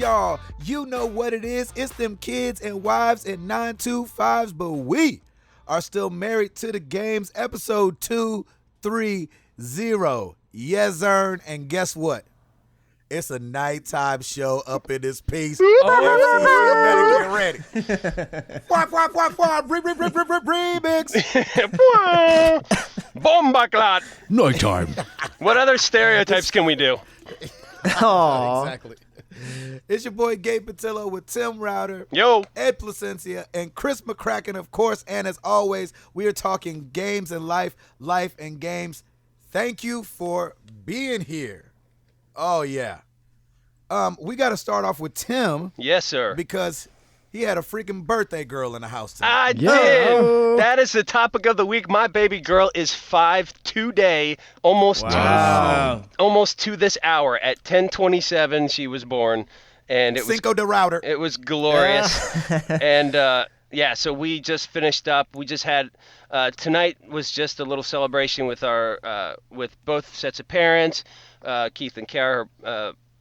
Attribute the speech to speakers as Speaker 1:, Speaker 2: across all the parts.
Speaker 1: Y'all, you know what it is. It's them kids and wives and 925s, but we are still married to the games. Episode 230. Yes, Zern. And guess what? It's a nighttime show up in this piece. FCC better get ready. Remix.
Speaker 2: Bomba clot.
Speaker 3: Nighttime.
Speaker 2: What other stereotypes can we do?
Speaker 4: Aww.
Speaker 1: Exactly. It's your boy Gabe Patillo with Tim Router,
Speaker 2: Yo.
Speaker 1: Ed Placencia, and Chris McCracken, of course. And as always, we are talking games and life and games. Thank you for being here. Oh, yeah. We got to start off with Tim.
Speaker 2: Yes, sir.
Speaker 1: Because he had a freaking birthday girl in the house tonight.
Speaker 2: I did. That is the topic of the week. My baby girl is 5 today, almost to this hour. At 10:27, she was born, and it
Speaker 1: Cinco de Router.
Speaker 2: It was glorious. And so we just finished up. We just had tonight was just a little celebration with our with both sets of parents, Keith and Kara,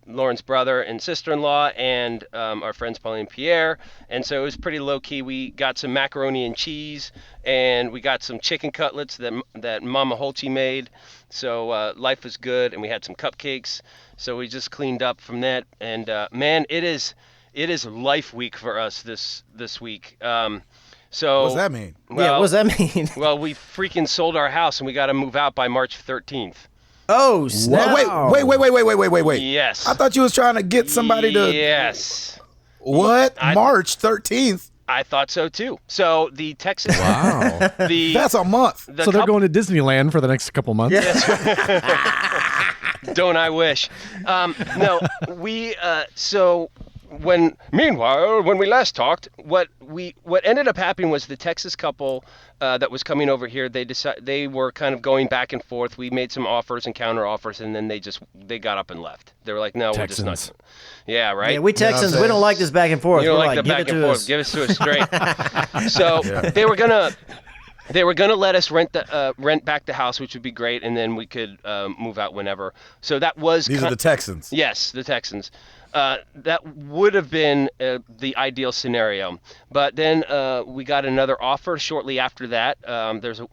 Speaker 2: Lauren's brother and sister-in-law, and our friends Pauline and Pierre. And so it was pretty low-key. We got some macaroni and cheese, and we got some chicken cutlets that Mama Holchi made. So life was good, and we had some cupcakes. So we just cleaned up from that. And man, it is life week for us this week. So
Speaker 1: What's that mean?
Speaker 4: Well, what does that mean?
Speaker 2: Well, we freaking sold our house, and we got to move out by March 13th.
Speaker 4: Oh, snap.
Speaker 1: Wait.
Speaker 2: Yes.
Speaker 1: I thought you was trying to get somebody to...
Speaker 2: Yes.
Speaker 1: What? March 13th?
Speaker 2: I thought so, too. So the Texas...
Speaker 3: Wow.
Speaker 1: That's a month.
Speaker 3: So they're going to Disneyland for the next couple months?
Speaker 2: Yes. Don't I wish. No, we... Meanwhile, when we last talked, what ended up happening was the Texas couple that was coming over here, they were kind of going back and forth. We made some offers and counter offers, and then they got up and left. They were like, no,
Speaker 3: Texans.
Speaker 2: we're just not. Yeah, right?
Speaker 4: Yeah, we Texans, we don't like this back and forth.
Speaker 2: You don't
Speaker 4: We're
Speaker 2: like the
Speaker 4: give
Speaker 2: back
Speaker 4: it
Speaker 2: and
Speaker 4: to
Speaker 2: forth.
Speaker 4: us.
Speaker 2: Give it to us straight. So they were gonna let us rent back the house, which would be great, and then we could move out whenever. So that was
Speaker 1: These are the Texans.
Speaker 2: Yes, the Texans. That would have been the ideal scenario. But then we got another offer shortly after that. There's a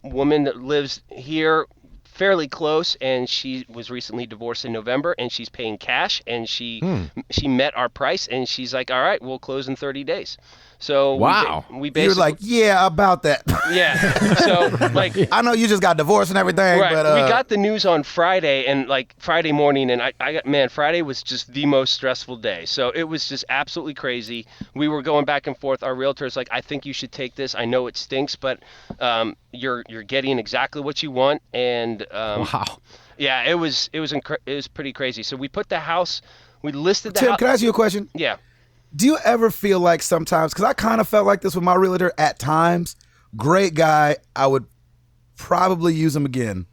Speaker 2: woman that lives here fairly close, and she was recently divorced in November, and she's paying cash, and she met our price, and she's like, all right, we'll close in 30 days. So
Speaker 3: wow.
Speaker 2: we basically...
Speaker 1: You're like, yeah, about that.
Speaker 2: Yeah. So, like...
Speaker 1: I know you just got divorced and everything,
Speaker 2: right.
Speaker 1: but...
Speaker 2: We got the news on Friday, and like Friday morning, and Friday was just the most stressful day. So it was just absolutely crazy. We were going back and forth. Our realtor's like, I think you should take this. I know it stinks, but you're getting exactly what you want. And
Speaker 3: wow.
Speaker 2: Yeah, it was pretty crazy. So we put the house, we listed the
Speaker 1: Tim,
Speaker 2: house.
Speaker 1: can I ask you a question?
Speaker 2: Yeah.
Speaker 1: Do you ever feel like sometimes, because I kind of felt like this with my realtor at times, great guy, I would probably use him again.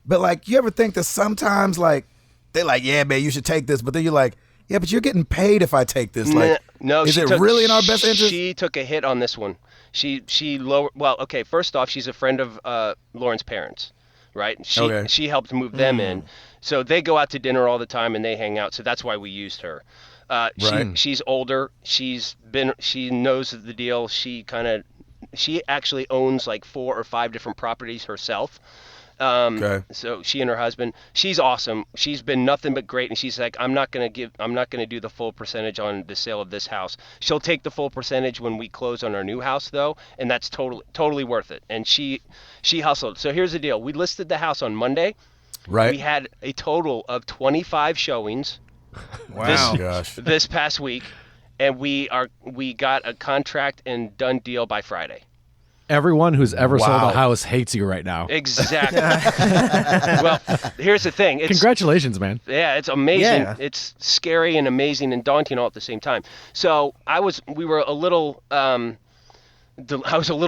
Speaker 1: But like, you ever think that sometimes like, they're like, yeah, man, you should take this. But then you're like, yeah, but you're getting paid if I take this. Like,
Speaker 2: no,
Speaker 1: is it really in our best interest?
Speaker 2: She took a hit on this one. She lowered, well, okay, first off, she's a friend of Lauren's parents, right? She helped move them in. So they go out to dinner all the time and they hang out. So that's why we used her.
Speaker 1: Right.
Speaker 2: She's older. She knows the deal. She actually owns like 4 or 5 different properties herself.
Speaker 1: Okay.
Speaker 2: So she and her husband, she's awesome. She's been nothing but great. And she's like, I'm not going to do the full percentage on the sale of this house. She'll take the full percentage when we close on our new house though. And that's totally worth it. And she hustled. So here's the deal. We listed the house on Monday.
Speaker 1: Right.
Speaker 2: We had a total of 25 showings.
Speaker 1: Wow.
Speaker 2: This past week, and we got a contract and done deal by Friday.
Speaker 3: Everyone who's ever sold a house hates you right now.
Speaker 2: Exactly. Well, here's the thing.
Speaker 3: Congratulations, man.
Speaker 2: Yeah, it's amazing.
Speaker 4: Yeah.
Speaker 2: It's scary and amazing and daunting all at the same time. So I was a little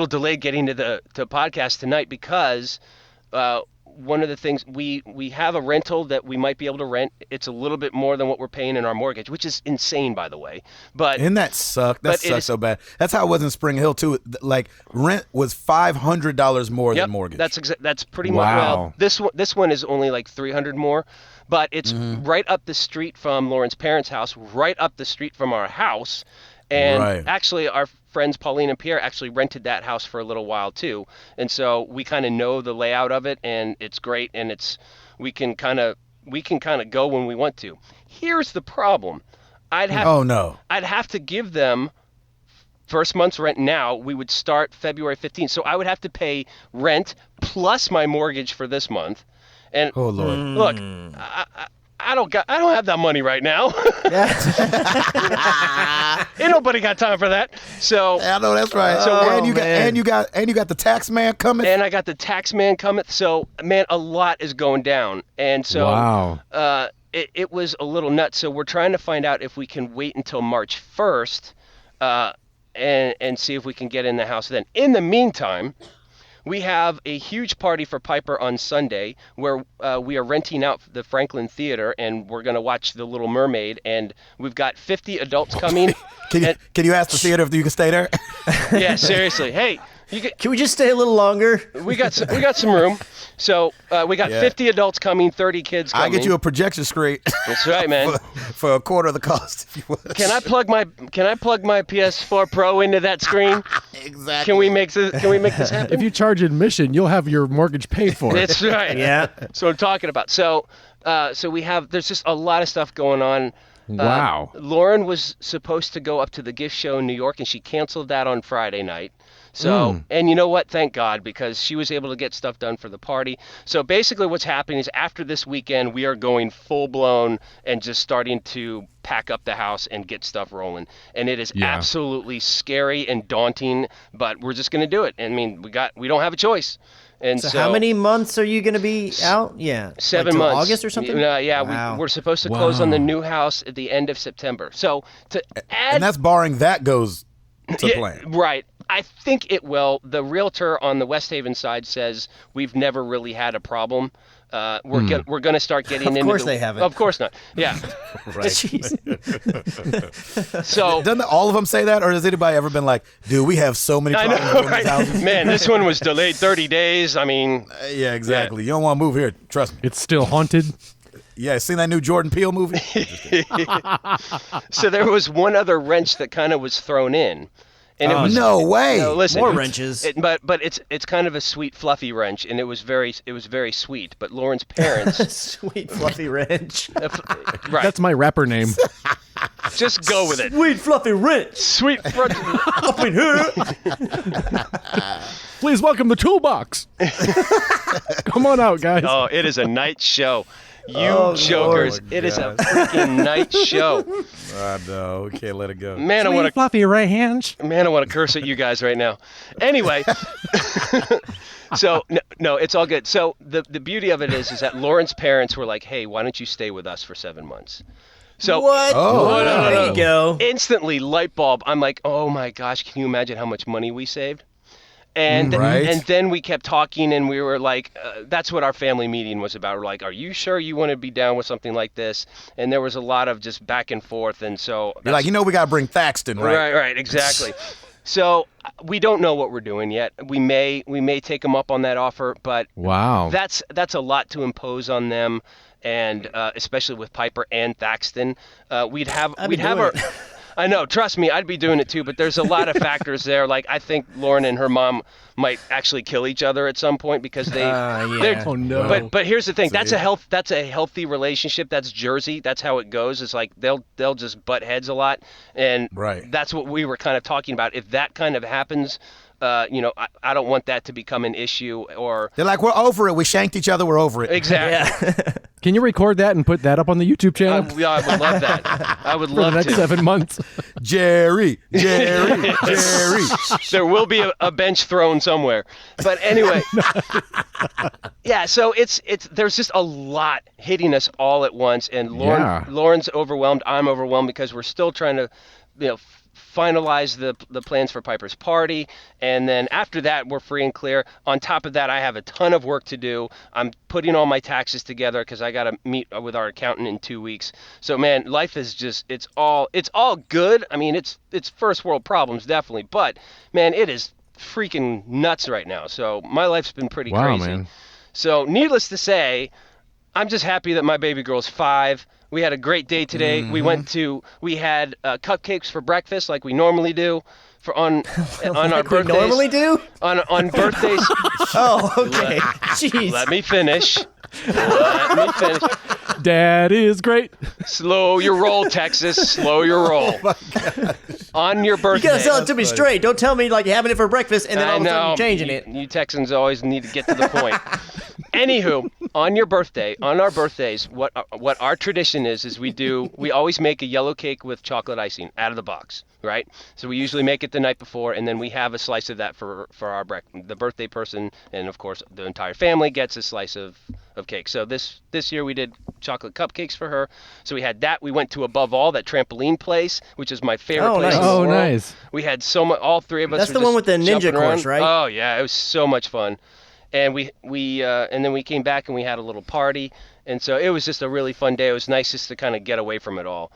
Speaker 2: delayed getting to the podcast tonight because one of the things we have a rental that we might be able to rent. It's a little bit more than what we're paying in our mortgage, which is insane, by the way. But
Speaker 1: and that sucked. That sucks so bad. That's how it was in Spring Hill too. Like rent was $500 more than mortgage.
Speaker 2: That's pretty much. Well, this one is only like $300 more, but it's right up the street from Lauren's parents' house, right up the street from our house, and actually our friends Pauline and Pierre actually rented that house for a little while too, and so we kind of know the layout of it, and it's great, and we can kind of go when we want to. Here's the problem. I'd have to give them first month's rent now. We would start February 15th, so I would have to pay rent plus my mortgage for this month. And
Speaker 1: oh Lord,
Speaker 2: look, I don't have that money right now. Ain't nobody got time for that. So
Speaker 1: I know that's right. So and you got the tax man coming.
Speaker 2: And I got the tax man coming. So man, a lot is going down. And so it was a little nuts. So we're trying to find out if we can wait until March 1st and see if we can get in the house then. In the meantime, we have a huge party for Piper on Sunday where we are renting out the Franklin Theater, and we're going to watch The Little Mermaid, and we've got 50 adults coming.
Speaker 1: Can you ask the theater if you can stay there?
Speaker 2: Yeah, seriously. Hey,
Speaker 4: can we just stay a little longer?
Speaker 2: We got some room. So we got 50 adults coming, 30 kids coming.
Speaker 1: I get you a projection screen.
Speaker 2: That's right, man.
Speaker 1: for a quarter of the cost, if you would.
Speaker 2: Can I plug my PS4 Pro into that screen?
Speaker 1: Exactly.
Speaker 2: Can we make this happen?
Speaker 3: If you charge admission, you'll have your mortgage paid for.
Speaker 2: That's right.
Speaker 4: Yeah.
Speaker 2: So I'm talking about. So there's just a lot of stuff going on.
Speaker 3: Wow.
Speaker 2: Lauren was supposed to go up to the gift show in New York, and she canceled that on Friday night. So, and you know what? Thank God, because she was able to get stuff done for the party. So basically what's happening is after this weekend, we are going full blown and just starting to pack up the house and get stuff rolling. And it is absolutely scary and daunting, but we're just going to do it. I mean, we don't have a choice. And
Speaker 4: so how many months are you going to be out? Yeah.
Speaker 2: 7 months.
Speaker 4: August or something?
Speaker 2: We're supposed to close on the new house at the end of September. So to add...
Speaker 1: And that's barring that goes to plan.
Speaker 2: Right. I think it will. The realtor on the West Haven side says we've never really had a problem. We're going to start getting into.
Speaker 4: Of course they haven't.
Speaker 2: Of course not. Yeah.
Speaker 1: Right.
Speaker 2: So
Speaker 1: doesn't all of them say that, or has anybody ever been like, "Dude, we have so many problems
Speaker 2: I know,
Speaker 1: in
Speaker 2: right?
Speaker 1: these houses."
Speaker 2: Man, this one was delayed 30 days. I mean.
Speaker 1: Yeah, exactly. You don't want to move here. Trust me.
Speaker 3: It's still haunted.
Speaker 1: Yeah, seen that new Jordan Peele movie?
Speaker 2: So there was one other wrench that kind of was thrown in. And it was,
Speaker 1: no way!
Speaker 2: No, listen,
Speaker 4: more wrenches.
Speaker 2: But it's kind of a sweet fluffy wrench, and it was very sweet. But Lauren's parents,
Speaker 4: sweet fluffy wrench.
Speaker 2: Right?
Speaker 3: That's my rapper name.
Speaker 2: Just go with it.
Speaker 4: Sweet fluffy wrench.
Speaker 2: Sweet
Speaker 4: up in here.
Speaker 3: Please welcome the toolbox. Come on out, guys.
Speaker 2: Oh, it is a night show. You jokers. Lord, it is a freaking night show.
Speaker 1: I know. We can't let it go.
Speaker 2: Man, I want to
Speaker 3: fluffy right hands.
Speaker 2: Man, I want to curse at you guys right now. Anyway, so no, it's all good. So the beauty of it is that Lauren's parents were like, "Hey, why don't you stay with us for 7 months?" So
Speaker 4: what?
Speaker 1: Oh,
Speaker 2: no.
Speaker 4: There you go.
Speaker 2: Instantly, light bulb. I'm like, "Oh my gosh, can you imagine how much money we saved?" And and then we kept talking, and we were like, that's what our family meeting was about. We're like, are you sure you want to be down with something like this? And there was a lot of just back and forth, and so
Speaker 1: you're like, we got to bring Thaxton, right?
Speaker 2: Right, exactly. So we don't know what we're doing yet. We may take them up on that offer, but
Speaker 3: wow,
Speaker 2: that's a lot to impose on them, and especially with Piper and Thaxton, we'd have our. I know, trust me, I'd be doing it too, but there's a lot of factors there. Like, I think Lauren and her mom might actually kill each other at some point because they're
Speaker 3: oh no.
Speaker 2: But here's the thing, that's a healthy relationship. That's Jersey. That's how it goes. It's like they'll just butt heads a lot, and that's what we were kind of talking about. If that kind of happens, I don't want that to become an issue. Or
Speaker 1: they're like, we're over it. We shanked each other. We're over it.
Speaker 2: Exactly.
Speaker 4: Yeah.
Speaker 3: Can you record that and put that up on the YouTube channel?
Speaker 2: Yeah, I would love that. I would love
Speaker 3: for the next 7 months.
Speaker 1: Jerry.
Speaker 2: There will be a bench thrown somewhere. But anyway, yeah. So there's just a lot hitting us all at once, and Lauren's overwhelmed. I'm overwhelmed because we're still trying to, finalize the plans for Piper's party, and then after that, we're free and clear. On top of that, I have a ton of work to do. I'm putting all my taxes together because I got to meet with our accountant in 2 weeks. So, man, life is just, it's all good. I mean, it's first world problems, definitely. But, man, it is freaking nuts right now. So my life's been pretty crazy.
Speaker 3: Man.
Speaker 2: So needless to say, I'm just happy that my baby girl's 5. We had a great day today. We had cupcakes for breakfast like we normally do on our birthdays.
Speaker 4: We normally do?
Speaker 2: On birthdays.
Speaker 4: Oh, okay. Jeez.
Speaker 2: Let me finish.
Speaker 3: Dad is great.
Speaker 2: Slow your roll, Texas. Slow your roll.
Speaker 1: Oh my God.
Speaker 2: On your birthday.
Speaker 4: You gotta sell it to me straight. Don't tell me like you're having it for breakfast and then all of a sudden you're changing it.
Speaker 2: You Texans always need to get to the point. Anywho, on your birthday, on our birthdays, what our tradition is we always make a yellow cake with chocolate icing out of the box, right? So we usually make it the night before, and then we have a slice of that for the birthday person, and of course the entire family gets a slice of cake. So this year we did chocolate cupcakes for her. So we had that. We went to Above All, that trampoline place, which is my favorite place in the world.
Speaker 3: Nice.
Speaker 2: We had so much. All three of us.
Speaker 4: That's
Speaker 2: were
Speaker 4: the
Speaker 2: just
Speaker 4: one with the ninja
Speaker 2: jumping
Speaker 4: course,
Speaker 2: around.
Speaker 4: right?
Speaker 2: Oh yeah, it was so much fun. And and then we came back and we had a little party, and so it was just a really fun day. It was nice just to kind of get away from it all.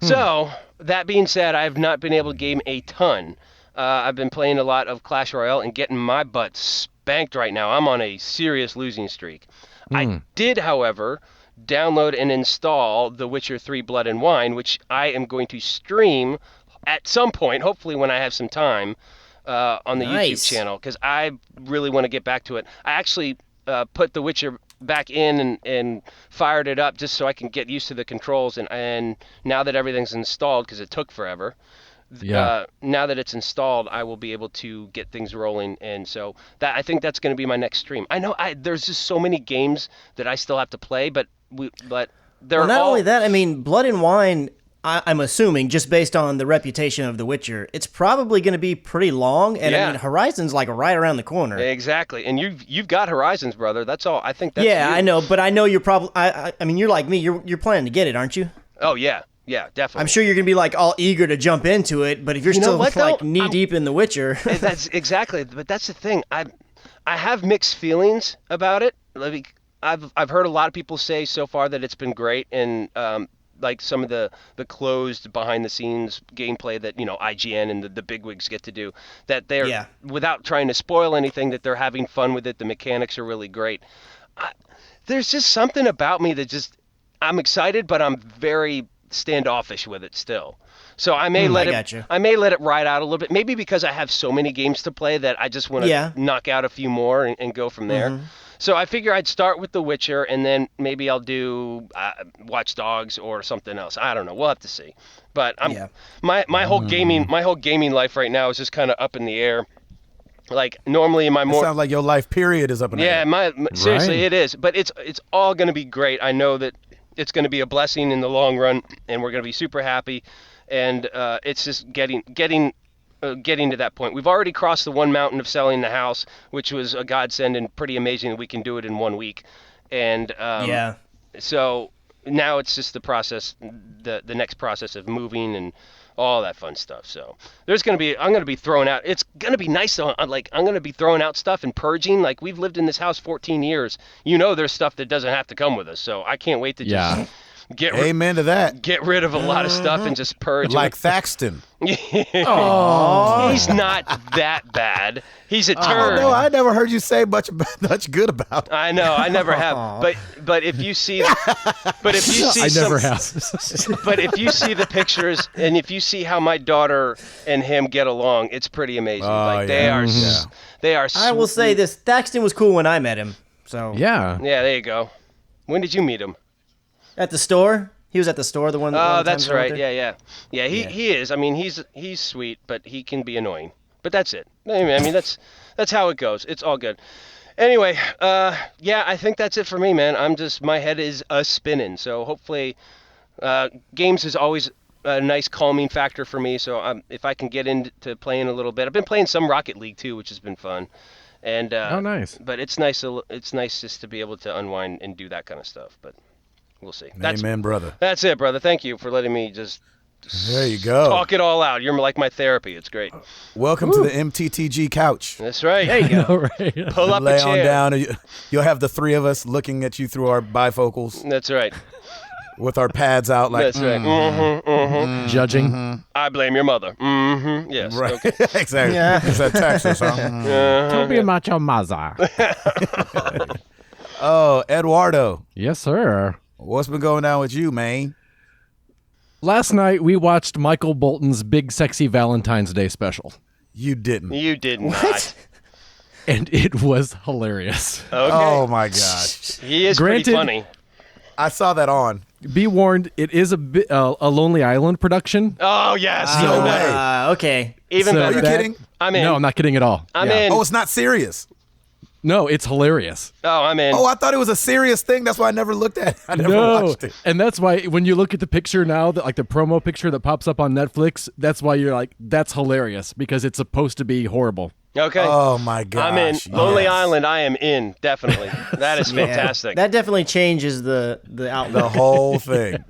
Speaker 2: So that being said, I have not been able to game a ton. I've been playing a lot of Clash Royale and getting my butt spanked right now. I'm on a serious losing streak. I did, however, download and install The Witcher 3 Blood and Wine, which I am going to stream at some point, hopefully when I have some time. On the YouTube channel, because I really want to get back to it. I actually put The Witcher back in and fired it up just so I can get used to the controls. And now that everything's installed, because it took forever, now that it's installed, I will be able to get things rolling. And so I think that's going to be my next stream. I know there's just so many games that I still have to play, but they're
Speaker 4: not only that, I mean, Blood and Wine, I'm assuming, just based on the reputation of The Witcher, it's probably going to be pretty long, and I mean, Horizon's like right around the corner.
Speaker 2: Exactly, and you've got Horizons, brother. That's all. I think that's you.
Speaker 4: I know, but I know you're probably. I mean, you're like me. You're planning to get it, aren't you?
Speaker 2: Oh yeah, definitely.
Speaker 4: I'm sure you're going to be like all eager to jump into it, but if you're still like knee deep in The Witcher,
Speaker 2: that's exactly. But that's the thing. I have mixed feelings about it. I've heard a lot of people say so far that it's been great, and like some of the closed behind the scenes gameplay that IGN and the bigwigs get to do, that they're without trying to spoil anything, that they're having fun with it. The mechanics are really great. There's just something about me that I'm excited, but I'm very standoffish with it still. So I may let it ride out a little bit, maybe because I have so many games to play that I just want to knock out a few more and go from there. So I figure I'd start with The Witcher, and then maybe I'll do Watch Dogs or something else. I don't know. We'll have to see. But my whole gaming life right now is just kind of up in the air. Like normally in my
Speaker 1: It sounds like your life period is up in the air.
Speaker 2: Seriously, it is. But it's all going to be great. I know that it's going to be a blessing in the long run, and we're going to be super happy. And it's just getting to that point. We've already crossed the one mountain of selling the house, which was a godsend and pretty amazing that we can do it in 1 week. And so now it's just the process, the next process of moving and all that fun stuff. So I'm going to be throwing out. It's going to be nice though. I'm going to be throwing out stuff and purging. Like, we've lived in this house 14 years. There's stuff that doesn't have to come with us. So I can't wait to just
Speaker 1: amen to that.
Speaker 2: Get rid of a lot of stuff and just purge.
Speaker 1: Like Thaxton.
Speaker 2: Oh, he's not that bad. He's a turd.
Speaker 1: No, I never heard you say much good about him.
Speaker 2: I know, I never have. But if you see, But if you see the pictures and if you see how my daughter and him get along, it's pretty amazing. They are.
Speaker 4: I will say this: Thaxton was cool when I met him. So
Speaker 2: yeah, there you go. When did you meet him?
Speaker 4: At the store. He was at the store. The one.
Speaker 2: Oh, that's right. Yeah. He is. I mean, he's sweet, but he can be annoying. But that's it. I mean, that's how it goes. It's all good. Anyway, I think that's it for me, man. My head is spinning. So hopefully, games is always a nice calming factor for me. So if I can get into playing a little bit, I've been playing some Rocket League too, which has been fun. And
Speaker 3: nice.
Speaker 2: But it's nice. It's nice just to be able to unwind and do that kind of stuff. But we'll see.
Speaker 1: Amen, brother.
Speaker 2: That's it, brother. Thank you for letting me just
Speaker 1: There you go.
Speaker 2: Talk it all out. You're like my therapy. It's great.
Speaker 1: Welcome to the MTTG couch.
Speaker 2: That's right.
Speaker 4: There you go.
Speaker 3: Right.
Speaker 2: Pull up
Speaker 1: Lay
Speaker 2: a chair.
Speaker 1: on down. And you'll have the three of us looking at you through our bifocals
Speaker 2: That's right.
Speaker 1: with our pads out like,
Speaker 2: That's right.
Speaker 3: Judging.
Speaker 2: I blame your mother. Yes.
Speaker 1: right.
Speaker 2: Okay.
Speaker 1: Exactly.
Speaker 4: Yeah.
Speaker 1: Is that Texas, huh?
Speaker 3: Tell me about your mother.
Speaker 1: Oh, Eduardo.
Speaker 3: Yes, sir.
Speaker 1: What's been going on with you, man?
Speaker 3: Last night, we watched Michael Bolton's Big Sexy Valentine's Day special,
Speaker 1: You didn't.
Speaker 2: You did not.
Speaker 4: What?
Speaker 3: and it was hilarious.
Speaker 2: Okay.
Speaker 1: Oh, my gosh.
Speaker 2: He is
Speaker 3: Granted-
Speaker 2: pretty funny.
Speaker 1: I saw that on.
Speaker 3: Be warned, it is a Lonely Island production.
Speaker 2: Oh, yes.
Speaker 1: No
Speaker 2: Even
Speaker 1: way.
Speaker 2: better.
Speaker 4: Okay.
Speaker 2: Even
Speaker 3: So
Speaker 1: Are
Speaker 2: better.
Speaker 1: you
Speaker 3: that-
Speaker 1: kidding?
Speaker 2: I'm in.
Speaker 3: No, I'm not kidding at all.
Speaker 2: I'm
Speaker 3: Yeah.
Speaker 2: in.
Speaker 1: Oh, it's not serious.
Speaker 3: No, it's hilarious.
Speaker 2: Oh, I'm in.
Speaker 1: Oh, I thought it was a serious thing. That's why I never looked at it. I never
Speaker 3: No,
Speaker 1: watched it.
Speaker 3: and that's why when you look at the picture now, like the promo picture that pops up on Netflix, that's why you're like, that's hilarious because it's supposed to be horrible.
Speaker 2: Okay.
Speaker 1: Oh, my gosh.
Speaker 2: I'm in. Lonely
Speaker 1: yes.
Speaker 2: Island, I am in. Definitely. That is fantastic.
Speaker 4: That definitely changes the outlook.
Speaker 1: The whole thing.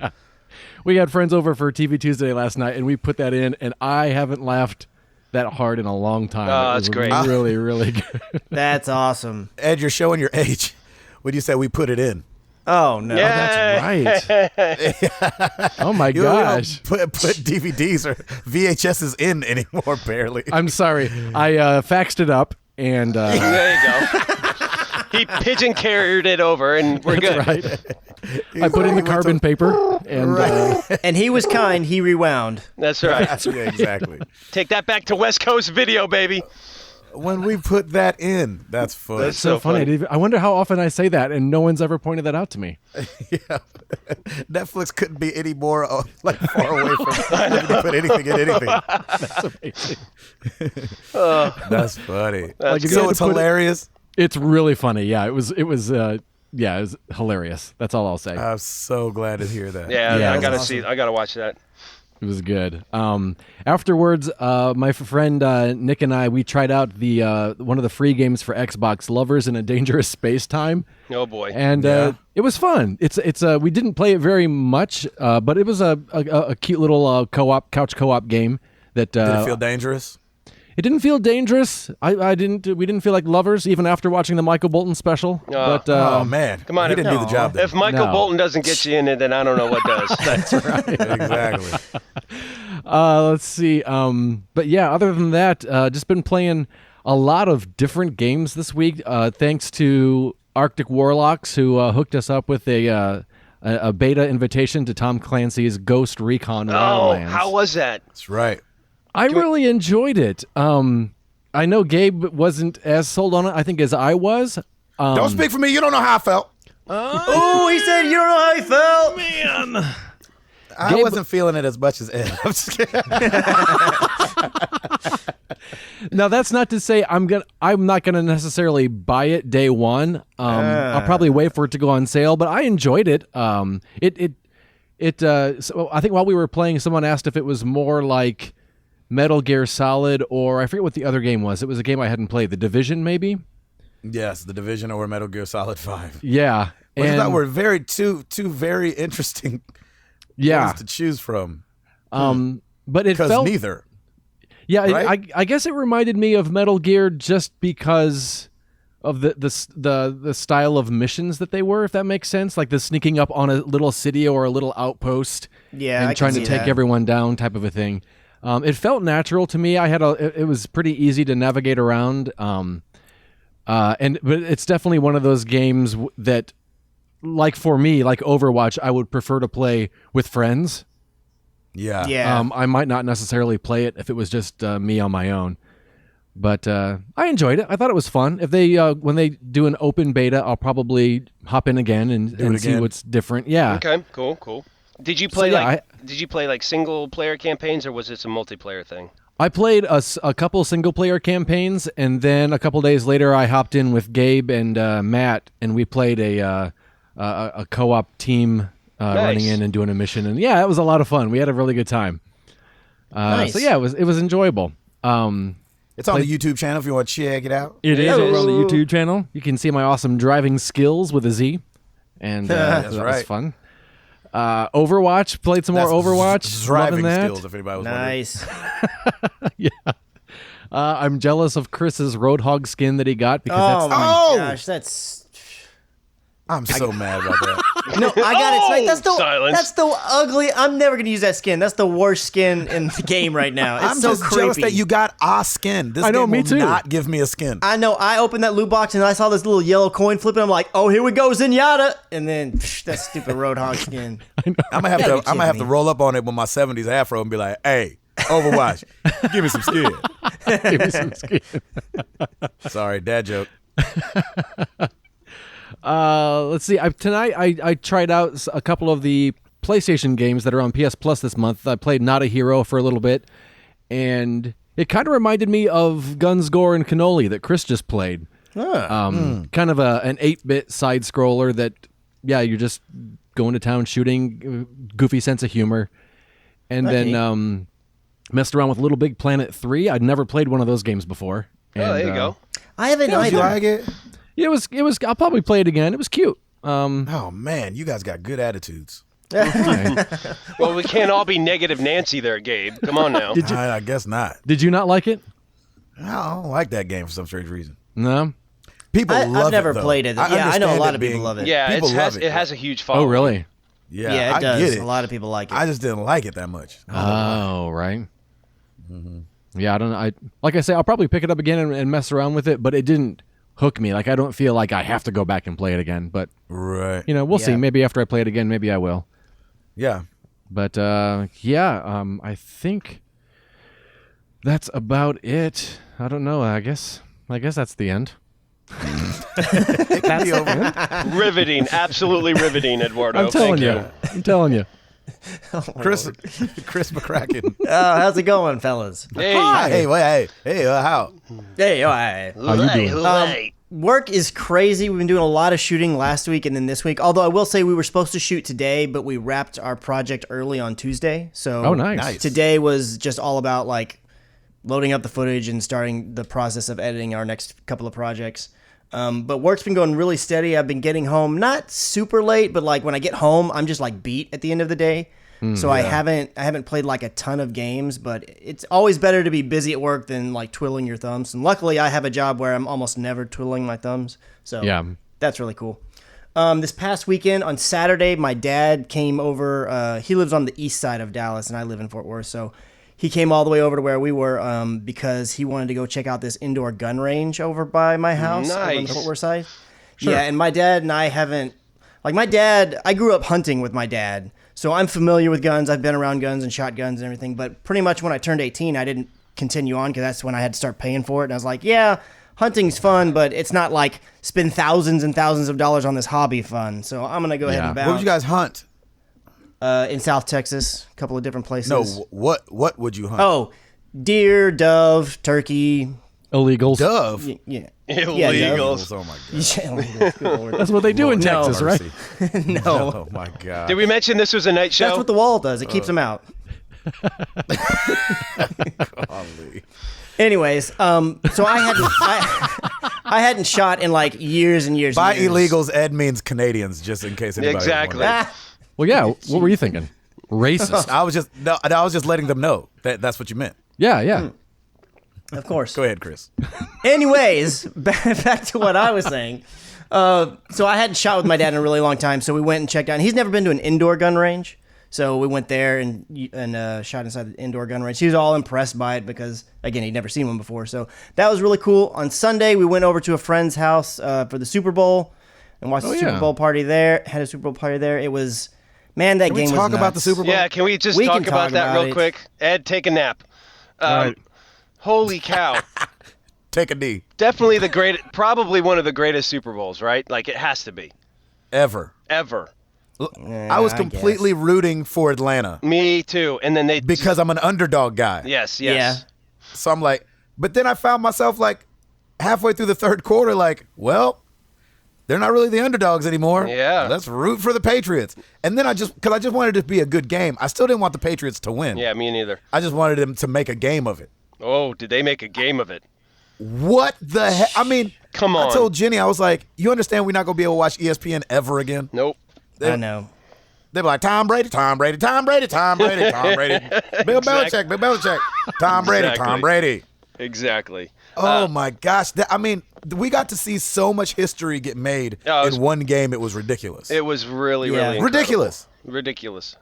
Speaker 3: We had friends over for TV Tuesday last night, and we put that in, and I haven't laughed that hard in a long time.
Speaker 2: Oh,
Speaker 3: It
Speaker 2: that's
Speaker 3: was
Speaker 2: great.
Speaker 3: Really, really good.
Speaker 4: That's awesome.
Speaker 1: Ed, you're showing your age when you say we put it in.
Speaker 4: Oh no.
Speaker 2: Yeah.
Speaker 3: That's right. Oh my
Speaker 1: You don't
Speaker 3: gosh.
Speaker 1: put DVDs or VHSs in anymore, barely.
Speaker 3: I'm sorry. I faxed it up, and
Speaker 2: There you go. He pigeon carried it over, and we're good.
Speaker 3: right. I put in the carbon paper, and
Speaker 4: And he was kind. He rewound.
Speaker 2: That's right.
Speaker 1: Yeah, exactly.
Speaker 2: Take that back to West Coast video, baby.
Speaker 1: When we put that in, that's fun.
Speaker 2: That's
Speaker 3: so funny. I wonder how often I say that, and no one's ever pointed that out to me.
Speaker 1: Yeah. Netflix couldn't be any more like far away from having to put anything in anything.
Speaker 3: That's amazing.
Speaker 1: That's funny.
Speaker 3: Like, if you
Speaker 1: So
Speaker 3: had
Speaker 1: it's
Speaker 3: to put it-
Speaker 1: hilarious.
Speaker 3: It's really funny. Yeah, it was hilarious. That's all I'll say.
Speaker 1: I'm so glad to hear that.
Speaker 2: Yeah,
Speaker 3: Yeah,
Speaker 2: I
Speaker 3: that's
Speaker 2: gotta see. I gotta watch that.
Speaker 3: It was good. Afterwards, my friend Nick and I, we tried out the one of the free games for Xbox, Lovers in a Dangerous Space Time,
Speaker 2: Oh boy.
Speaker 3: and
Speaker 1: Yeah.
Speaker 3: it was fun. It's we didn't play it very much, but it was a cute little couch co-op game that
Speaker 1: Did it feel dangerous?
Speaker 3: it didn't feel dangerous. We didn't feel like lovers even after watching the Michael Bolton special. But
Speaker 1: Oh man,
Speaker 2: come on,
Speaker 1: he didn't do the job. Then.
Speaker 2: If Michael
Speaker 3: No.
Speaker 2: Bolton doesn't get you in it, then I don't know what does.
Speaker 1: Exactly.
Speaker 3: let's see. But yeah, other than that, just been playing a lot of different games this week. Thanks to Arctic Warlocks who hooked us up with a beta invitation to Tom Clancy's Ghost Recon
Speaker 2: Oh,
Speaker 3: Wildlands.
Speaker 2: how was that?
Speaker 1: That's right.
Speaker 3: I really enjoyed it. I know Gabe wasn't as sold on it, I think, as I was.
Speaker 1: Don't speak for me. You don't know how I felt.
Speaker 4: Oh, he said you don't know how he felt.
Speaker 3: Man.
Speaker 1: I
Speaker 3: Gabe-
Speaker 1: wasn't feeling it as much as Ed. I'm just kidding.
Speaker 3: Now that's not to say I'm not gonna necessarily buy it day one. I'll probably wait for it to go on sale, but I enjoyed it. So I think while we were playing, someone asked if it was more like Metal Gear Solid or I forget what the other game was. It was a game I hadn't played, The Division maybe.
Speaker 1: Yes, The Division or Metal Gear Solid 5.
Speaker 3: Yeah,
Speaker 1: Which I
Speaker 3: and
Speaker 1: thought were two very interesting
Speaker 3: yeah,
Speaker 1: ones to choose from.
Speaker 3: but it
Speaker 1: Because
Speaker 3: felt
Speaker 1: neither.
Speaker 3: yeah.
Speaker 1: right?
Speaker 3: I guess it reminded me of Metal Gear just because of the style of missions that they were, if that makes sense, like the sneaking up on a little city or a little outpost,
Speaker 4: Yeah,
Speaker 3: and
Speaker 4: I can
Speaker 3: trying to
Speaker 4: see
Speaker 3: take
Speaker 4: that.
Speaker 3: everyone down, type of a thing. It felt natural to me. It was pretty easy to navigate around, but it's definitely one of those games that, like for me, like Overwatch, I would prefer to play with friends.
Speaker 1: Yeah.
Speaker 4: Yeah.
Speaker 3: I might not necessarily play it if it was just me on my own. But I enjoyed it. I thought it was fun. If they when they do an open beta, I'll probably hop in again and see
Speaker 1: again.
Speaker 3: what's different. Yeah.
Speaker 2: Okay, cool. Did you play
Speaker 3: yeah,
Speaker 2: Did you play like single player campaigns, or was this a multiplayer thing?
Speaker 3: I played a couple single player campaigns, and then a couple days later, I hopped in with Gabe and Matt, and we played a co-op team running in and doing a mission. And yeah, it was a lot of fun. We had a really good time.
Speaker 4: Nice.
Speaker 3: So yeah, it was enjoyable.
Speaker 1: It's on the YouTube channel if you want to check it out.
Speaker 3: It is over on the YouTube channel. You can see my awesome driving skills with a Z, and
Speaker 1: That's
Speaker 3: that
Speaker 1: right.
Speaker 3: was fun. Overwatch. Played some more Overwatch.
Speaker 1: Driving
Speaker 3: Loving that.
Speaker 1: skills, if anybody was
Speaker 4: Nice.
Speaker 3: Yeah. I'm jealous of Chris's Roadhog skin that he got because
Speaker 4: Oh
Speaker 3: that's
Speaker 4: my gosh, that's.
Speaker 1: I'm so mad about that.
Speaker 4: No, I got it. Snake.
Speaker 2: Silence.
Speaker 4: That's the ugly. I'm never gonna use that skin. That's the worst skin in the game right now. It's
Speaker 1: I'm
Speaker 4: so
Speaker 1: just
Speaker 4: creepy.
Speaker 1: jealous that you got a skin. This
Speaker 3: I know,
Speaker 1: game
Speaker 3: me
Speaker 1: will
Speaker 3: too.
Speaker 1: not give me a skin.
Speaker 4: I know. I opened that loot box and I saw this little yellow coin flipping. I'm like, oh, here we go, Zenyatta, and then that stupid Roadhog skin.
Speaker 1: I'm gonna have
Speaker 4: gotta
Speaker 1: to.
Speaker 4: be
Speaker 1: I'm gonna have
Speaker 4: kidding
Speaker 1: to
Speaker 4: me.
Speaker 1: roll up on it with my '70s afro and be like, "Hey, Overwatch, give me some skin."
Speaker 3: give me some skin.
Speaker 1: Sorry, dad joke.
Speaker 3: Let's see. Tonight I tried out a couple of the PlayStation games that are on PS Plus this month. I played Not a Hero for a little bit, and it kind of reminded me of Guns, Gore, and Cannoli that Chris just played. Kind of an 8-bit side scroller that, yeah, you're just going to town shooting, goofy sense of humor, and then messed around with Little Big Planet 3. I'd never played one of those games before.
Speaker 2: Oh, there you go.
Speaker 4: I haven't
Speaker 1: Did you
Speaker 4: either.
Speaker 1: like it?
Speaker 3: It was. I'll probably play it again. It was cute.
Speaker 1: Oh man, you guys got good attitudes.
Speaker 2: Well, we can't all be negative Nancy there, Gabe. Come on now.
Speaker 1: I guess not.
Speaker 3: Did you not like it?
Speaker 1: I don't like that game for some strange reason.
Speaker 3: No.
Speaker 1: People love it.
Speaker 4: I've never
Speaker 1: though.
Speaker 4: played it. Yeah, I know a
Speaker 1: understand
Speaker 4: lot
Speaker 1: it
Speaker 4: of people
Speaker 1: being-
Speaker 4: love it.
Speaker 2: Yeah,
Speaker 1: People love
Speaker 2: it has a huge following.
Speaker 3: Oh, really?
Speaker 1: Yeah,
Speaker 4: Yeah, it
Speaker 1: I
Speaker 4: does.
Speaker 1: get it.
Speaker 4: A lot of people like it.
Speaker 1: I just didn't like it that much.
Speaker 3: Oh, right. Yeah, I don't know. Like I say, I'll probably pick it up again and mess around with it, but it didn't hook me. Like, I don't feel like I have to go back and play it again. But,
Speaker 1: Right.
Speaker 3: we'll see.
Speaker 4: Yeah.
Speaker 3: Maybe after I play it again, maybe I will.
Speaker 1: Yeah.
Speaker 3: But, I think that's about it. I don't know. I guess that's the end.
Speaker 1: That's over.
Speaker 2: Riveting, absolutely riveting, Eduardo.
Speaker 3: I'm telling
Speaker 2: Thank
Speaker 3: you. I'm telling you.
Speaker 1: Chris McCracken.
Speaker 4: How's it going, fellas?
Speaker 2: Hey,
Speaker 1: Hey, how?
Speaker 4: Hey, all right.
Speaker 3: How you doing?
Speaker 4: Work is crazy. We've been doing a lot of shooting last week and then this week. Although I will say we were supposed to shoot today, but we wrapped our project early on Tuesday. So
Speaker 3: Oh, nice.
Speaker 1: Nice.
Speaker 4: today was just all about like loading up the footage and starting the process of editing our next couple of projects. But work's been going really steady. I've been getting home not super late, but like when I get home, I'm just like beat at the end of the day. So I haven't played like a ton of games, but it's always better to be busy at work than like twiddling your thumbs. And luckily, I have a job where I'm almost never twiddling my thumbs. So
Speaker 3: Yeah.
Speaker 4: that's really cool. This past weekend on Saturday, my dad came over. He lives on the east side of Dallas, and I live in Fort Worth. So he came all the way over to where we were because he wanted to go check out this indoor gun range over by my house over on the
Speaker 2: Nice.
Speaker 4: Fort Worth side. Yeah, and my dad and I haven't like my dad. I grew up hunting with my dad, so I'm familiar with guns. I've been around guns and shotguns and everything. But pretty much when I turned 18, I didn't continue on because that's when I had to start paying for it. And I was like, yeah, hunting's fun, but it's not like spend thousands and thousands of dollars on this hobby fun. So I'm gonna go ahead and
Speaker 1: Where would
Speaker 4: bounce.
Speaker 1: you guys hunt?
Speaker 4: In South Texas, a couple of different places.
Speaker 1: No, what would you hunt?
Speaker 4: Oh, deer, dove, turkey.
Speaker 3: Illegals.
Speaker 1: Dove.
Speaker 4: Yeah.
Speaker 2: Illegals.
Speaker 1: Oh my god.
Speaker 4: Yeah, good Lord.
Speaker 3: That's what they do in
Speaker 4: No.
Speaker 3: Texas, right?
Speaker 4: No.
Speaker 1: Oh my god.
Speaker 2: Did we mention this was a night show?
Speaker 4: That's what the wall does. It keeps them out.
Speaker 1: Golly.
Speaker 4: Anyways, so I hadn't shot in like years and years.
Speaker 1: By
Speaker 4: and years.
Speaker 1: illegals, Ed means Canadians, just in case anybody was
Speaker 2: Exactly.
Speaker 1: wondering.
Speaker 4: Ah,
Speaker 3: Well, yeah. What were you thinking? Racist.
Speaker 1: I was just letting them know that that's what you meant.
Speaker 3: Yeah, yeah.
Speaker 4: of course.
Speaker 1: Go ahead, Chris.
Speaker 4: Anyways, back to what I was saying. So I hadn't shot with my dad in a really long time, so we went and checked out. And he's never been to an indoor gun range, so we went there and shot inside the indoor gun range. He was all impressed by it because, again, he'd never seen one before. So that was really cool. On Sunday, we went over to a friend's house for the Super Bowl and watched the
Speaker 3: yeah.
Speaker 4: Super Bowl party there. Had a Super Bowl party there. It was, man, that
Speaker 1: Can we
Speaker 4: game was
Speaker 1: talk about
Speaker 4: nuts.
Speaker 1: the Super Bowl?
Speaker 2: Yeah, can we just
Speaker 4: We
Speaker 2: talk
Speaker 4: can
Speaker 2: about
Speaker 4: talk
Speaker 2: that
Speaker 4: about
Speaker 2: real
Speaker 4: it.
Speaker 2: quick? Ed, take a nap.
Speaker 3: right.
Speaker 2: Holy cow.
Speaker 1: Take a knee.
Speaker 2: Definitely probably one of the greatest Super Bowls, right? Like, it has to be.
Speaker 1: Ever.
Speaker 2: Ever.
Speaker 1: I was completely rooting for Atlanta
Speaker 2: Me too. And then they...
Speaker 1: because I'm an underdog guy.
Speaker 2: Yes.
Speaker 4: Yeah.
Speaker 1: So I'm like, but then I found myself like halfway through the third quarter, like, well, they're not really the underdogs anymore.
Speaker 2: Yeah.
Speaker 1: Let's root for the Patriots. And then because I just wanted it to be a good game. I still didn't want the Patriots to win.
Speaker 2: Yeah, me neither.
Speaker 1: I just wanted them to make a game of it.
Speaker 2: Oh, did they make a game of it?
Speaker 1: What the heck? I mean,
Speaker 2: Come on.
Speaker 1: I told Jenny, I was like, you understand we're not going to be able to watch ESPN ever again?
Speaker 2: Nope.
Speaker 4: I know.
Speaker 1: They'd be like, Tom Brady, Tom Brady, Tom Brady, Tom Brady, Tom Brady. Bill Belichick, Bill Belichick. Tom Brady, Tom Brady.
Speaker 2: Exactly.
Speaker 1: Oh, my gosh. We got to see so much history get made in one game. It was ridiculous.
Speaker 2: It was really incredible.
Speaker 1: Ridiculous.
Speaker 2: Ridiculous.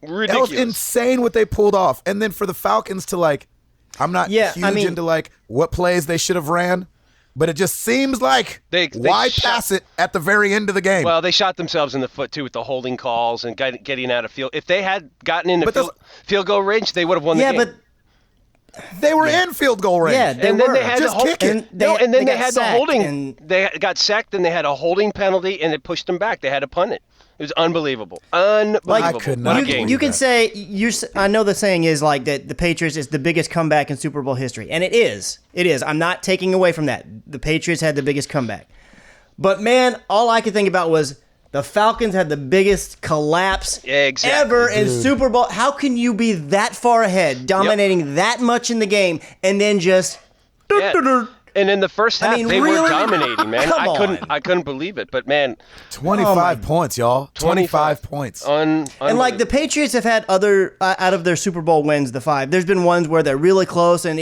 Speaker 1: That was insane what they pulled off. And then for the Falcons to, like, I'm not huge into, like, what plays they should have ran, but it just seems like why pass it at the very end of the game?
Speaker 2: Well, they shot themselves in the foot, too, with the holding calls and getting out of field. If they had gotten into field goal range, they would have won the game.
Speaker 4: Yeah, but
Speaker 1: they were in field goal range.
Speaker 4: Yeah,
Speaker 2: Then they had
Speaker 1: just kick it.
Speaker 2: And then they had the holding.
Speaker 4: And
Speaker 2: They got sacked, and they had a holding penalty, and it pushed them back. They had to punt it. It was unbelievable. Unbelievable.
Speaker 1: I could not
Speaker 4: you can say I know the saying is like that the Patriots is the biggest comeback in Super Bowl history, and it is. It is. I'm not taking away from that. The Patriots had the biggest comeback, but man, all I could think about was the Falcons had the biggest collapse ever in Super Bowl. How can you be that far ahead, dominating that much in the game, and then just?
Speaker 2: And in the first half, they
Speaker 4: really?
Speaker 2: were dominating, man.
Speaker 4: Come
Speaker 2: I couldn't believe it, but man,
Speaker 1: 25 points, y'all. 25 points.
Speaker 4: And like the Patriots have had other out of their Super Bowl wins, the 5. There's been ones where they're really close, and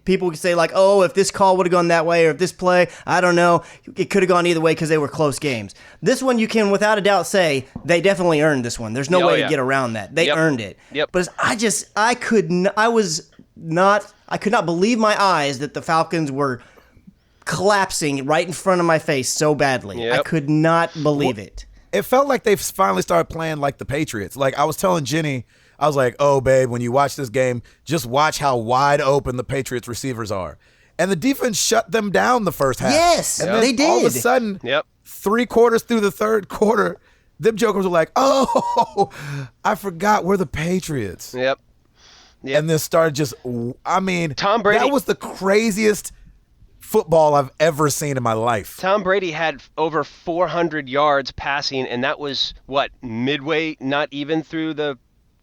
Speaker 4: people could say like, "Oh, if this call would have gone that way, or if this play, I don't know, it could have gone either way because they were close games." This one, you can without a doubt say they definitely earned this one. There's no way to get around that. They earned it.
Speaker 2: Yep.
Speaker 4: But I could not believe my eyes that the Falcons were collapsing right in front of my face so badly.
Speaker 2: Yep.
Speaker 4: I could not believe it.
Speaker 1: It felt like they finally started playing like the Patriots. Like I was telling Jenny, I was like, "Oh, babe, when you watch this game, just watch how wide open the Patriots receivers are." And the defense shut them down the first half.
Speaker 4: Yes,
Speaker 1: and then
Speaker 4: they did.
Speaker 1: All of a sudden, 3 quarters through the third quarter, them jokers were like, "Oh, I forgot we're the Patriots."
Speaker 2: Yep.
Speaker 1: And then started
Speaker 2: Tom Brady.
Speaker 1: That was the craziest football I've ever seen in my life.
Speaker 2: Tom Brady had over 400 yards passing, and that was midway, not even through the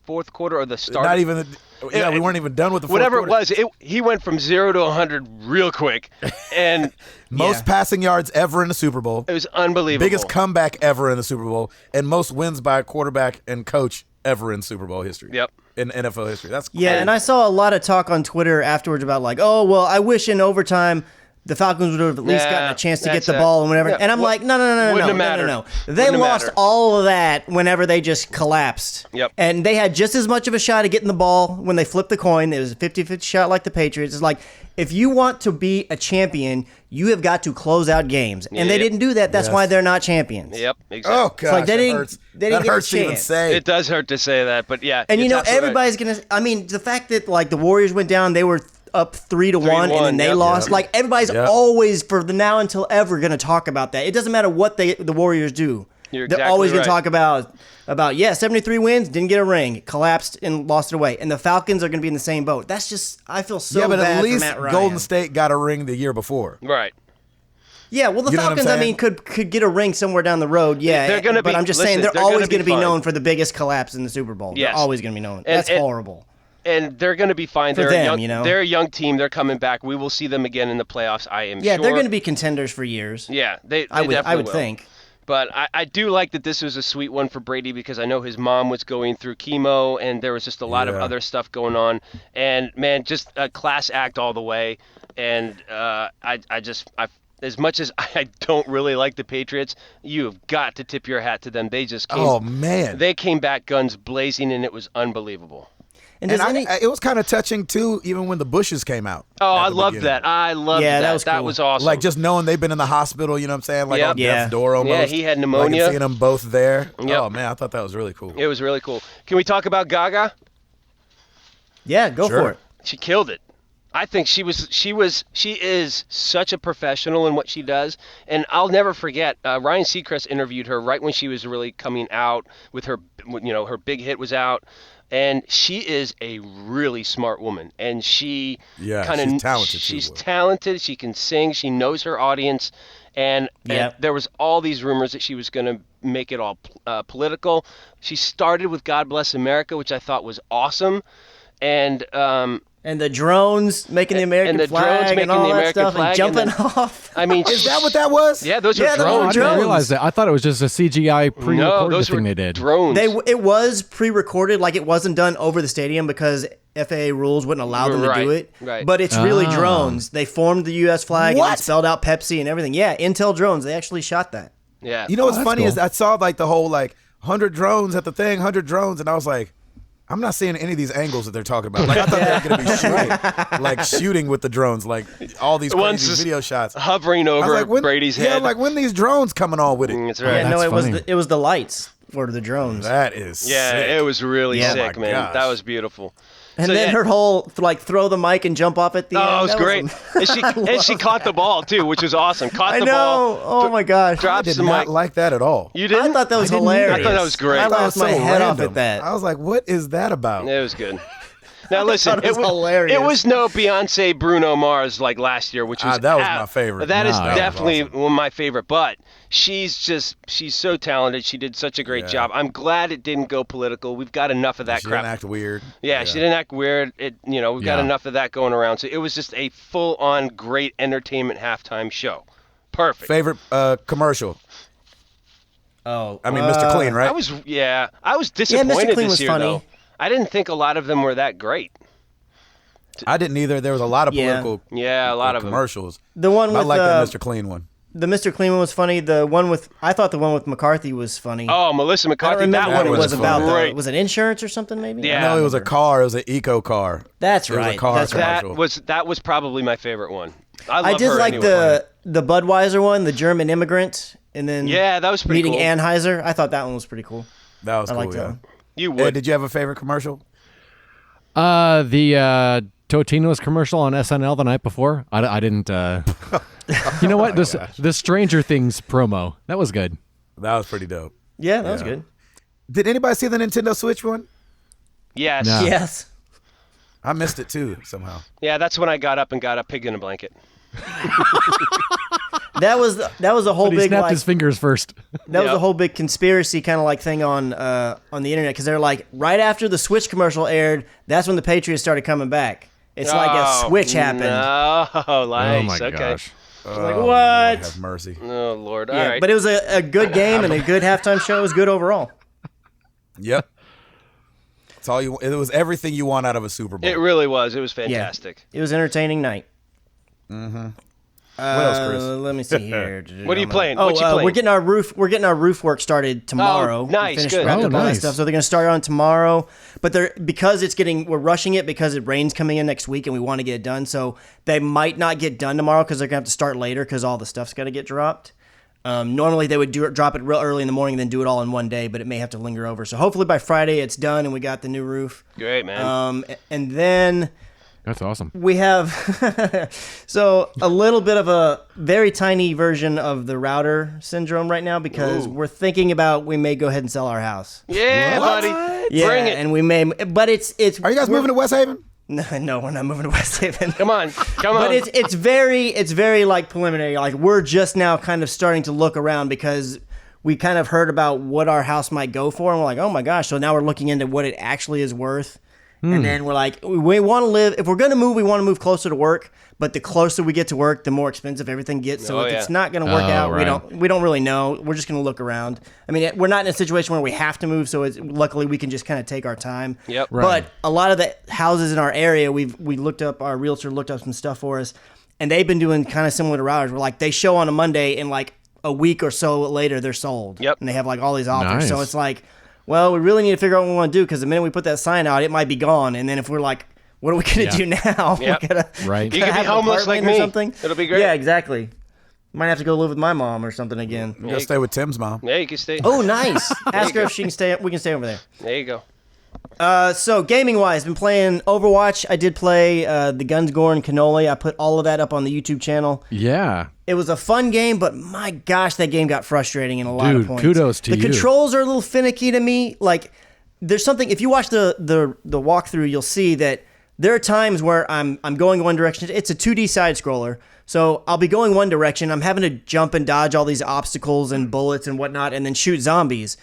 Speaker 2: fourth quarter or the start.
Speaker 1: Not even. We weren't even done with the fourth
Speaker 2: whatever
Speaker 1: quarter.
Speaker 2: it was. He went from 0 to 100 real quick, and
Speaker 1: most passing yards ever in the Super Bowl.
Speaker 2: It was unbelievable.
Speaker 1: Biggest comeback ever in the Super Bowl, and most wins by a quarterback and coach ever in Super Bowl history.
Speaker 2: Yep.
Speaker 1: In NFL history. That's crazy.
Speaker 4: Yeah, and I saw a lot of talk on Twitter afterwards about like, "Oh, well, I wish in overtime the Falcons would have at least gotten a chance to get the ball and whatever." And I'm like, no. They lost all of that whenever they just collapsed.
Speaker 2: Yep.
Speaker 4: And they had just as much of a shot at getting the ball when they flipped the coin. It was a 50-50 shot like the Patriots. It's like, if you want to be a champion, you have got to close out games. And they didn't do that. That's why they're not champions.
Speaker 2: Yep, exactly.
Speaker 1: Oh, gosh,
Speaker 4: they didn't
Speaker 1: hurts.
Speaker 4: get
Speaker 1: That
Speaker 4: a
Speaker 1: hurts to even
Speaker 4: chance.
Speaker 1: say.
Speaker 2: It does hurt to say that, but yeah.
Speaker 4: And
Speaker 2: everybody's
Speaker 4: everybody's going to – I mean, the fact that like the Warriors went down, they were up 3-1, and then they lost. Like, everybody's always, for the now until ever, going to talk about that. It doesn't matter what the Warriors do. They're always going to talk about 73 wins, didn't get a ring, collapsed and lost it away. And the Falcons are going to be in the same boat. That's just, I feel so bad
Speaker 1: but at
Speaker 4: for
Speaker 1: least
Speaker 4: Matt Ryan.
Speaker 1: Golden State got a ring the year before.
Speaker 2: Right.
Speaker 4: Yeah, well, the
Speaker 1: You know what I'm
Speaker 4: Falcons, I
Speaker 1: saying?
Speaker 4: mean, could get a ring somewhere down the road. Yeah,
Speaker 2: They're gonna
Speaker 4: but
Speaker 2: be-
Speaker 4: I'm just
Speaker 2: listen,
Speaker 4: saying they're
Speaker 2: they're
Speaker 4: always
Speaker 2: gonna be
Speaker 4: going to be
Speaker 2: fine.
Speaker 4: known for the biggest collapse in the Super Bowl.
Speaker 2: Yes.
Speaker 4: They're always going to be known. That's horrible.
Speaker 2: And they're going to be fine.
Speaker 4: For
Speaker 2: They're
Speaker 4: them,
Speaker 2: young, They're a young team. They're coming back. We will see them again in the playoffs, I am sure.
Speaker 4: Yeah, they're going to be contenders for years.
Speaker 2: Yeah, they
Speaker 4: I
Speaker 2: definitely
Speaker 4: would
Speaker 2: will.
Speaker 4: think.
Speaker 2: But I do like that this was a sweet one for Brady because I know his mom was going through chemo and there was just a lot of other stuff going on. And, man, just a class act all the way. And as much as I don't really like the Patriots, you have got to tip your hat to them. They just came.
Speaker 1: Oh, man.
Speaker 2: They came back guns blazing, and it was unbelievable.
Speaker 4: And
Speaker 1: it was kind of touching, too, even when the Bushes came out.
Speaker 2: Oh, I loved that. I loved that.
Speaker 4: that was cool.
Speaker 2: That was awesome.
Speaker 1: Like, just knowing they've been in the hospital, you know what I'm saying? Like, on death's door almost.
Speaker 2: Yeah, he had pneumonia.
Speaker 1: Like, seeing them both there.
Speaker 2: Yep.
Speaker 1: Oh, man, I thought that was really cool.
Speaker 2: It was really cool. Can we talk about Gaga?
Speaker 4: Yeah, go for it.
Speaker 2: She killed it. I think she is such a professional in what she does, and I'll never forget. Ryan Seacrest interviewed her right when she was really coming out with her, her big hit was out, and she is a really smart woman, and she
Speaker 1: she's talented.
Speaker 2: She's talented. She can sing. She knows her audience, and there was all these rumors that she was going to make it all political. She started with "God Bless America," which I thought was awesome, and
Speaker 4: And the drones making the American flag and all that stuff and jumping off.
Speaker 2: I mean,
Speaker 1: Is that what that was?
Speaker 2: Yeah, those are
Speaker 4: Yeah, those
Speaker 2: drones.
Speaker 4: were
Speaker 3: I
Speaker 4: drones.
Speaker 3: didn't realize that. I thought it was just a CGI
Speaker 2: No,
Speaker 3: pre-recorded
Speaker 2: those
Speaker 3: thing
Speaker 2: were
Speaker 3: they did.
Speaker 2: drones.
Speaker 4: It was pre-recorded, like it wasn't done over the stadium because FAA rules wouldn't allow them to do it.
Speaker 2: Right.
Speaker 4: But it's really drones. They formed the U.S. flag and
Speaker 1: What?
Speaker 4: it spelled out Pepsi and everything. Yeah, Intel drones. They actually shot that.
Speaker 2: Yeah.
Speaker 1: You know what's
Speaker 3: that's
Speaker 1: funny
Speaker 3: cool.
Speaker 1: is I saw like the whole like 100 drones at the thing, 100 drones, and I was like, I'm not seeing any of these angles that they're talking about. Like I thought they were gonna be shooting with the drones, like all these
Speaker 2: One's
Speaker 1: crazy
Speaker 2: just
Speaker 1: video shots.
Speaker 2: hovering
Speaker 1: I was
Speaker 2: over
Speaker 1: like, when,
Speaker 2: Brady's
Speaker 1: yeah,
Speaker 2: head.
Speaker 1: like when these drones coming on with it.
Speaker 2: That's right.
Speaker 4: Yeah, no,
Speaker 3: that's funny.
Speaker 4: it was the lights for the drones.
Speaker 1: That is
Speaker 2: Yeah,
Speaker 1: sick.
Speaker 2: it was really
Speaker 4: Yeah.
Speaker 2: sick,
Speaker 1: Oh my
Speaker 2: man.
Speaker 1: gosh.
Speaker 2: That was beautiful.
Speaker 4: And
Speaker 2: So,
Speaker 4: then
Speaker 2: yeah.
Speaker 4: her whole like throw the mic and jump off at the end.
Speaker 2: Oh, it was
Speaker 4: That
Speaker 2: great. And she caught the ball too, which was awesome. Caught
Speaker 4: I
Speaker 2: the
Speaker 4: know.
Speaker 2: ball.
Speaker 4: Oh my gosh.
Speaker 1: I
Speaker 2: Drops
Speaker 1: did
Speaker 2: the
Speaker 1: not
Speaker 2: mic.
Speaker 1: like that at all.
Speaker 2: You didn't?
Speaker 4: I thought that was
Speaker 1: I didn't either.
Speaker 4: hilarious.
Speaker 2: I thought that was great.
Speaker 4: I
Speaker 1: I thought it
Speaker 4: lost
Speaker 1: was
Speaker 4: my
Speaker 1: so
Speaker 4: head off
Speaker 1: random.
Speaker 4: at that.
Speaker 1: I was like, what is that about?
Speaker 2: It was good. Now listen,
Speaker 4: thought it was hilarious.
Speaker 2: It was no Beyonce Bruno Mars like last year, which was
Speaker 1: that was my favorite.
Speaker 2: That is
Speaker 3: No, that was
Speaker 2: definitely
Speaker 1: awesome.
Speaker 2: one of my favorite. But she's so talented. She did such a great
Speaker 1: Yeah.
Speaker 2: job. I'm glad it didn't go political. We've got enough of that
Speaker 1: She
Speaker 2: crap.
Speaker 1: didn't act weird.
Speaker 2: Yeah, she didn't act weird. We've got
Speaker 3: Yeah.
Speaker 2: enough of that going around. So it was just a full-on great entertainment halftime show. Perfect.
Speaker 1: Favorite commercial?
Speaker 4: Oh,
Speaker 1: I mean, Mr. Clean, right?
Speaker 2: I was disappointed
Speaker 4: Clean
Speaker 2: this
Speaker 4: was
Speaker 2: year
Speaker 4: funny.
Speaker 2: though. I didn't think a lot of them were that great.
Speaker 1: I didn't either. There was a lot of
Speaker 4: Yeah.
Speaker 1: political
Speaker 2: Yeah, a lot of them.
Speaker 1: commercials.
Speaker 4: The one
Speaker 1: I
Speaker 4: with
Speaker 1: like that Mr. Clean one.
Speaker 4: the Mr. Clean one was funny. I thought the one with McCarthy was funny.
Speaker 2: Oh, Melissa
Speaker 4: I don't
Speaker 2: McCarthy.
Speaker 4: remember
Speaker 2: That
Speaker 4: what
Speaker 2: one
Speaker 4: it was about.
Speaker 2: great.
Speaker 4: Was it insurance or something? Maybe.
Speaker 2: Yeah.
Speaker 1: No, it was a car. It was an eco car.
Speaker 4: That's
Speaker 1: It was a
Speaker 4: right.
Speaker 1: car
Speaker 4: That's right.
Speaker 1: commercial.
Speaker 2: That was probably my favorite one. I love
Speaker 4: I did
Speaker 2: her
Speaker 4: like
Speaker 2: anyway.
Speaker 4: the Budweiser one, the German immigrant, and then
Speaker 2: Yeah, that was pretty
Speaker 4: meeting
Speaker 2: cool.
Speaker 4: Anheuser. I thought that one was pretty cool.
Speaker 1: That was
Speaker 4: I
Speaker 1: cool.
Speaker 4: liked that
Speaker 1: Yeah.
Speaker 4: one.
Speaker 2: You
Speaker 1: Ed,
Speaker 2: would.
Speaker 1: did you have a favorite commercial?
Speaker 3: The Totino's commercial on SNL the night before. I didn't. You know what? The Stranger Things promo that was good.
Speaker 1: That was pretty dope.
Speaker 4: Yeah, that was
Speaker 1: Yeah.
Speaker 4: good.
Speaker 1: Did anybody see the Nintendo Switch one?
Speaker 2: Yes.
Speaker 3: No.
Speaker 4: Yes.
Speaker 1: I missed it too somehow.
Speaker 2: Yeah, that's when I got up and got a pig in a blanket.
Speaker 4: That was a whole
Speaker 3: But he
Speaker 4: big
Speaker 3: snapped
Speaker 4: like,
Speaker 3: his fingers first.
Speaker 4: that was
Speaker 2: Yep.
Speaker 4: a whole big conspiracy kind of like thing on the internet because they're like right after the Switch commercial aired, that's when the Patriots started coming back. It's like a switch happened.
Speaker 2: No, nice.
Speaker 3: Oh my
Speaker 2: okay.
Speaker 3: gosh.
Speaker 4: Like
Speaker 1: Oh,
Speaker 4: what?
Speaker 1: Lord have mercy.
Speaker 2: Oh Lord. All
Speaker 4: Yeah,
Speaker 2: right.
Speaker 4: but it was a good game and a good halftime show. It was good overall.
Speaker 1: Yep. It's all you. It was everything you want out of a Super Bowl.
Speaker 2: It really was. It was fantastic.
Speaker 4: It was an entertaining night.
Speaker 1: What else, Chris?
Speaker 4: Let me see here.
Speaker 2: What are you playing?
Speaker 4: Oh,
Speaker 2: What you playing?
Speaker 4: we're getting our roof. We're getting our roof work started tomorrow.
Speaker 2: Oh, nice,
Speaker 4: We finished
Speaker 2: good.
Speaker 4: wrapped
Speaker 3: Oh,
Speaker 4: up all that
Speaker 3: nice.
Speaker 4: stuff. So they're going to start on tomorrow. But we're rushing it because it rain's coming in next week and we want to get it done. So they might not get done tomorrow because they're going to have to start later because all the stuff's got to get dropped. Normally they would drop it real early in the morning and then do it all in one day, but it may have to linger over. So hopefully by Friday it's done and we got the new roof.
Speaker 2: Great, man.
Speaker 4: And then
Speaker 3: That's awesome.
Speaker 4: we have so a little bit of a very tiny version of the router syndrome right now because
Speaker 2: Ooh.
Speaker 4: we're thinking about we may go ahead and sell our house.
Speaker 2: Yeah,
Speaker 1: What?
Speaker 2: buddy.
Speaker 4: Yeah,
Speaker 2: Bring it.
Speaker 4: and we may, but it's.
Speaker 1: Are you guys moving to West Haven?
Speaker 4: No, we're not moving to West Haven.
Speaker 2: Come on. Come on.
Speaker 4: But it's very like preliminary. Like we're just now kind of starting to look around because we kind of heard about what our house might go for, and we're like, oh my gosh! So now we're looking into what it actually is worth, and then we're like, we want to live. If we're gonna move, we want to move closer to work. But the closer we get to work, the more expensive everything gets. So
Speaker 2: Oh,
Speaker 4: if
Speaker 2: yeah.
Speaker 4: it's not gonna work
Speaker 3: Oh,
Speaker 4: out,
Speaker 3: right.
Speaker 4: we don't really know. We're just gonna look around. I mean, we're not in a situation where we have to move, so luckily we can just kind of take our time.
Speaker 2: Yep.
Speaker 3: Right.
Speaker 4: But a lot of the houses in our area, we looked up, our realtor looked up some stuff for us, and they've been doing kind of similar to ours. Where like they show on a Monday, and like a week or so later, they're sold.
Speaker 2: Yep.
Speaker 4: And they have like all these offers.
Speaker 3: Nice.
Speaker 4: So it's like, well, we really need to figure out what we want to do because the minute we put that sign out, it might be gone. And then if we're like, what are we going to do now?
Speaker 2: Yep.
Speaker 4: We're gonna,
Speaker 3: Right.
Speaker 2: You
Speaker 4: gonna
Speaker 2: could be
Speaker 4: have an
Speaker 2: homeless like
Speaker 4: apartment or
Speaker 2: me.
Speaker 4: something.
Speaker 2: It'll be great.
Speaker 4: Yeah, exactly. Might have to go live with my mom or something again.
Speaker 1: You gotta stay with Tim's mom.
Speaker 2: Yeah, you can stay.
Speaker 4: Oh, nice. Ask her if she can stay. We can stay over there.
Speaker 2: There you go.
Speaker 4: So gaming wise, been playing Overwatch. I did play the Guns, Gore, and Cannoli. I put all of that up on the YouTube channel.
Speaker 3: Yeah.
Speaker 4: It was a fun game, but my gosh, that game got frustrating in a lot of
Speaker 3: Dude,
Speaker 4: points.
Speaker 3: kudos to
Speaker 4: the
Speaker 3: you.
Speaker 4: controls are a little finicky to me. Like, there's something. If you watch the walkthrough, you'll see that there are times where I'm going one direction. It's a 2D side scroller, so I'll be going one direction. I'm having to jump and dodge all these obstacles and bullets and whatnot, and then shoot zombies.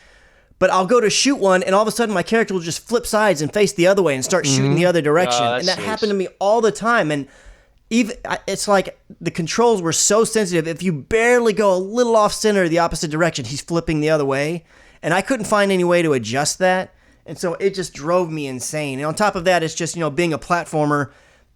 Speaker 4: but I'll go to shoot one, and all of a sudden my character will just flip sides and face the other way and start shooting the other direction. And that happened to me all the time. And even it's like the controls were so sensitive. If you barely go a little off center the opposite direction, he's flipping the other way. And I couldn't find any way to adjust that. And so it just drove me insane. And on top of that, it's just, being a platformer,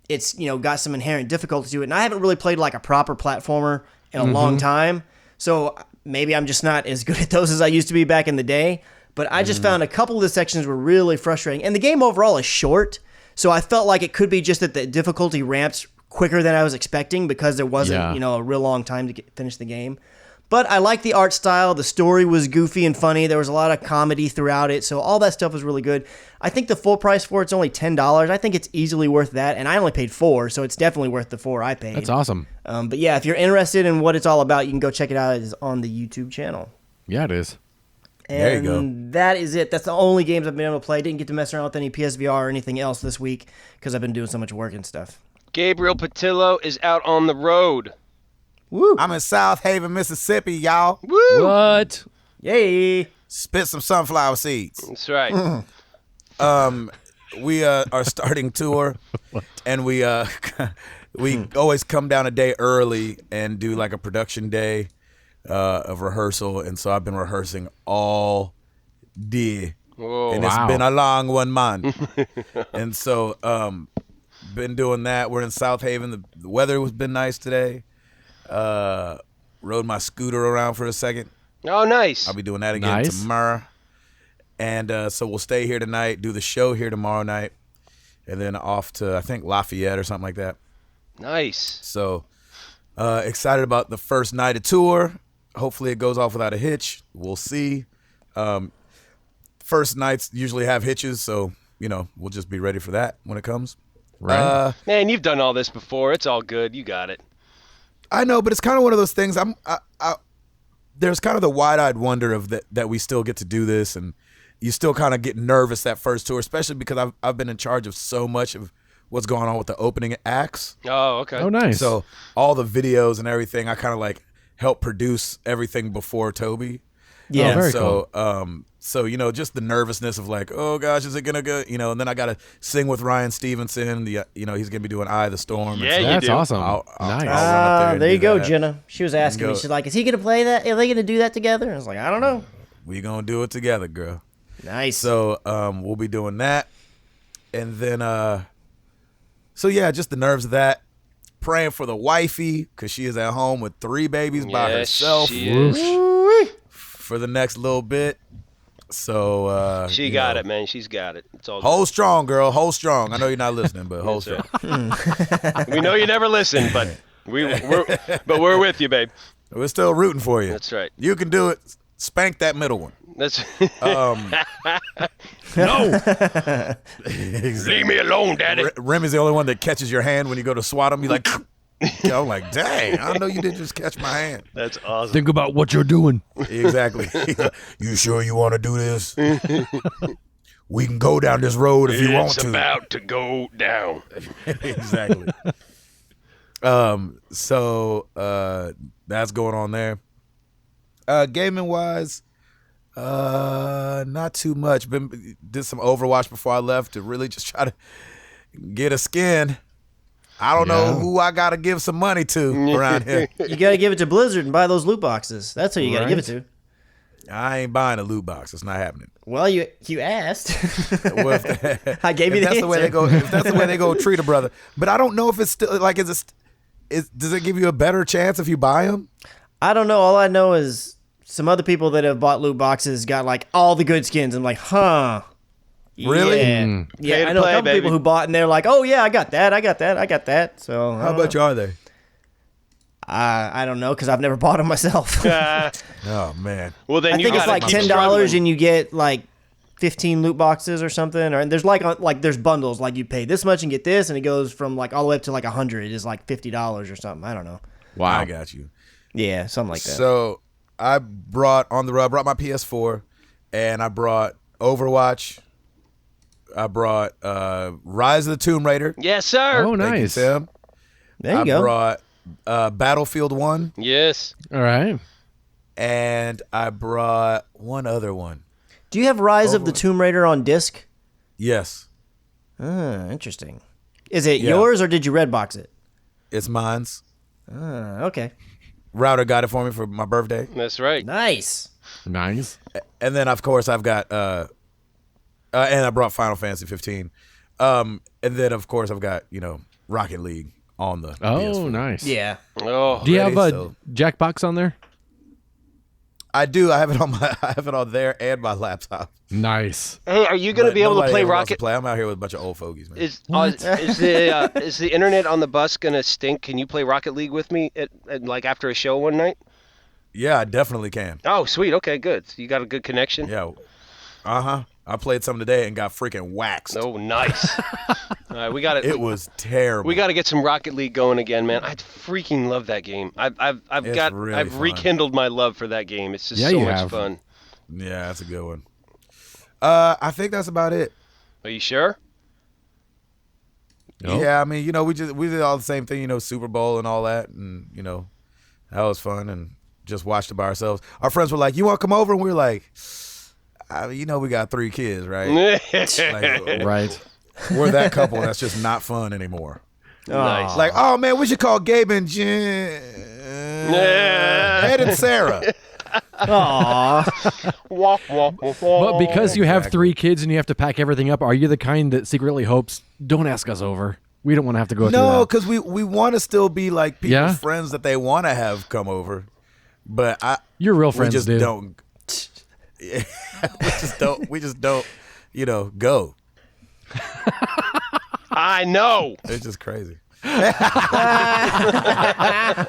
Speaker 4: it's, got some inherent difficulty to it. And I haven't really played like a proper platformer in a long time. So maybe I'm just not as good at those as I used to be back in the day. But I just found a couple of the sections were really frustrating. And the game overall is short. So I felt like it could be just that the difficulty ramps quicker than I was expecting because there wasn't, a real long time to finish the game. But I like the art style. The story was goofy and funny. There was a lot of comedy throughout it. So all that stuff was really good. I think the full price for it's only $10. I think it's easily worth that. And I only paid $4, so it's definitely worth the $4 I paid.
Speaker 3: That's awesome.
Speaker 4: But yeah, if you're interested in what it's all about, you can go check it out. It is on the YouTube channel.
Speaker 3: Yeah, it is.
Speaker 4: And
Speaker 1: there you go.
Speaker 4: that is it. That's the only games I've been able to play. Didn't get to mess around with any PSVR or anything else this week because I've been doing so much work and stuff.
Speaker 2: Gabriel Patillo is out on the road.
Speaker 4: Woo!
Speaker 1: I'm in South Haven, Mississippi, y'all.
Speaker 2: Woo!
Speaker 3: What?
Speaker 4: Yay!
Speaker 1: Spit some sunflower seeds.
Speaker 2: That's right.
Speaker 1: We are starting tour, and we always come down a day early and do like a production day of rehearsal. And so I've been rehearsing all day,
Speaker 2: Whoa.
Speaker 1: and it's been a long one, man. And so been doing that. We're in South Haven. The weather has been nice today. Rode my scooter around for a second.
Speaker 2: Oh, nice.
Speaker 1: I'll be doing that again tomorrow. And so we'll stay here tonight, do the show here tomorrow night, and then off to, I think, Lafayette or something like that.
Speaker 2: Nice.
Speaker 1: So excited about the first night of tour. Hopefully it goes off without a hitch. We'll see. First nights usually have hitches, so, we'll just be ready for that when it comes.
Speaker 3: Right.
Speaker 2: Man, you've done all this before. It's all good. You got it.
Speaker 1: I know, but it's kind of one of those things. There's kind of the wide-eyed wonder of that we still get to do this, and you still kind of get nervous that first tour, especially because I've been in charge of so much of what's going on with the opening acts.
Speaker 2: Oh, okay.
Speaker 3: Oh, nice.
Speaker 1: So all the videos and everything, I kind of like help produce everything before Toby.
Speaker 4: Yeah.
Speaker 3: very
Speaker 1: So just the nervousness of like, oh gosh, is it gonna go? And then I gotta sing with Ryan Stevenson. He's gonna be doing Eye of the Storm.
Speaker 2: Yeah, you
Speaker 3: That's
Speaker 2: do.
Speaker 3: awesome.
Speaker 1: I'll
Speaker 3: Nice.
Speaker 1: run up and
Speaker 4: There you
Speaker 1: do
Speaker 4: go,
Speaker 1: that.
Speaker 4: Jenna. She was asking me.
Speaker 1: go.
Speaker 4: She's like, "Is he gonna play that? Are they gonna do that together?" And I was like, "I don't know."
Speaker 1: We gonna do it together, girl.
Speaker 4: Nice.
Speaker 1: So we'll be doing that, and then just the nerves of that. Praying for the wifey because she is at home with 3 babies by
Speaker 2: Yes,
Speaker 1: herself
Speaker 2: she is.
Speaker 1: for the next little bit. So
Speaker 2: She got it, man. She's got it. It's all
Speaker 1: Hold strong, girl. Hold strong. I know you're not listening, but hold strong.
Speaker 2: good. We know you never listen, but we're with you, babe.
Speaker 1: We're still rooting for you.
Speaker 2: That's right.
Speaker 1: You can do it. Spank that middle one.
Speaker 2: That's
Speaker 3: No.
Speaker 2: Leave me alone, Daddy.
Speaker 1: Remy's the only one that catches your hand when you go to swat him. He's like, I'm like, dang, I know you didn't just catch my hand.
Speaker 2: That's awesome.
Speaker 3: Think about what you're doing.
Speaker 1: Exactly. You sure you want to do this? We can go down this road if you want
Speaker 2: It's
Speaker 1: to.
Speaker 2: about to go down.
Speaker 1: Exactly. So that's going on there. Gaming wise, not too much. Did some Overwatch before I left to really just try to get a skin. I don't know who I gotta give some money to around here.
Speaker 4: You gotta give it to Blizzard and buy those loot boxes. That's who you gotta give it to.
Speaker 1: I ain't buying a loot box. It's not happening.
Speaker 4: Well, you asked.
Speaker 1: Well, if
Speaker 4: I gave you
Speaker 1: if
Speaker 4: the
Speaker 1: that's the way they
Speaker 4: answer.
Speaker 1: go. If that's the way they go, treat a brother. But I don't know if it's still like does it give you a better chance if you buy them?
Speaker 4: I don't know. All I know is some other people that have bought loot boxes got like all the good skins. I'm like, huh.
Speaker 1: Really?
Speaker 4: Yeah. Yeah,
Speaker 2: Pay to
Speaker 4: I know
Speaker 2: play,
Speaker 4: a couple
Speaker 2: baby.
Speaker 4: people who bought and they're like, oh yeah, I got that. So
Speaker 1: How much are they?
Speaker 4: I don't know because I've never bought them myself.
Speaker 1: Oh man.
Speaker 2: Well, then
Speaker 4: I
Speaker 2: you
Speaker 4: think it's
Speaker 2: gotta
Speaker 4: like
Speaker 2: keep
Speaker 4: $10
Speaker 2: struggling.
Speaker 4: and you get like 15 loot boxes or something. Or and there's like there's bundles like you pay this much and get this, and it goes from like all the way up to like 100. It is like $50 or something. I don't know.
Speaker 3: Wow.
Speaker 1: I got you.
Speaker 4: Yeah, something like that.
Speaker 1: So I brought my PS4, and I brought Overwatch. I brought Rise of the Tomb Raider.
Speaker 2: Yes, sir.
Speaker 3: Oh,
Speaker 1: Thank you,
Speaker 3: nice.
Speaker 1: Tim.
Speaker 4: there you
Speaker 1: I
Speaker 4: go.
Speaker 1: brought Battlefield 1,
Speaker 2: Yes.
Speaker 3: All right.
Speaker 1: and I brought one other one.
Speaker 4: Do you have Rise of the Tomb Raider on disc?
Speaker 1: Yes.
Speaker 4: Interesting. Is it
Speaker 1: Yeah.
Speaker 4: yours or did you Redbox it?
Speaker 1: It's mine's.
Speaker 4: Okay.
Speaker 1: Router got it for me for my birthday.
Speaker 2: That's right.
Speaker 4: Nice.
Speaker 3: Nice.
Speaker 1: And then, of course, I've got, and I brought Final Fantasy 15. And then, of course, I've got, Rocket League on the
Speaker 3: Oh,
Speaker 1: PS4.
Speaker 3: nice.
Speaker 4: Yeah.
Speaker 2: Oh,
Speaker 3: Do you have a
Speaker 1: so-
Speaker 3: Jackbox on there?
Speaker 1: I do. I have it on there and my laptop.
Speaker 3: Nice.
Speaker 2: hey, are you going to
Speaker 1: But
Speaker 2: be able to
Speaker 1: nobody
Speaker 2: play
Speaker 1: ever wants to
Speaker 2: Rocket?
Speaker 1: play. I'm out here with a bunch of old fogies, man.
Speaker 2: Is the internet on the bus going to stink? Can you play Rocket League with me at like after a show one night?
Speaker 1: Yeah, I definitely can.
Speaker 2: Oh, sweet. Okay, good. So you got a good connection?
Speaker 1: Yeah. I played some today and got freaking waxed.
Speaker 2: Oh, nice. All right, we got
Speaker 1: It was terrible.
Speaker 2: We got to get some Rocket League going again, man. I freaking love that game.
Speaker 1: It's really
Speaker 2: I've
Speaker 1: fun.
Speaker 2: rekindled my love for that game. It's just
Speaker 3: Yeah,
Speaker 2: so
Speaker 3: you
Speaker 2: much
Speaker 3: have.
Speaker 2: fun.
Speaker 1: Yeah, that's a good one. I think that's about it.
Speaker 2: Are you sure?
Speaker 3: Nope.
Speaker 1: Yeah, I mean, we did all the same thing, Super Bowl and all that, and that was fun, and just watched it by ourselves. Our friends were like, "You want to come over?" And we were like, we got 3 kids, right? Like,
Speaker 3: Right.
Speaker 1: we're that couple that's just not fun anymore.
Speaker 2: Nice.
Speaker 1: Like, oh man, we should call Gabe and Jen, Ed and Sarah.
Speaker 4: Aw.
Speaker 3: But because you have 3 kids and you have to pack everything up, are you the kind that secretly hopes, don't ask us over? We don't want to have to go through
Speaker 1: No,
Speaker 3: that.
Speaker 1: because we want to still be like people's
Speaker 3: Yeah?
Speaker 1: friends that they want to have come over, but
Speaker 3: Your real
Speaker 1: we
Speaker 3: friends
Speaker 1: just
Speaker 3: do.
Speaker 1: don't. Yeah, we just don't. Go.
Speaker 2: I know.
Speaker 1: It's just crazy.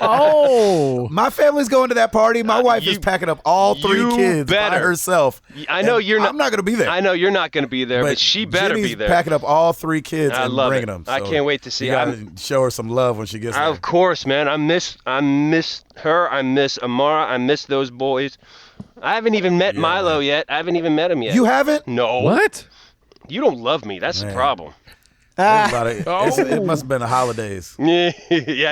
Speaker 3: Oh.
Speaker 1: My family's going to that party. My wife is packing up all 3
Speaker 2: you
Speaker 1: kids by
Speaker 2: better.
Speaker 1: herself.
Speaker 2: I know
Speaker 1: And
Speaker 2: you're not.
Speaker 1: I'm not going to be there.
Speaker 2: I know you're not going to be there, but she better
Speaker 1: Jenny's
Speaker 2: be there.
Speaker 1: packing up all 3 kids
Speaker 2: I
Speaker 1: and
Speaker 2: love
Speaker 1: bringing
Speaker 2: it.
Speaker 1: them.
Speaker 2: I
Speaker 1: So
Speaker 2: can't wait to see.
Speaker 1: You got to show her some love when she gets there.
Speaker 2: Of course, man. I miss her. I miss Amara. I miss those boys. I haven't even met Milo yet. I haven't even met him yet.
Speaker 1: You haven't?
Speaker 2: No.
Speaker 3: What?
Speaker 2: You don't love me. That's the
Speaker 1: Man.
Speaker 2: problem.
Speaker 1: There's a lot of- it must have been the holidays.
Speaker 2: Yeah,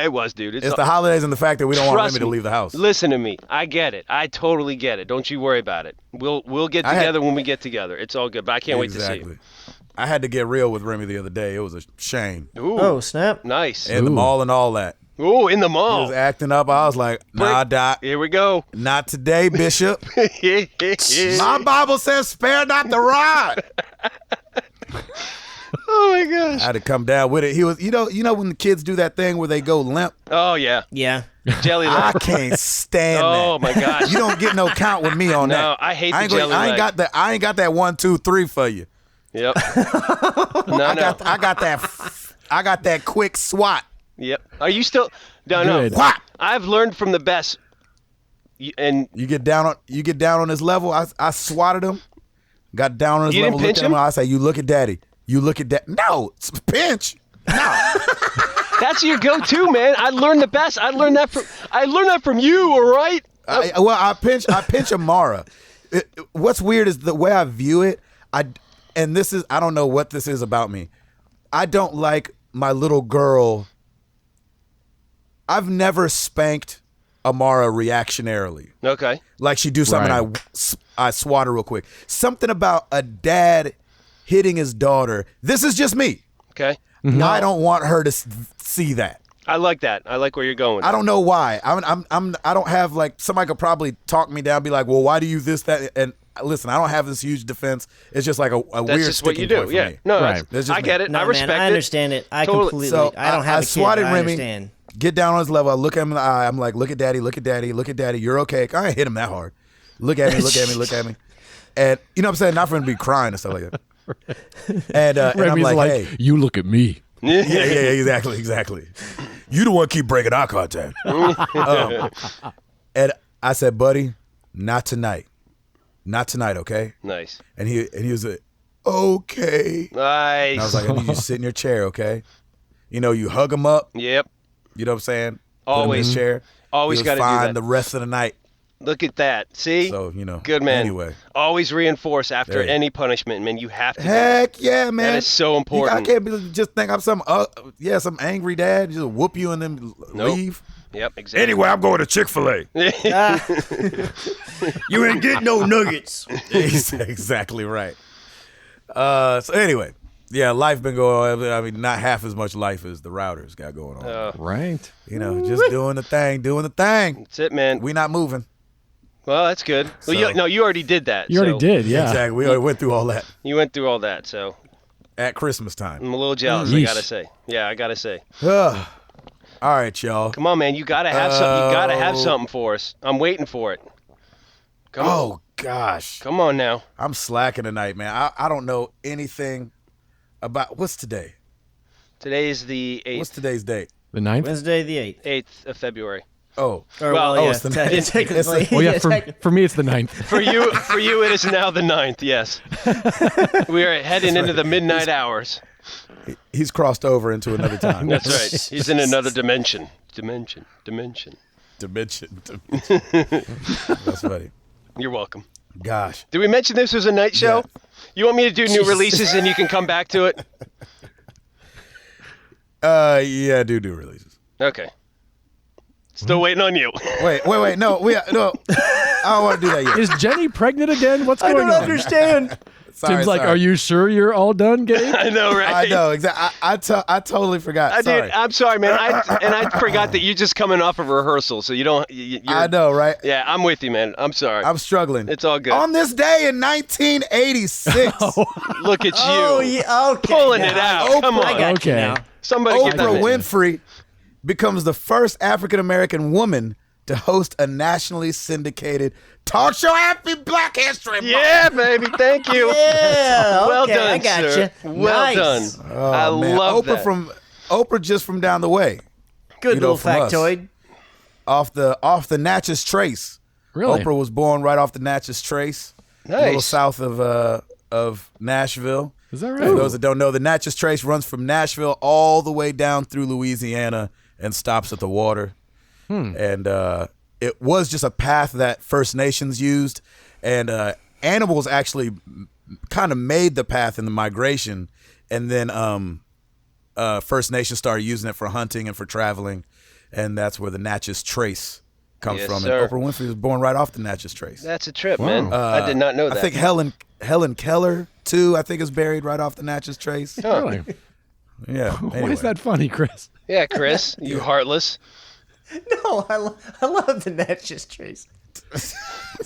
Speaker 2: it was, dude.
Speaker 1: It's the holidays and the fact that we don't want
Speaker 2: Trust
Speaker 1: Remy to
Speaker 2: me.
Speaker 1: leave the house.
Speaker 2: Listen to me. I get it. I totally get it. Don't you worry about it. We'll get together when we get together. It's all good. But I can't wait to see you.
Speaker 1: I had to get real with Remy the other day. It was a shame.
Speaker 2: Ooh,
Speaker 4: Oh, snap.
Speaker 2: nice.
Speaker 1: In the mall and all that.
Speaker 2: Ooh, in the
Speaker 1: He
Speaker 2: mall.
Speaker 1: was acting up. I was like, nah, Doc.
Speaker 2: Here we go.
Speaker 1: Not today, Bishop. My Bible says spare not the rod.
Speaker 2: Oh my gosh.
Speaker 1: I had to come down with it. He was, when the kids do that thing where they go limp.
Speaker 2: Oh yeah.
Speaker 4: Yeah.
Speaker 2: Jelly
Speaker 1: I
Speaker 2: leg.
Speaker 1: can't stand that.
Speaker 2: Oh my gosh.
Speaker 1: You don't get no count with me on that.
Speaker 2: No, I hate the
Speaker 1: ain't
Speaker 2: jelly
Speaker 1: I ain't
Speaker 2: leg.
Speaker 1: got that. I ain't got that 1, 2, 3 for you.
Speaker 2: Yep. No.
Speaker 1: I got that. I got that quick swat.
Speaker 2: Yep. Are you still? No.
Speaker 3: Good.
Speaker 1: Whap!
Speaker 2: I've learned from the best. And
Speaker 1: You get down on his level. I swatted him. Got down on his
Speaker 2: You
Speaker 1: level.
Speaker 2: didn't
Speaker 1: Looked
Speaker 2: pinch
Speaker 1: at him.
Speaker 2: him?
Speaker 1: I say, "You look at daddy. You look at that. No, it's a pinch.
Speaker 2: that's your go-to, man. I learned the best. I learned that from you. All right.
Speaker 1: I pinch Amara. What's weird is the way I view it. I don't know what this is about me. I don't like my little girl. I've never spanked Amara reactionarily.
Speaker 2: Okay.
Speaker 1: Like she do something,
Speaker 3: Right.
Speaker 1: I swat her real quick. Something about a dad hitting his daughter. This is just me.
Speaker 2: Okay.
Speaker 1: I don't want her to see that.
Speaker 2: I like that. I like where you're going.
Speaker 1: I don't know why. I don't have like somebody could probably talk me down, be like, well, why do you this that? And listen, I don't have this huge defense. It's just like a
Speaker 2: That's
Speaker 1: weird
Speaker 2: just what you
Speaker 1: sticking
Speaker 2: do.
Speaker 1: point for
Speaker 2: Yeah.
Speaker 1: me.
Speaker 2: No.
Speaker 3: Right.
Speaker 1: That's just
Speaker 2: I get
Speaker 1: me.
Speaker 2: it.
Speaker 4: No,
Speaker 2: I respect
Speaker 4: man, I
Speaker 2: it.
Speaker 4: understand it. I
Speaker 2: Totally.
Speaker 4: completely.
Speaker 1: So
Speaker 4: I don't have
Speaker 1: I
Speaker 4: a kid,
Speaker 1: swatted
Speaker 4: but I
Speaker 1: Remy.
Speaker 4: understand.
Speaker 1: Get down on his level. I look at him in the eye. I'm like, look at daddy, look at daddy, look at daddy. You're okay. I ain't hit him that hard. Look at me, look at me, look at me. And you know what I'm saying? Not for him to be crying and stuff like that. And I'm
Speaker 3: Remy's
Speaker 1: like, hey.
Speaker 3: you look at me.
Speaker 1: Yeah, exactly. You the one keep breaking eye contact. And I said, buddy, not tonight. Not tonight, okay?
Speaker 2: Nice.
Speaker 1: And he was like, okay.
Speaker 2: Nice.
Speaker 1: And I was like, I need you to sit in your chair, okay? You hug him up.
Speaker 2: Yep.
Speaker 1: You know what I'm saying? Put him in
Speaker 2: Always.
Speaker 1: his chair.
Speaker 2: Always
Speaker 1: He was
Speaker 2: gotta do
Speaker 1: fine
Speaker 2: that.
Speaker 1: the rest of the night.
Speaker 2: Look at that. See?
Speaker 1: So,
Speaker 2: Good man.
Speaker 1: Anyway.
Speaker 2: Always reinforce after
Speaker 1: Hey.
Speaker 2: any punishment, man. You have to.
Speaker 1: Heck yeah, man.
Speaker 2: That is so important.
Speaker 1: I can't just think I'm some angry dad, just whoop you and then
Speaker 2: Nope.
Speaker 1: leave.
Speaker 2: Yep, exactly.
Speaker 1: Anyway, I'm going to Chick-fil-A.
Speaker 4: You ain't getting no nuggets.
Speaker 1: Exactly right. So anyway, yeah, life been going on. I mean, not half as much life as the Routers got going on.
Speaker 3: Right.
Speaker 1: You know, just doing the thing.
Speaker 2: That's it, man.
Speaker 1: We not moving.
Speaker 2: Well, that's good.
Speaker 1: So-
Speaker 2: Well, you already did that.
Speaker 3: You already did, yeah.
Speaker 1: Exactly. We already went through all that
Speaker 2: You went through all that, so
Speaker 1: at Christmas time.
Speaker 2: I'm a little jealous, I
Speaker 3: Yeesh.
Speaker 2: gotta say. Yeah, I gotta say.
Speaker 1: Ugh. All right, y'all.
Speaker 2: Come on, man. You gotta have something. You gotta have something for us. I'm waiting for it. Come on.
Speaker 1: Oh, gosh.
Speaker 2: Come on now.
Speaker 1: I'm slacking tonight, man. I don't know anything about, what's today?
Speaker 2: Today is the 8th,
Speaker 1: What's today's date?
Speaker 3: The 9th?
Speaker 4: Wednesday the 8th.
Speaker 2: 8th of February.
Speaker 1: Oh.
Speaker 4: Or,
Speaker 2: Well,
Speaker 4: yeah,
Speaker 1: it's the-
Speaker 4: technically.
Speaker 3: Oh, yeah,
Speaker 4: technically.
Speaker 3: for me, it's the 9th.
Speaker 2: For you, it is now the 9th. Yes, we are heading into the midnight hours.
Speaker 1: He's crossed over into another time.
Speaker 2: That's right. He's in another dimension. Dimension.
Speaker 1: Dimension. That's funny.
Speaker 2: You're welcome.
Speaker 1: Gosh.
Speaker 2: Did we mention this was a night show?
Speaker 1: Yeah.
Speaker 2: You want me to do new releases and you can come back to it?
Speaker 1: Yeah, do releases.
Speaker 2: Okay. Still waiting on you.
Speaker 1: Wait. No, no. I don't want to do that yet.
Speaker 3: Is Jenny pregnant again? What's
Speaker 4: I
Speaker 3: going
Speaker 4: don't
Speaker 3: on?
Speaker 4: understand.
Speaker 1: Sorry,
Speaker 3: Tim's like,
Speaker 1: sorry.
Speaker 3: are you sure you're all done, Gabe?
Speaker 2: I know, right?
Speaker 1: I know exactly. I totally forgot. Sorry.
Speaker 2: Dude, I'm sorry, man. I forgot that you're just coming off of rehearsal, so you don't. You're,
Speaker 1: I know, right?
Speaker 2: Yeah, I'm with you, man. I'm sorry.
Speaker 1: I'm struggling.
Speaker 2: It's all good.
Speaker 1: On this day in 1986,
Speaker 2: Look at you.
Speaker 4: Oh, yeah, okay.
Speaker 2: Pulling
Speaker 4: now.
Speaker 2: it out. Come
Speaker 4: I
Speaker 2: on.
Speaker 4: got you
Speaker 3: Okay.
Speaker 4: now.
Speaker 2: Somebody give that
Speaker 1: Oprah
Speaker 2: man-
Speaker 1: Winfrey becomes the first African American woman to host a nationally syndicated talk show. Happy Black History Month.
Speaker 2: Yeah, baby. Thank you.
Speaker 4: Yeah,
Speaker 2: Well
Speaker 4: okay,
Speaker 2: done,
Speaker 4: I got
Speaker 2: sir.
Speaker 4: you.
Speaker 2: Well
Speaker 4: Nice.
Speaker 2: done.
Speaker 1: Oh,
Speaker 2: I
Speaker 1: man.
Speaker 2: love
Speaker 1: Oprah
Speaker 2: that.
Speaker 1: Oprah just from down the way,
Speaker 4: Good
Speaker 1: you know,
Speaker 4: little
Speaker 1: from us.
Speaker 4: factoid.
Speaker 1: off the Natchez Trace.
Speaker 3: Really?
Speaker 1: Oprah was born right off the Natchez Trace, a little
Speaker 2: Nice.
Speaker 1: south of Nashville.
Speaker 3: Is that
Speaker 1: For
Speaker 3: right?
Speaker 1: those that don't know, the Natchez Trace runs from Nashville all the way down through Louisiana and stops at the water. And it was just a path that First Nations used, and animals actually kind of made the path in the migration, and then First Nations started using it for hunting and for traveling, and that's where the Natchez Trace comes
Speaker 2: Yes,
Speaker 1: from.
Speaker 2: sir.
Speaker 1: And Oprah Winfrey was born right off the Natchez Trace.
Speaker 2: That's a trip, man. I did not know that.
Speaker 1: I think Helen Keller too. I think is buried right off the Natchez Trace.
Speaker 3: Really?
Speaker 1: Yeah.
Speaker 3: Why
Speaker 1: Anyway.
Speaker 3: is that funny, Chris?
Speaker 2: Yeah, Chris, you heartless.
Speaker 4: No, I love the Natchez Trace.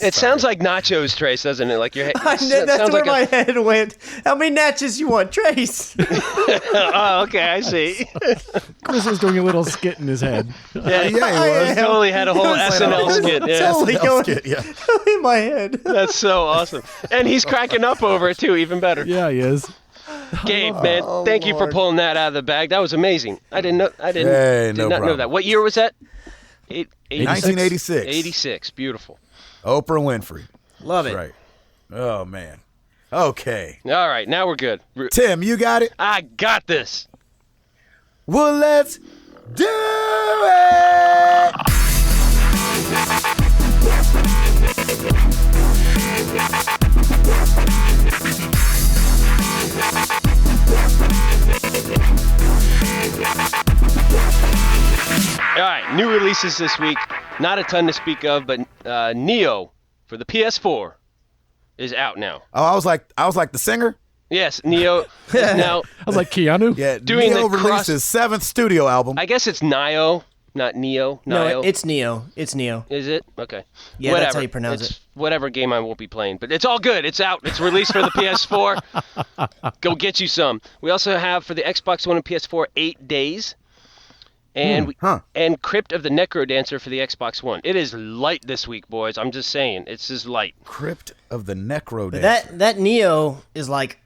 Speaker 2: It sounds like nachos, Trace, doesn't it? Like your
Speaker 4: That's
Speaker 2: sounds
Speaker 4: where
Speaker 2: like
Speaker 4: my head went. How many natches you want, Trace?
Speaker 2: Oh, okay, I see.
Speaker 3: Chris was doing a little skit in his head.
Speaker 1: Yeah, he
Speaker 4: I
Speaker 1: was.
Speaker 4: am.
Speaker 2: Totally had a whole SNL skit. Yeah,
Speaker 4: Totally
Speaker 1: SNL
Speaker 4: going
Speaker 1: skit, yeah.
Speaker 4: in my head.
Speaker 2: that's so awesome. And he's cracking up over it too, even better.
Speaker 3: Yeah, he is.
Speaker 2: Gabe, man, thank you for
Speaker 4: Lord.
Speaker 2: pulling that out of the bag. That was amazing. I didn't know. I didn't.
Speaker 1: Hey,
Speaker 2: did
Speaker 1: no
Speaker 2: not know
Speaker 1: problem.
Speaker 2: that. What year was that?
Speaker 1: 1986.
Speaker 2: 86. Beautiful.
Speaker 1: Oprah Winfrey.
Speaker 4: Love it.
Speaker 1: Right. Oh man. Okay.
Speaker 2: All right, now we're good.
Speaker 1: Tim, you got it?
Speaker 2: I got this.
Speaker 1: Well, let's do it.
Speaker 2: All right, new releases this week. Not a ton to speak of, but Neo for the PS4 is out now.
Speaker 1: Oh, I was like the singer.
Speaker 2: Yes, Neo is now.
Speaker 3: I was like, Keanu?
Speaker 1: Yeah,
Speaker 2: Doing
Speaker 1: Neo
Speaker 2: the
Speaker 1: released
Speaker 2: cross-
Speaker 1: his 7th studio album.
Speaker 2: I guess it's Nio, not Neo.
Speaker 4: No,
Speaker 2: Nio.
Speaker 4: it's Neo. It's Neo.
Speaker 2: Is it? Okay.
Speaker 4: Yeah,
Speaker 2: Whatever.
Speaker 4: that's how you pronounce
Speaker 2: It's
Speaker 4: it.
Speaker 2: whatever game I won't be playing, but it's all good. It's out. It's released for the PS4. Go get you some. We also have for the Xbox One and PS4 8 Days. And and Crypt of the Necro Dancer for the Xbox One. It is light this week, boys. I'm just saying. It's just light.
Speaker 1: Crypt of the Necro Dancer.
Speaker 4: That Neo is like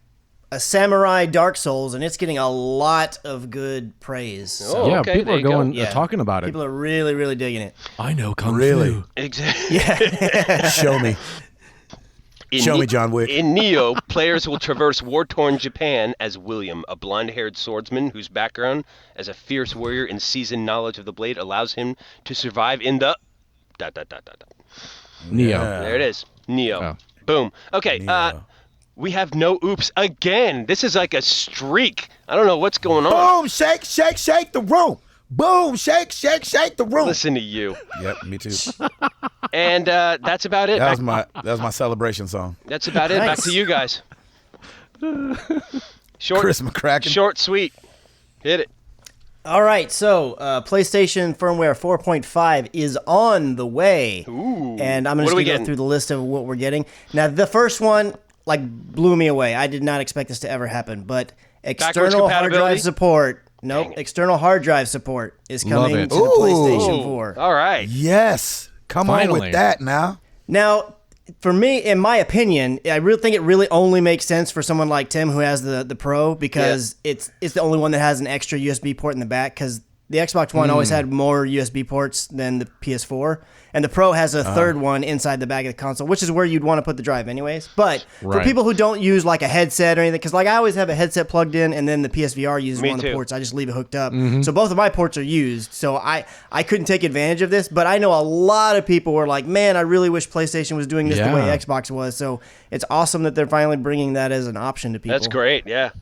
Speaker 4: a samurai Dark Souls, and it's getting a lot of good praise. So
Speaker 2: Oh,
Speaker 3: Yeah,
Speaker 2: okay,
Speaker 3: people
Speaker 2: there
Speaker 3: are
Speaker 2: you go.
Speaker 3: going
Speaker 4: Yeah.
Speaker 3: talking about it.
Speaker 4: people are really, really digging it.
Speaker 3: I know Kung
Speaker 1: Really?
Speaker 3: Fu.
Speaker 2: Exactly.
Speaker 1: Show me. Show me, John Wick.
Speaker 2: In Neo, players will traverse war-torn Japan as William, a blonde-haired swordsman whose background as a fierce warrior and seasoned knowledge of the blade allows him to survive in the... ...
Speaker 3: Neo.
Speaker 2: There it is. Neo.
Speaker 3: Oh.
Speaker 2: Boom. Okay,
Speaker 1: Neo.
Speaker 2: we have no oops again. This is like a streak. I don't know what's going on.
Speaker 1: Boom! Shake, shake, shake the room. Boom, shake, shake, shake the room.
Speaker 2: Listen to you.
Speaker 1: Yep, me too.
Speaker 2: And that's about it.
Speaker 1: That was my celebration song.
Speaker 2: That's about it. Back to you guys. Short,
Speaker 1: Chris McCracken.
Speaker 2: Short, sweet. Hit it.
Speaker 4: All right, so PlayStation firmware 4.5 is on the way.
Speaker 2: Ooh.
Speaker 4: And I'm just going to go through the list of what we're getting. Now, the first one, blew me away. I did not expect this to ever happen, but external hard drive support. Nope, external hard drive support is coming to the PlayStation 4.
Speaker 2: All right.
Speaker 1: Yes. Come
Speaker 3: Finally.
Speaker 1: on with that now.
Speaker 4: Now, for me, in my opinion, I really think it really only makes sense for someone like Tim who has the Pro because it's the only one that has an extra USB port in the back because the Xbox One always had more USB ports than the PS4, and the Pro has a third one inside the back of the console, which is where you'd want to put the drive anyways. But for people who don't use a headset or anything, because I always have a headset plugged in, and then the PSVR uses one of the ports. I just leave it hooked up. So both of my ports are used. So I couldn't take advantage of this, but I know a lot of people were like, man, I really wish PlayStation was doing this the way Xbox was. So it's awesome that they're finally bringing that as an option to people.
Speaker 2: That's great, yeah.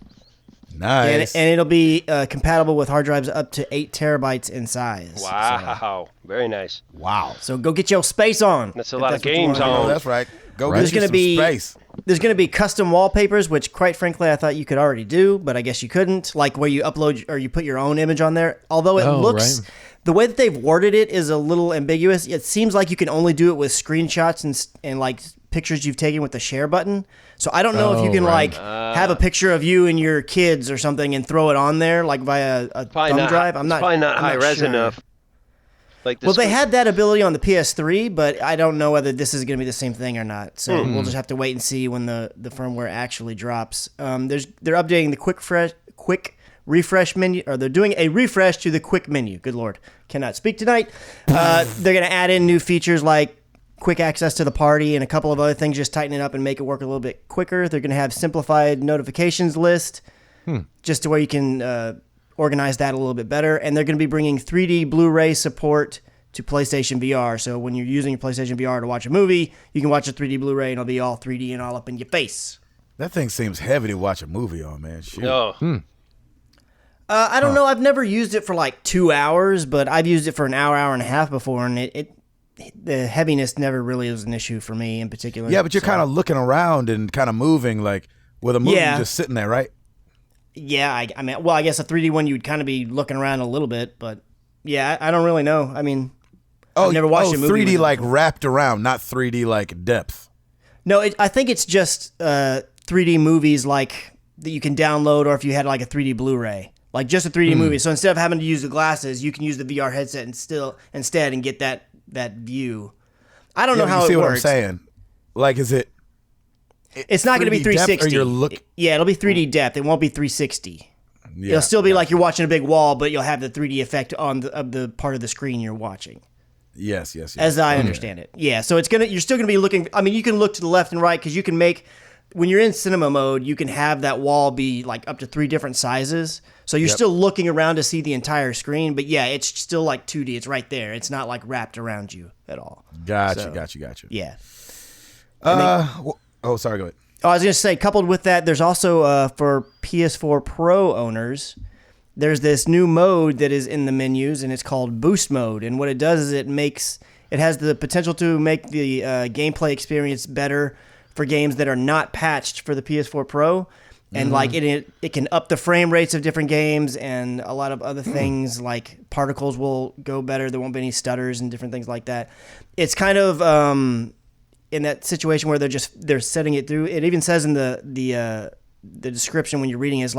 Speaker 1: Nice.
Speaker 4: And it'll be compatible with hard drives up to 8 terabytes in size.
Speaker 2: Wow. Very nice.
Speaker 1: Wow.
Speaker 4: So go get your space on.
Speaker 2: That's a lot of games on.
Speaker 1: Oh, that's right. Go get
Speaker 4: There's
Speaker 1: you
Speaker 4: gonna
Speaker 1: some
Speaker 4: be
Speaker 1: space.
Speaker 4: There's going to be custom wallpapers, which quite frankly I thought you could already do, but I guess you couldn't. Like where you upload or you put your own image on there. Although it looks, the way that they've worded it is a little ambiguous. It seems like you can only do it with screenshots and pictures you've taken with the share button. So I don't know if you can have a picture of you and your kids or something and throw it on there via a thumb drive.
Speaker 2: It's probably not high res enough.
Speaker 4: They had that ability on the PS3, but I don't know whether this is going to be the same thing or not. So we'll just have to wait and see when the firmware actually drops. They're updating the quick refresh menu, or they're doing a refresh to the quick menu. Good Lord, cannot speak tonight. They're going to add in new features like quick access to the party and a couple of other things, just tighten it up and make it work a little bit quicker. They're going to have simplified notifications list, just to where you can organize that a little bit better. And they're going to be bringing 3D Blu-ray support to PlayStation VR. So when you're using your PlayStation VR to watch a movie, you can watch a 3D Blu-ray and it'll be all 3D and all up in your face.
Speaker 1: That thing seems heavy to watch a movie on, man. Shoot.
Speaker 2: No.
Speaker 4: I don't know. I've never used it for 2 hours, but I've used it for an hour and a half before, and the heaviness never really was an issue for me in particular.
Speaker 1: Yeah, but you're kind of looking around and kind of moving with a movie just sitting there, right?
Speaker 4: Yeah, I mean, well, I guess a 3D one you would kind of be looking around a little bit, but yeah, I don't really know. I mean, I've never watched a movie
Speaker 1: 3D wrapped around, not 3D depth.
Speaker 4: No, I think it's just 3D movies that you can download, or if you had a 3D Blu-ray, just a 3D movie. So instead of having to use the glasses, you can use the VR headset instead and get that view. I don't know how it works.
Speaker 1: You see what I'm saying? Is it?
Speaker 4: It's not going to be 360.
Speaker 1: Yeah,
Speaker 4: it'll be 3D depth. It won't be 360.
Speaker 1: Yeah,
Speaker 4: it'll still be like you're watching a big wall, but you'll have the 3D effect on the part of the screen you're watching.
Speaker 1: Yes.
Speaker 4: As I understand it. Yeah, so you're still going to be looking. I mean, you can look to the left and right because you can make, when you're in cinema mode, you can have that wall be up to 3 different sizes. So you're still looking around to see the entire screen, but yeah, it's still 2D. It's right there. It's not wrapped around you at all.
Speaker 1: Gotcha.
Speaker 4: Yeah.
Speaker 1: Sorry, go ahead.
Speaker 4: I was going to say, coupled with that, there's also, for PS4 Pro owners, there's this new mode that is in the menus, and it's called Boost Mode. And what it does is it has the potential to make the gameplay experience better for games that are not patched for the PS4 Pro. And it can up the frame rates of different games and a lot of other things, like particles will go better. There won't be any stutters and different things like that. It's kind of in that situation where they're setting it through. It even says in the description when you're reading is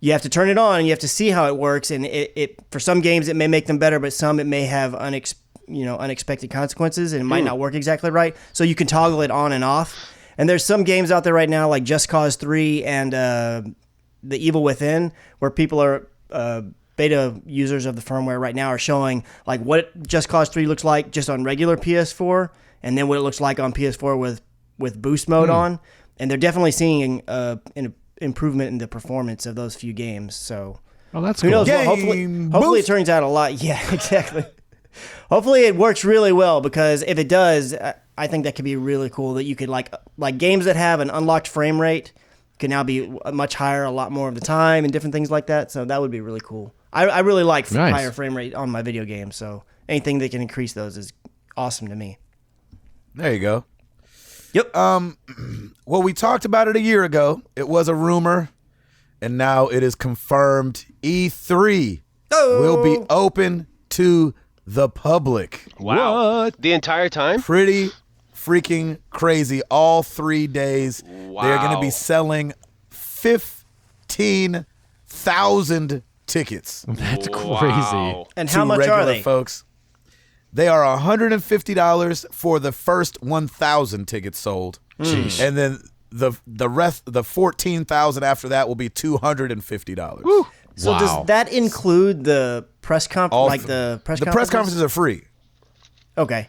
Speaker 4: you have to turn it on and you have to see how it works. And it for some games it may make them better, but some it may have unexpected consequences and it might not work exactly right. So you can toggle it on and off. And there's some games out there right now like Just Cause 3 and The Evil Within where people are beta users of the firmware right now are showing what Just Cause 3 looks like just on regular PS4 and then what it looks like on PS4 with boost mode on. And they're definitely seeing an improvement in the performance of those few games. So
Speaker 3: that's
Speaker 4: who
Speaker 3: cool.
Speaker 4: knows? Hopefully it turns out a lot. Yeah, exactly. Hopefully it works really well because if it does, I think that could be really cool that you could like games that have an unlocked frame rate can now be much higher a lot more of the time and different things like that. So that would be really cool. I really like
Speaker 3: Nice.
Speaker 4: higher frame rate on my video games, so anything that can increase those is awesome to me.
Speaker 1: There you go.
Speaker 4: Yep.
Speaker 1: Well, we talked about it a year ago. It was a rumor, and now it is confirmed. E3 will be open to the public.
Speaker 2: Wow.
Speaker 3: What?
Speaker 2: The entire time?
Speaker 1: Pretty freaking crazy. All 3 days.
Speaker 2: Wow.
Speaker 1: They're going to be selling 15,000 tickets
Speaker 3: That's crazy.
Speaker 2: Wow.
Speaker 4: And
Speaker 1: to
Speaker 4: how much
Speaker 1: regular
Speaker 4: are they?
Speaker 1: folks. They are $150 for the first 1,000 tickets sold. And then the rest, the 14,000 after that will be $250.
Speaker 4: So
Speaker 3: Wow.
Speaker 4: does that include the press conference? The press
Speaker 1: The press conferences are free.
Speaker 4: Okay.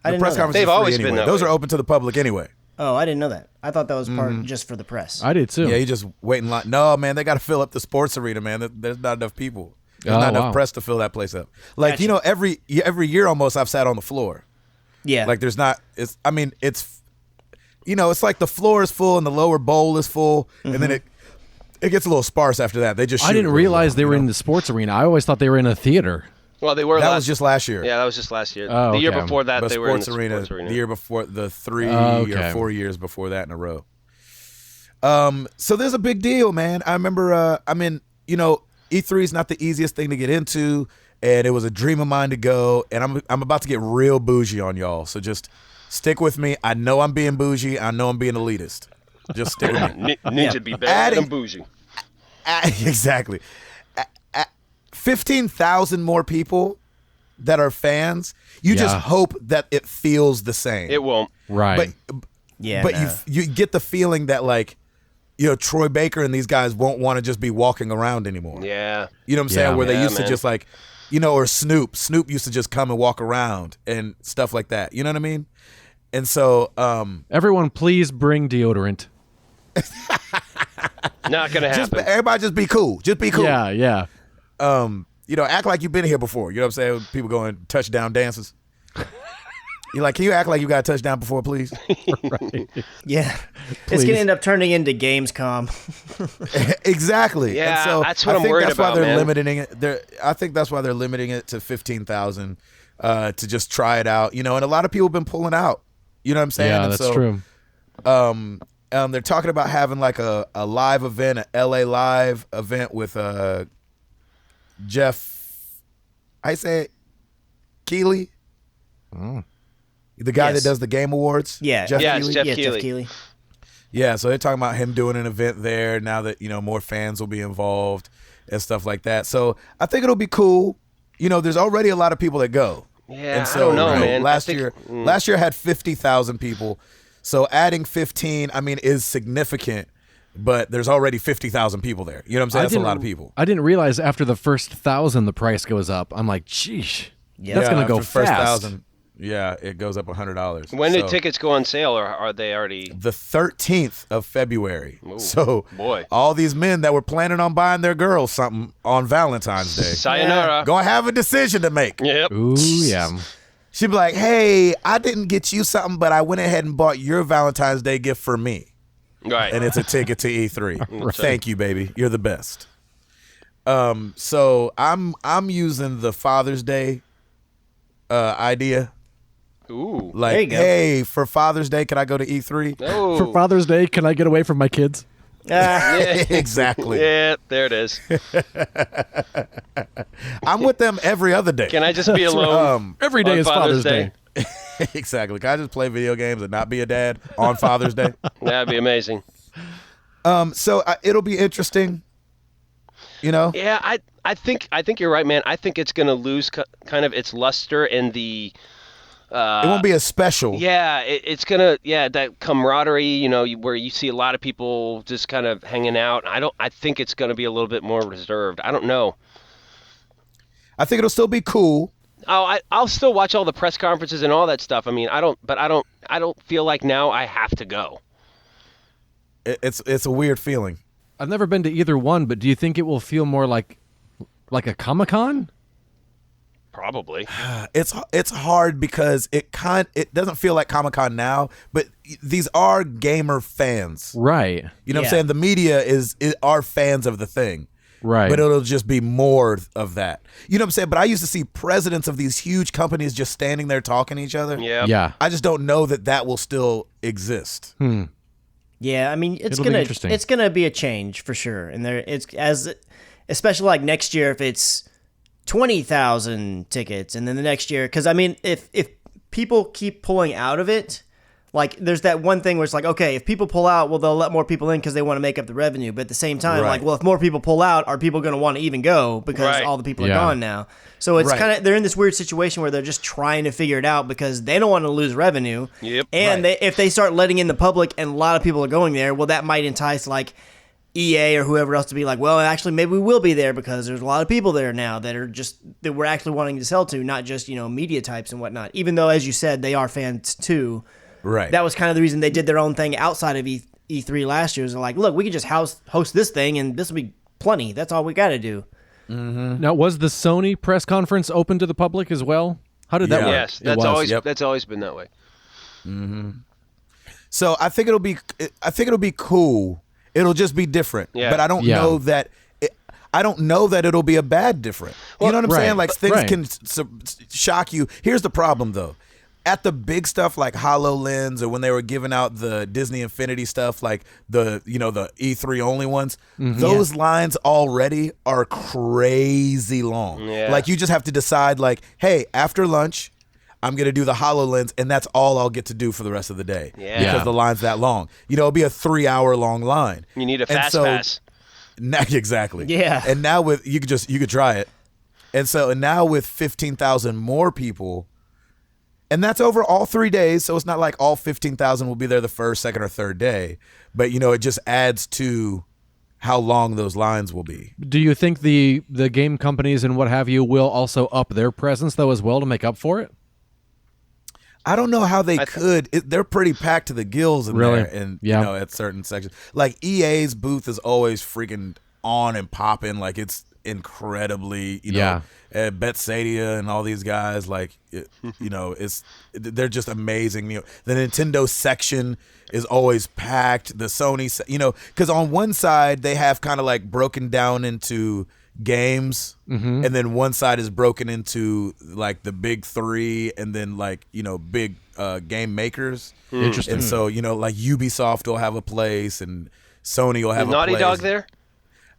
Speaker 4: I
Speaker 1: The
Speaker 4: didn't
Speaker 1: press
Speaker 4: know that.
Speaker 1: conferences
Speaker 2: They've
Speaker 1: are free
Speaker 2: always been
Speaker 1: anyway.
Speaker 2: that
Speaker 1: Those
Speaker 2: way.
Speaker 1: are open to the public anyway.
Speaker 4: Oh, I didn't know that. I thought that was part just for the press.
Speaker 3: I did too.
Speaker 1: Yeah, you just wait in line. No, man, they got to fill up the sports arena, man. There's not enough people. There's
Speaker 3: Oh,
Speaker 1: not
Speaker 3: wow.
Speaker 1: enough press to fill that place up. Like,
Speaker 4: Gotcha.
Speaker 1: you know, every year almost I've sat on the floor.
Speaker 4: Yeah.
Speaker 1: Like there's not, it's like the floor is full and the lower bowl is full. And then it gets a little sparse after that. They just shoot
Speaker 3: I didn't
Speaker 1: it really
Speaker 3: realize
Speaker 1: well,
Speaker 3: they
Speaker 1: you
Speaker 3: were
Speaker 1: know?
Speaker 3: in the sports arena. I always thought they were in a theater.
Speaker 2: Well, they were
Speaker 1: That
Speaker 2: last
Speaker 1: was just last year.
Speaker 2: Yeah, that was just last year.
Speaker 3: Oh,
Speaker 2: the year
Speaker 3: okay.
Speaker 2: before that,
Speaker 1: But
Speaker 2: they were in the
Speaker 1: sports arena,
Speaker 2: sports arena.
Speaker 1: the year before, the 3
Speaker 3: Okay.
Speaker 1: or 4 years before that in a row. So there's a big deal, man. I remember, E3 is not the easiest thing to get into, and it was a dream of mine to go. And I'm about to get real bougie on y'all, so just stick with me. I know I'm being bougie. I know I'm being elitist. Just stick with me.
Speaker 2: Ninja be better
Speaker 1: Adding-
Speaker 2: than bougie.
Speaker 1: Exactly. 15,000 more people that are fans. You just
Speaker 3: Yeah.
Speaker 1: hope that it feels the same.
Speaker 2: It won't.
Speaker 3: Right.
Speaker 4: yeah.
Speaker 1: But
Speaker 4: nah.
Speaker 1: you get the feeling that, like, Troy Baker and these guys won't want to just be walking around anymore.
Speaker 2: Yeah.
Speaker 1: You know what I'm saying?
Speaker 3: Yeah.
Speaker 1: Where they
Speaker 2: Yeah,
Speaker 1: used to
Speaker 2: man.
Speaker 1: just like, or Snoop. Snoop used to just come and walk around and stuff like that. You know what I mean? And so,
Speaker 3: Everyone, please bring deodorant.
Speaker 2: Not going to happen.
Speaker 1: everybody just be cool. Just be cool.
Speaker 3: Yeah, yeah.
Speaker 1: Act like you've been here before. You know what I'm saying? People going touchdown dances. You're like, can you act like you got a touchdown before, please?
Speaker 4: Yeah. It's
Speaker 3: Please.
Speaker 4: going to end up turning into Gamescom.
Speaker 1: Exactly.
Speaker 2: Yeah,
Speaker 1: and so
Speaker 2: that's what
Speaker 1: I
Speaker 2: I'm
Speaker 1: think
Speaker 2: worried
Speaker 1: that's why
Speaker 2: about,
Speaker 1: they're
Speaker 2: man.
Speaker 1: limiting it. I think that's why they're limiting it to 15,000 to just try it out. And a lot of people have been pulling out. You know what I'm saying?
Speaker 3: Yeah,
Speaker 1: And
Speaker 3: that's
Speaker 1: so,
Speaker 3: true.
Speaker 1: They're talking about having like a live event, an LA Live event with Jeff, I say it, Keighley, the guy
Speaker 4: Yes.
Speaker 1: that does the Game Awards.
Speaker 4: Yeah.
Speaker 1: Jeff
Speaker 2: Yeah, it's
Speaker 1: Keighley.
Speaker 2: Jeff
Speaker 4: yeah,
Speaker 2: Keighley.
Speaker 4: Jeff Keighley.
Speaker 1: Yeah, so they're talking about him doing an event there now that, more fans will be involved and stuff like that. So I think it'll be cool. There's already a lot of people that go.
Speaker 2: Yeah,
Speaker 1: And so,
Speaker 2: I don't know, man.
Speaker 1: Last
Speaker 2: I think-
Speaker 1: year had 50,000 people. So adding 15, is significant, but there's already 50,000 people there. You know what I'm saying? That's a lot of people.
Speaker 3: I didn't realize after the first 1,000 the price goes up. I'm like, sheesh. That's gonna go
Speaker 1: after the first
Speaker 3: fast.
Speaker 1: 1,000, yeah, it goes up $100.
Speaker 2: When did
Speaker 1: So,
Speaker 2: tickets go on sale, or are they already?
Speaker 1: The 13th of February.
Speaker 2: Ooh,
Speaker 1: So
Speaker 2: boy.
Speaker 1: all these men that were planning on buying their girls something on Valentine's Day
Speaker 2: Sayonara.
Speaker 1: gonna have a decision to make.
Speaker 2: Yep.
Speaker 3: Ooh, yeah.
Speaker 1: She'd be like, hey, I didn't get you something, but I went ahead and bought your Valentine's Day gift for me.
Speaker 2: Right.
Speaker 1: And it's a ticket to E3. Thank you, baby. You're the best. So I'm using the Father's Day idea.
Speaker 2: Ooh.
Speaker 1: Like,
Speaker 4: There you go.
Speaker 1: hey, for Father's Day, can I go to E3?
Speaker 2: Oh.
Speaker 3: For Father's Day, can I get away from my kids?
Speaker 1: Exactly.
Speaker 2: Yeah, there it is.
Speaker 1: I'm with them every other day.
Speaker 2: Can I just be alone?
Speaker 3: Every day
Speaker 2: on
Speaker 3: is Father's Day.
Speaker 1: Exactly. Can I just play video games and not be a dad on Father's Day?
Speaker 2: That'd be amazing.
Speaker 1: So it'll be interesting.
Speaker 2: Yeah, I think you're right, man. I think it's gonna lose kind of its luster and the.
Speaker 1: It won't be as special.
Speaker 2: Yeah, it's gonna that camaraderie, where you see a lot of people just kind of hanging out. I think it's gonna be a little bit more reserved. I don't know.
Speaker 1: I think it'll still be cool.
Speaker 2: Oh, I'll still watch all the press conferences and all that stuff. I mean, I don't feel like now I have to go.
Speaker 1: It's a weird feeling.
Speaker 3: I've never been to either one, but do you think it will feel more like a Comic-Con?
Speaker 2: Probably.
Speaker 1: It's hard because it doesn't feel like Comic-Con now, but these are gamer fans.
Speaker 3: Right.
Speaker 1: You know what I'm
Speaker 4: Yeah.
Speaker 1: saying? The media are fans of the thing.
Speaker 3: Right.
Speaker 1: But it'll just be more of that. You know what I'm saying? But I used to see presidents of these huge companies just standing there talking to each other.
Speaker 2: Yeah.
Speaker 3: Yeah.
Speaker 1: I just don't know that will still exist.
Speaker 4: Yeah, I mean
Speaker 3: It'll be interesting.
Speaker 4: it's gonna be a change for sure, and especially like next year if it's 20,000 tickets, and then the next year, because I mean if people keep pulling out of it, like there's that one thing where it's like, okay, if people pull out, well they'll let more people in because they want to make up the revenue, but at the same time,
Speaker 1: Right.
Speaker 4: like, well if more people pull out, are people going to want to even go because
Speaker 2: Right.
Speaker 4: all the people are
Speaker 3: Yeah.
Speaker 4: gone now? So it's
Speaker 1: Right.
Speaker 4: kind of, they're in this weird situation where they're just trying to figure it out because they don't want to lose revenue.
Speaker 2: Yep.
Speaker 4: And
Speaker 1: Right.
Speaker 4: if they start letting in the public and a lot of people are going there, well, that might entice like EA or whoever else to be like, well, actually, maybe we will be there because there's a lot of people there now that we're actually wanting to sell to, not just, media types and whatnot. Even though, as you said, they are fans too.
Speaker 1: Right.
Speaker 4: That was kind of the reason they did their own thing outside of E3 last year. Is like, look, we could just host this thing and this will be plenty. That's all we got to do.
Speaker 3: Now, was the Sony press conference open to the public as well? How did that
Speaker 1: Yeah.
Speaker 3: work?
Speaker 2: Yes,
Speaker 3: It
Speaker 2: that's
Speaker 3: was.
Speaker 2: always
Speaker 1: Yep.
Speaker 2: that's always been that way.
Speaker 1: So I think it'll be cool. It'll just be different.
Speaker 2: Yeah.
Speaker 1: But I don't
Speaker 3: Yeah.
Speaker 1: know that. I don't know that it'll be a bad different. You know what I'm
Speaker 3: right.
Speaker 1: saying? Like things
Speaker 3: Right.
Speaker 1: can shock you. Here's the problem though. At the big stuff like HoloLens or when they were giving out the Disney Infinity stuff, like the E3 only ones, those lines already are crazy long.
Speaker 2: Yeah.
Speaker 1: Like you just have to decide like, hey, after lunch, I'm going to do the HoloLens and that's all I'll get to do for the rest of the day.
Speaker 2: Yeah.
Speaker 1: Because
Speaker 3: Yeah.
Speaker 1: the line's that long. It'll be a 3-hour long line.
Speaker 2: You need a
Speaker 1: And
Speaker 2: fast
Speaker 1: so-
Speaker 2: pass.
Speaker 1: Now, exactly.
Speaker 4: Yeah.
Speaker 1: And now with you could try it. And now with 15,000 more people, and that's over all 3 days, so it's not like all 15,000 will be there the first, second, or third day. But it just adds to how long those lines will be.
Speaker 3: Do you think the game companies and what have you will also up their presence though as well to make up for it?
Speaker 1: I don't know how they could. They're pretty packed to the gills in
Speaker 3: Really?
Speaker 1: there, and
Speaker 3: Yeah.
Speaker 1: at certain sections. Like EA's booth is always freaking on and popping. Like it's incredibly,
Speaker 3: Yeah.
Speaker 1: Betsadia and all these guys, like, they're just amazing. The Nintendo section is always packed. The Sony, because on one side they have kind of like broken down into games, and then one side is broken into like the big three, and then like big game makers.
Speaker 3: Interesting.
Speaker 1: And so like Ubisoft will have a place, and Sony will have a
Speaker 2: Naughty
Speaker 1: place.
Speaker 2: Dog there?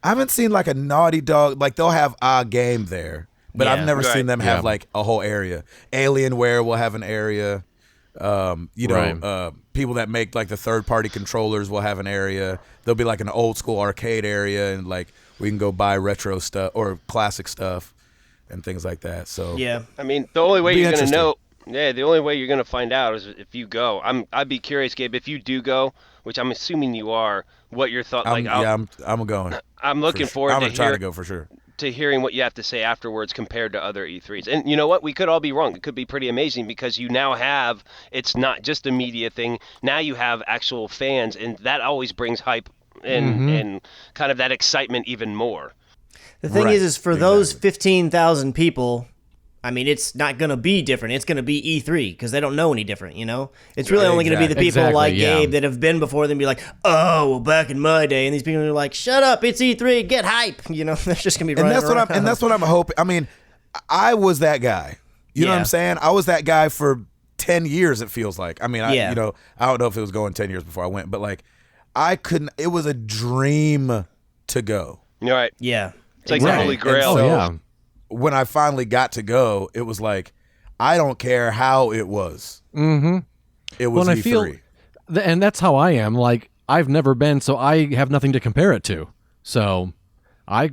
Speaker 1: I haven't seen like a Naughty Dog, like they'll have a game there, but I've
Speaker 4: Yeah.
Speaker 1: never
Speaker 2: Right.
Speaker 1: seen them have
Speaker 3: Yeah.
Speaker 1: like a whole area. Alienware will have an area.
Speaker 3: Right.
Speaker 1: People that make like the third party controllers will have an area. There'll be like an old school arcade area, and like we can go buy retro stuff or classic stuff and things like that. So
Speaker 4: Yeah.
Speaker 2: I mean, the only way
Speaker 1: Be
Speaker 2: you're going to
Speaker 1: interesting.
Speaker 2: know, the only way you're going to find out is if you go. I'd be curious, Gabe, if you do go, which I'm assuming you are, what your thought.
Speaker 1: I'm
Speaker 2: I'm
Speaker 1: going.
Speaker 2: looking forward
Speaker 1: I'm
Speaker 2: to
Speaker 1: gonna try to go for sure.
Speaker 2: hearing what you have to say afterwards compared to other E3s. And you know what? We could all be wrong. It could be pretty amazing because you now have, it's not just a media thing. Now you have actual fans, and that always brings hype and kind of that excitement even more.
Speaker 4: The thing
Speaker 1: Right.
Speaker 4: is for those
Speaker 1: Exactly.
Speaker 4: 15,000 people, I mean, it's not going to be different. It's going to be E3 because they don't know any different, It's really only going to be the people
Speaker 3: Exactly,
Speaker 4: like
Speaker 3: yeah.
Speaker 4: Gabe that have been before them be like, oh, well, back in my day. And these people are like, shut up, it's E3, get hype. They're just going to be
Speaker 1: And
Speaker 4: running around.
Speaker 1: that's what I'm hoping. I mean, I was that guy. You know what
Speaker 4: Yeah.
Speaker 1: I'm saying? I was that guy for 10 years, it feels like. I mean,
Speaker 4: Yeah.
Speaker 1: I don't know if it was going 10 years before I went, but like I couldn't, it was a dream to go.
Speaker 2: You're right.
Speaker 4: Yeah.
Speaker 2: It's like
Speaker 1: Right.
Speaker 2: the Holy
Speaker 1: And
Speaker 2: Grail.
Speaker 3: Oh
Speaker 1: so-
Speaker 3: yeah.
Speaker 1: When I finally got to go, it was like, I don't care how it was. Mm-hmm. It was
Speaker 3: Well, and I
Speaker 1: E3.
Speaker 3: feel, and that's how I am. Like I've never been, so I have nothing to compare it to. So I,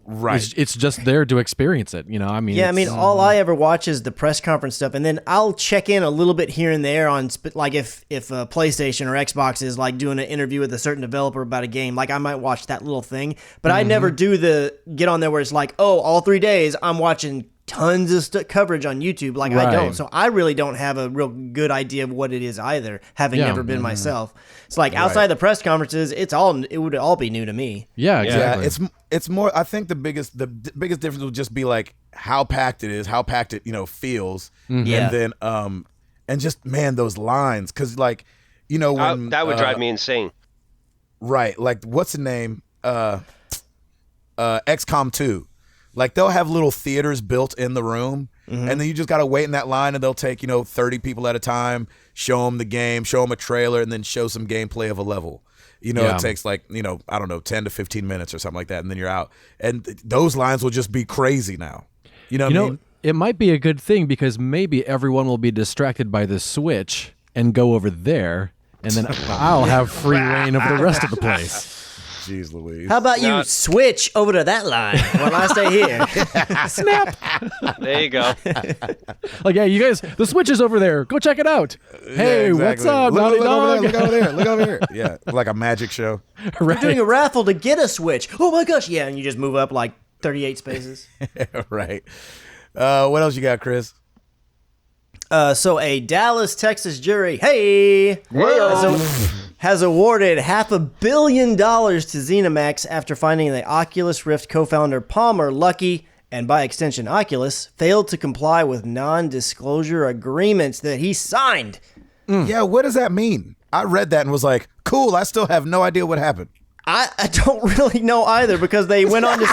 Speaker 1: Right.
Speaker 3: it's just there to experience it. I mean,
Speaker 4: Yeah, I mean,
Speaker 3: it's-
Speaker 4: all I ever watch is the press conference stuff, and then I'll check in a little bit here and there on, like, if PlayStation or Xbox is like doing an interview with a certain developer about a game, like I might watch that little thing, but I never do the get on there where it's like, oh, all 3 days I'm watching tons of coverage on YouTube. Like I don't,
Speaker 3: Right.
Speaker 4: so I really don't have a real good idea of what it is either, having
Speaker 3: Yeah.
Speaker 4: never been myself. It's like outside the press conferences, it would all be new to me.
Speaker 3: yeah,
Speaker 1: Yeah,
Speaker 3: exactly.
Speaker 1: it's more. I think the biggest difference will just be like how packed it is, how packed it feels,
Speaker 4: Yeah.
Speaker 1: and then and just man those lines because like when
Speaker 2: That would drive me insane.
Speaker 1: right like what's the name XCOM 2. Like they'll have little theaters built in the room, and then you just got to wait in that line, and they'll take 30 people at a time, show them the game, show them a trailer, and then show some gameplay of a level. It takes like, I don't know, 10 to 15 minutes or something like that, and then you're out. And those lines will just be crazy now. You know what I mean?
Speaker 3: It might be a good thing because maybe everyone will be distracted by the Switch and go over there, and then I'll have free reign of the rest of the place.
Speaker 1: Jeez Louise.
Speaker 4: How about you switch over to that line while I stay here?
Speaker 3: Snap.
Speaker 2: There you go.
Speaker 3: Like, yeah, you guys, the Switch is over there. Go check it out. Hey, what's up, Naughty Dog?
Speaker 1: Look over there. Look over here. Yeah, like a magic show.
Speaker 3: Right.
Speaker 4: We're doing a raffle to get a Switch. Oh my gosh, yeah, and you just move up like 38 spaces.
Speaker 1: Right. What else you got, Chris?
Speaker 4: So a Dallas, Texas jury, has awarded $500 million to ZeniMax after finding the Oculus Rift co-founder Palmer Luckey, and by extension Oculus, failed to comply with non-disclosure agreements that he signed.
Speaker 1: Yeah, what does that mean? I read that and was like, cool, I still have no idea what happened.
Speaker 4: I don't really know either, because they went on to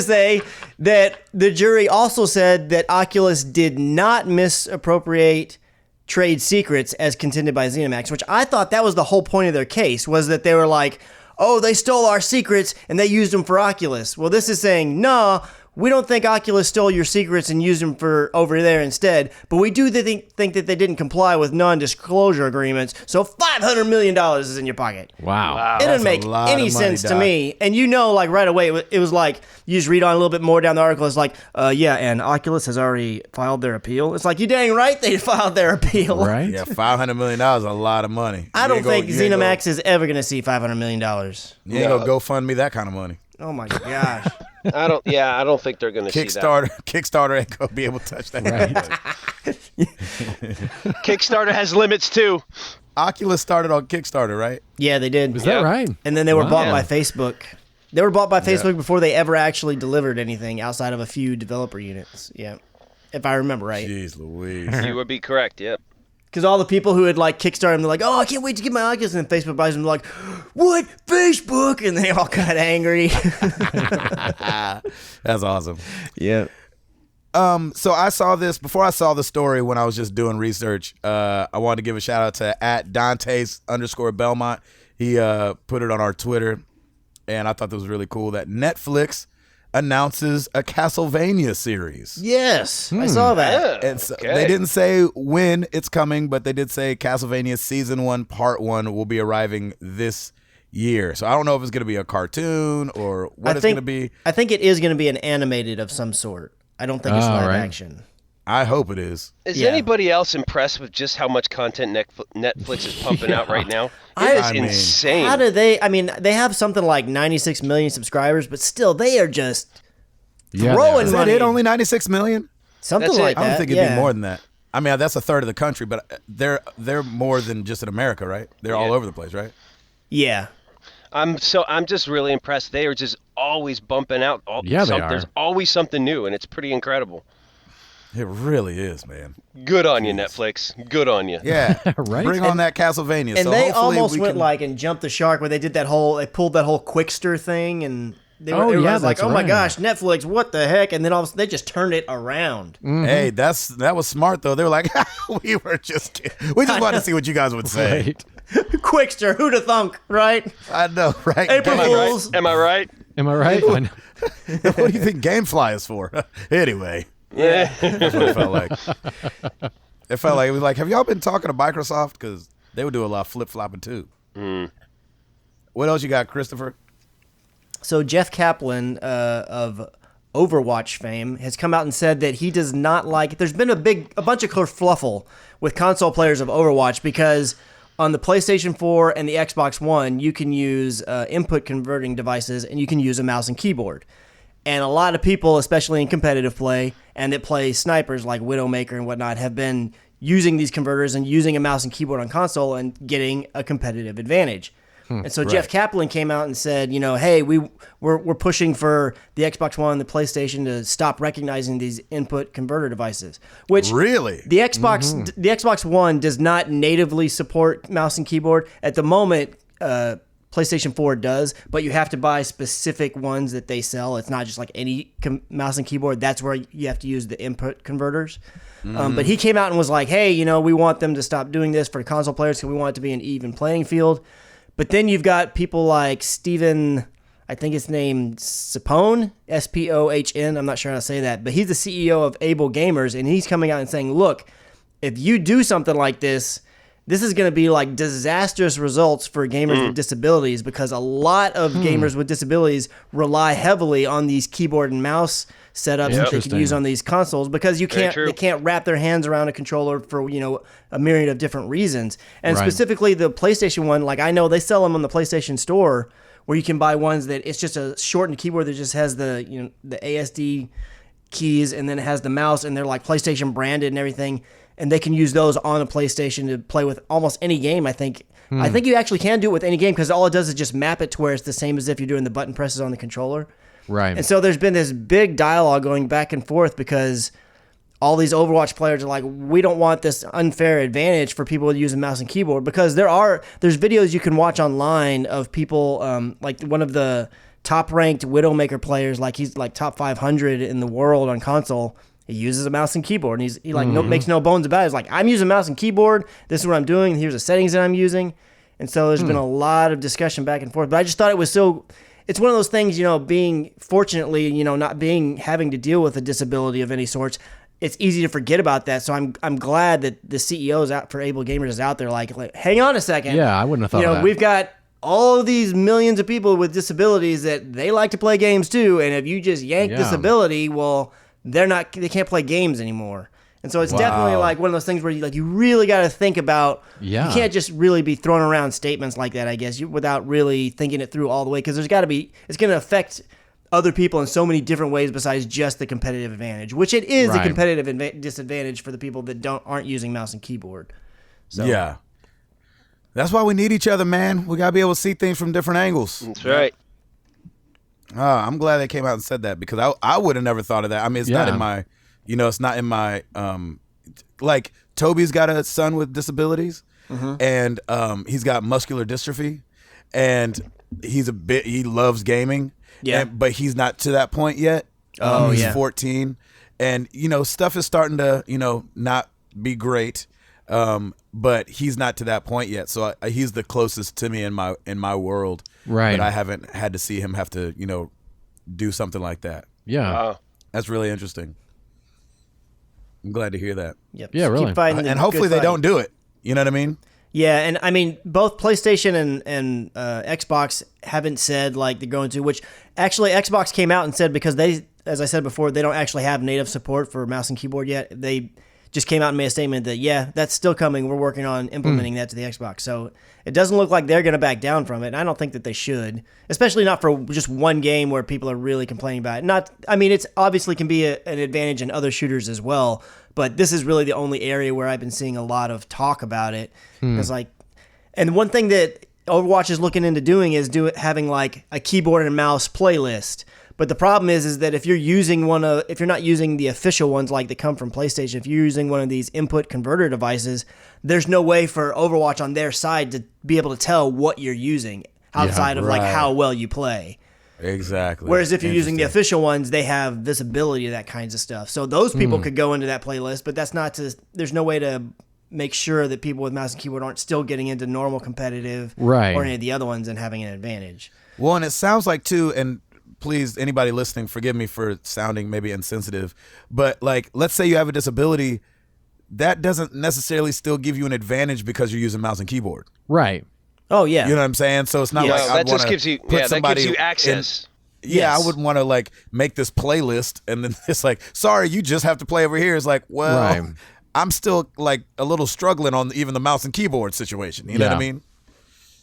Speaker 4: say that the jury also said that Oculus did not misappropriate trade secrets as contended by ZeniMax, which I thought that was the whole point of their case, was that they were like, oh, they stole our secrets and they used them for Oculus. Well, this is saying, no, we don't think Oculus stole your secrets and used them for over there instead, but we do think that they didn't comply with non-disclosure agreements, so $500 million is in your pocket.
Speaker 3: Wow.
Speaker 4: It didn't make any sense to me. And like right away, it was like, you just read on a little bit more down the article, it's like, yeah, and Oculus has already filed their appeal. It's like, you dang right they filed their appeal.
Speaker 3: Right?
Speaker 1: Yeah, $500 million is a lot of money.
Speaker 4: I don't think ZeniMax is ever going to see $500 million.
Speaker 1: You ain't gonna GoFundMe that kind of money.
Speaker 4: Oh my gosh.
Speaker 2: I don't think they're going to see that.
Speaker 1: Kickstarter ain't gonna be able to touch that.
Speaker 3: Right.
Speaker 2: Kickstarter has limits too.
Speaker 1: Oculus started on Kickstarter, right?
Speaker 4: Yeah, they did.
Speaker 3: Is that right?
Speaker 4: And then they were bought
Speaker 2: Wow.
Speaker 4: by Facebook. They were bought by Facebook before they ever actually delivered anything outside of a few developer units. Yeah, if I remember right.
Speaker 1: Jeez Louise.
Speaker 2: You would be correct. Yep.
Speaker 4: Because all the people who had like Kickstarted them, they're like, oh, I can't wait to get my Oculus. And then Facebook buys them, like, what? Facebook? And they all got angry.
Speaker 1: That's awesome.
Speaker 4: Yeah.
Speaker 1: So I saw this before I saw the story when I was just doing research. I wanted to give a shout out to @Dantes_Belmont. He put it on our Twitter, and I thought that was really cool that Netflix announces a Castlevania series.
Speaker 4: Yes, I saw that.
Speaker 2: Yeah.
Speaker 1: And so they didn't say when it's coming, but they did say Castlevania Season 1, Part 1 will be arriving this year. So I don't know if it's going to be a cartoon or what it's going to be.
Speaker 4: I think it is going to be an animated of some sort. I don't think it's live action.
Speaker 1: I hope it is.
Speaker 2: Is
Speaker 4: Yeah.
Speaker 2: anybody else impressed with just how much content Netflix is pumping out right now? It is insane.
Speaker 4: How do they? I mean, they have something like 96 million subscribers, but still, they are just throwing
Speaker 1: Is that
Speaker 4: money.
Speaker 1: it? Only 96 million?
Speaker 4: Something
Speaker 2: That's it.
Speaker 4: like that.
Speaker 1: I don't think it'd
Speaker 4: yeah.
Speaker 1: be more than that. I mean, that's a third of the country, but they're more than just in America, right? They're all over the place, right?
Speaker 4: Yeah.
Speaker 2: I'm just really impressed. They are just always bumping out.
Speaker 3: They are.
Speaker 2: There's always something new, and it's pretty incredible.
Speaker 1: It really is, man.
Speaker 2: Good on you, Netflix. Good on you.
Speaker 1: Yeah,
Speaker 3: Right?
Speaker 1: Bring on that Castlevania.
Speaker 4: And
Speaker 1: so
Speaker 4: they
Speaker 1: hopefully
Speaker 4: almost
Speaker 1: we
Speaker 4: went
Speaker 1: can-
Speaker 4: like and jumped the shark where they pulled that whole Quickster thing, and they were
Speaker 3: Oh,
Speaker 4: everybody
Speaker 3: yeah,
Speaker 4: was like,
Speaker 3: that's
Speaker 4: oh my
Speaker 3: right.
Speaker 4: gosh, Netflix, what the heck? And then they just turned it around.
Speaker 1: Hey, that was smart though. They were like, we just wanted to see what you guys would say.
Speaker 3: Right.
Speaker 4: Quickster, who'da thunk, right?
Speaker 1: I know, right?
Speaker 4: April
Speaker 2: Am I right?
Speaker 4: Fools.
Speaker 2: Am I right?
Speaker 3: Am I right? I know.
Speaker 1: What do you think GameFly is for? Anyway,
Speaker 2: Yeah.
Speaker 1: that's what it felt like. It felt like it was like, have y'all been talking to Microsoft? Because they would do a lot of flip flopping too. What else you got, Christopher?
Speaker 4: So Jeff Kaplan of Overwatch fame has come out and said that he does not like. There's been a bunch of kerfluffle with console players of Overwatch because on the PlayStation 4 and the Xbox One, you can use input converting devices and you can use a mouse and keyboard. And a lot of people, especially in competitive play and that play snipers like Widowmaker and whatnot, have been using these converters and using a mouse and keyboard on console and getting a competitive advantage. And so Jeff Kaplan came out and said, hey, we're pushing for the Xbox One and the PlayStation to stop recognizing these input converter devices. Which
Speaker 1: Really?
Speaker 4: the Xbox One does not natively support mouse and keyboard at the moment. PlayStation 4 does, but you have to buy specific ones that they sell. It's not just like any mouse and keyboard. That's where you have to use the input converters. But he came out and was like, hey, you know, we want them to stop doing this for console players because we want it to be an even playing field. But then you've got people like Steven, I think his name Spohn, Spohn. I'm not sure how to say that, but he's the CEO of Able Gamers, and he's coming out and saying, look, if you do something like this is going to be like disastrous results for gamers with disabilities, because a lot of gamers with disabilities rely heavily on these keyboard and mouse setups that they can use on these consoles, because they can't wrap their hands around a controller for, you know, a myriad of different reasons. And specifically the PlayStation one, like I know they sell them on the PlayStation Store, where you can buy ones that it's just a shortened keyboard that just has the, you know, the ASD keys, and then it has the mouse, and they're like PlayStation branded and everything. And they can use those on a PlayStation to play with almost any game, I think. I think you actually can do it with any game, because all it does is just map it to where it's the same as if you're doing the button presses on the controller.
Speaker 3: Right.
Speaker 4: And so there's been this big dialogue going back and forth, because all these Overwatch players are like, we don't want this unfair advantage for people using mouse and keyboard, because there's videos you can watch online of people, like one of the top-ranked Widowmaker players, like he's like top 500 in the world on console. He uses a mouse and keyboard, and he makes no bones about it. He's like, I'm using mouse and keyboard. This is what I'm doing. Here's the settings that I'm using. And so there's been a lot of discussion back and forth. But I just thought it was it's one of those things, you know, fortunately, you know, not having to deal with a disability of any sorts, it's easy to forget about that. So I'm glad that the CEOs out for Able Gamers is out there like, hang on a second.
Speaker 3: Yeah, I wouldn't have thought of that.
Speaker 4: We've got all of these millions of people with disabilities that they like to play games too. And if you just yank disability, well, they can't play games anymore. And so it's definitely like one of those things where you really got to think about, you can't just really be throwing around statements like that, I guess, without really thinking it through all the way, because it's going to affect other people in so many different ways besides just the competitive advantage, which it is a competitive disadvantage for the people that aren't using mouse and keyboard. So.
Speaker 1: Yeah. That's why we need each other, man. We got to be able to see things from different angles.
Speaker 2: That's right.
Speaker 1: I'm glad they came out and said that, because I would have never thought of that. I mean, it's not in my, it's not in my, like Toby's got a son with disabilities, and he's got muscular dystrophy, and he loves gaming, but he's not to that point yet. He's 14, and stuff is starting to not be great, but he's not to that point yet. So he's the closest to me in my world. Right. But I haven't had to see him have to, do something like that.
Speaker 3: Yeah. Wow.
Speaker 1: That's really interesting. I'm glad to hear that.
Speaker 4: Yep.
Speaker 3: Yeah, really.
Speaker 4: Keep fighting
Speaker 1: and hopefully they don't do it. You know what I mean?
Speaker 4: Yeah, and I mean, both PlayStation and Xbox haven't said like they're going to, which actually Xbox came out and said, because they, as I said before, they don't actually have native support for mouse and keyboard yet. They just came out and made a statement that, that's still coming. We're working on implementing that to the Xbox. So it doesn't look like they're going to back down from it. And I don't think that they should, especially not for just one game where people are really complaining about it. It's obviously can be an advantage in other shooters as well, but this is really the only area where I've been seeing a lot of talk about it. It's like, and one thing that Overwatch is looking into doing is having like a keyboard and mouse playlist. But the problem is that if you're not using the official ones like that come from PlayStation, if you're using one of these input converter devices, there's no way for Overwatch on their side to be able to tell what you're using outside of like how well you play.
Speaker 1: Exactly.
Speaker 4: Whereas if you're using the official ones, they have visibility to that kinds of stuff. So those people could go into that playlist, but there's no way to make sure that people with mouse and keyboard aren't still getting into normal competitive or any of the other ones and having an advantage.
Speaker 1: Well, and it sounds like too, and please, anybody listening, forgive me for sounding maybe insensitive, but like, let's say you have a disability, that doesn't necessarily still give you an advantage because you're using mouse and keyboard.
Speaker 3: Right.
Speaker 4: Oh yeah.
Speaker 1: You know what I'm saying? So it's not like
Speaker 2: that just gives you access.
Speaker 1: I wouldn't want to like make this playlist and then it's like, sorry, you just have to play over here. It's like, well, I'm still like a little struggling on even the mouse and keyboard situation. You know what I mean?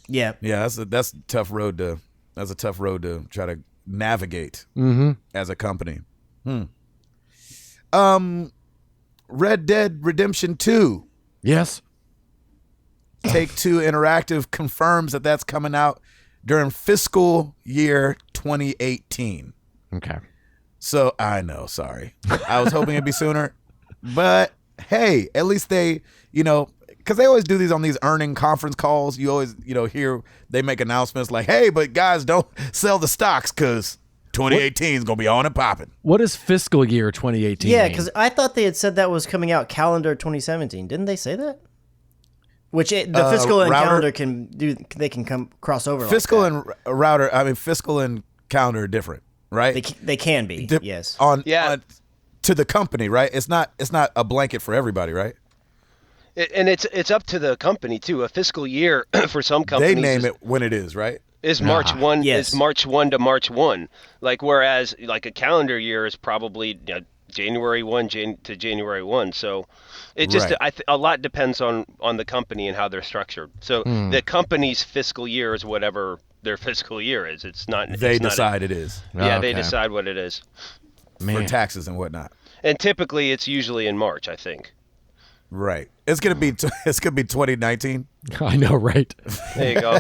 Speaker 4: Yeah.
Speaker 1: Yeah, that's a tough road to try to navigate as a company. Red Dead Redemption 2.
Speaker 3: Yes.
Speaker 1: Take-Two Interactive confirms that that's coming out during fiscal year 2018.
Speaker 3: Okay.
Speaker 1: So I know, sorry. I was hoping it'd be sooner, but hey, at least they, because because they always do these on these earning conference calls. You always, hear they make announcements like, hey, but guys, don't sell the stocks because 2018 is going to be on and popping.
Speaker 3: What is fiscal year 2018
Speaker 4: Yeah,
Speaker 3: mean?
Speaker 4: because I thought they had said that was coming out calendar 2017. Didn't they say that? Which the fiscal and
Speaker 1: router,
Speaker 4: calendar they can come cross over.
Speaker 1: Fiscal
Speaker 4: like that.
Speaker 1: and router, fiscal and calendar are different, right?
Speaker 4: They can be. Yes.
Speaker 1: On to the company, right? It's not a blanket for everybody, right?
Speaker 2: And it's up to the company too. A fiscal year for some companies
Speaker 1: they name it when it is, right?
Speaker 2: Is March 1
Speaker 4: Yes.
Speaker 2: is March 1 to March 1. Like whereas like a calendar year is probably January 1 to January 1. So it just a lot depends on the company and how they're structured. So the company's fiscal year is whatever their fiscal year is. It's not
Speaker 1: They decide it is.
Speaker 2: Yeah, they decide what it is.
Speaker 1: For taxes and whatnot.
Speaker 2: And typically it's usually in March, I think.
Speaker 1: Right. It's gonna be 2019.
Speaker 3: I know, right?
Speaker 2: There you go.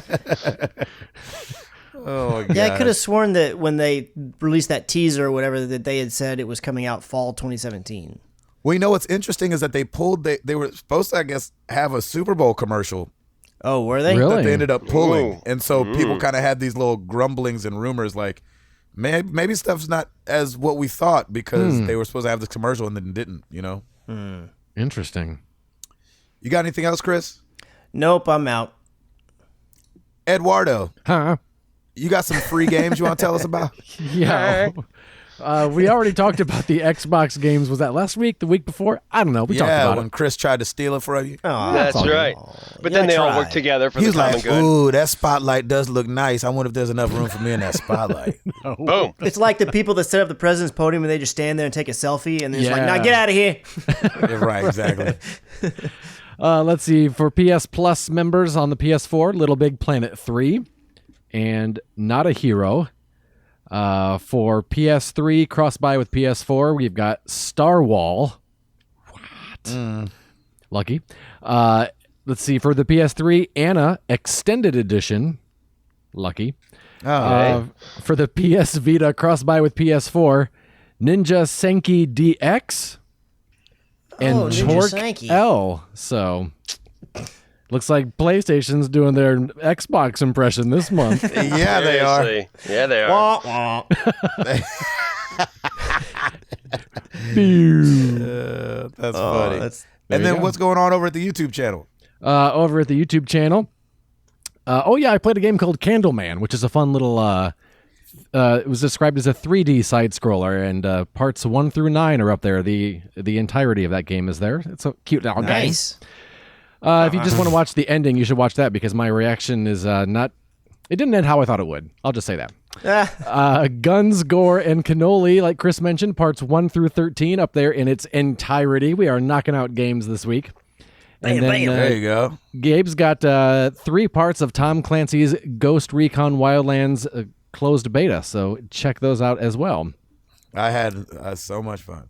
Speaker 1: Oh my God.
Speaker 4: Yeah, I could have sworn that when they released that teaser or whatever that they had said it was coming out fall 2017.
Speaker 1: Well, what's interesting is that they were supposed to, I guess, have a Super Bowl commercial
Speaker 4: Oh, were they?
Speaker 3: Really?
Speaker 1: that they ended up pulling.
Speaker 2: Ooh.
Speaker 1: And so people kind of had these little grumblings and rumors like, maybe stuff's not as what we thought because they were supposed to have this commercial and then didn't,
Speaker 3: Interesting.
Speaker 1: You got anything else, Chris?
Speaker 4: Nope, I'm out.
Speaker 1: Eduardo,
Speaker 3: Huh?
Speaker 1: you got some free games you want to tell us about?
Speaker 3: Yeah. We already talked about the Xbox games. Was that last week? The week before? I don't know. We talked about
Speaker 1: when
Speaker 3: it.
Speaker 1: Chris tried to steal it from you.
Speaker 4: Oh,
Speaker 2: That's
Speaker 3: all
Speaker 2: right. But then
Speaker 4: Yeah,
Speaker 2: they all
Speaker 4: try.
Speaker 2: work together for
Speaker 1: He
Speaker 2: the
Speaker 1: was
Speaker 2: common
Speaker 1: like,
Speaker 2: good.
Speaker 1: ooh, that spotlight does look nice. I wonder if there's enough room for me in that spotlight.
Speaker 2: Boom.
Speaker 4: It's like the people that set up the president's podium and they just stand there and take a selfie and then it's like,
Speaker 3: Yeah.
Speaker 4: nah, get out of here.
Speaker 1: Yeah, right, exactly.
Speaker 3: Let's see. For PS Plus members on the PS4, Little Big Planet 3 and Not a Hero. For PS3, cross-buy with PS4, we've got Star Wall. What? Lucky. Let's see. For the PS3, Anna Extended Edition. Lucky. For the PS Vita, cross-buy with PS4, Ninja Senki DX and
Speaker 4: Ninja
Speaker 3: Torque
Speaker 4: Senki.
Speaker 3: L. So, looks like PlayStation's doing their Xbox impression this month.
Speaker 1: Yeah, they are.
Speaker 2: Seriously. Yeah, they are.
Speaker 4: Wah, wah.
Speaker 1: That's funny.
Speaker 4: that's-
Speaker 1: And
Speaker 3: There you
Speaker 1: then
Speaker 3: go.
Speaker 1: what's going on over at the YouTube channel?
Speaker 3: Over at the YouTube channel. I played a game called Candleman, which is a fun little. It was described as a 3D side scroller, and parts 1 through 9 are up there. The entirety of that game is there. It's a cute little game.
Speaker 4: Nice.
Speaker 3: If you just want to watch the ending, you should watch that because my reaction is not. It didn't end how I thought it would. I'll just say that. Guns, Gore, and Cannoli, like Chris mentioned, parts 1 through 13 up there in its entirety. We are knocking out games this week. And then
Speaker 1: There you go.
Speaker 3: Gabe's got 3 parts of Tom Clancy's Ghost Recon Wildlands closed beta, so check those out as well.
Speaker 1: I had so much fun.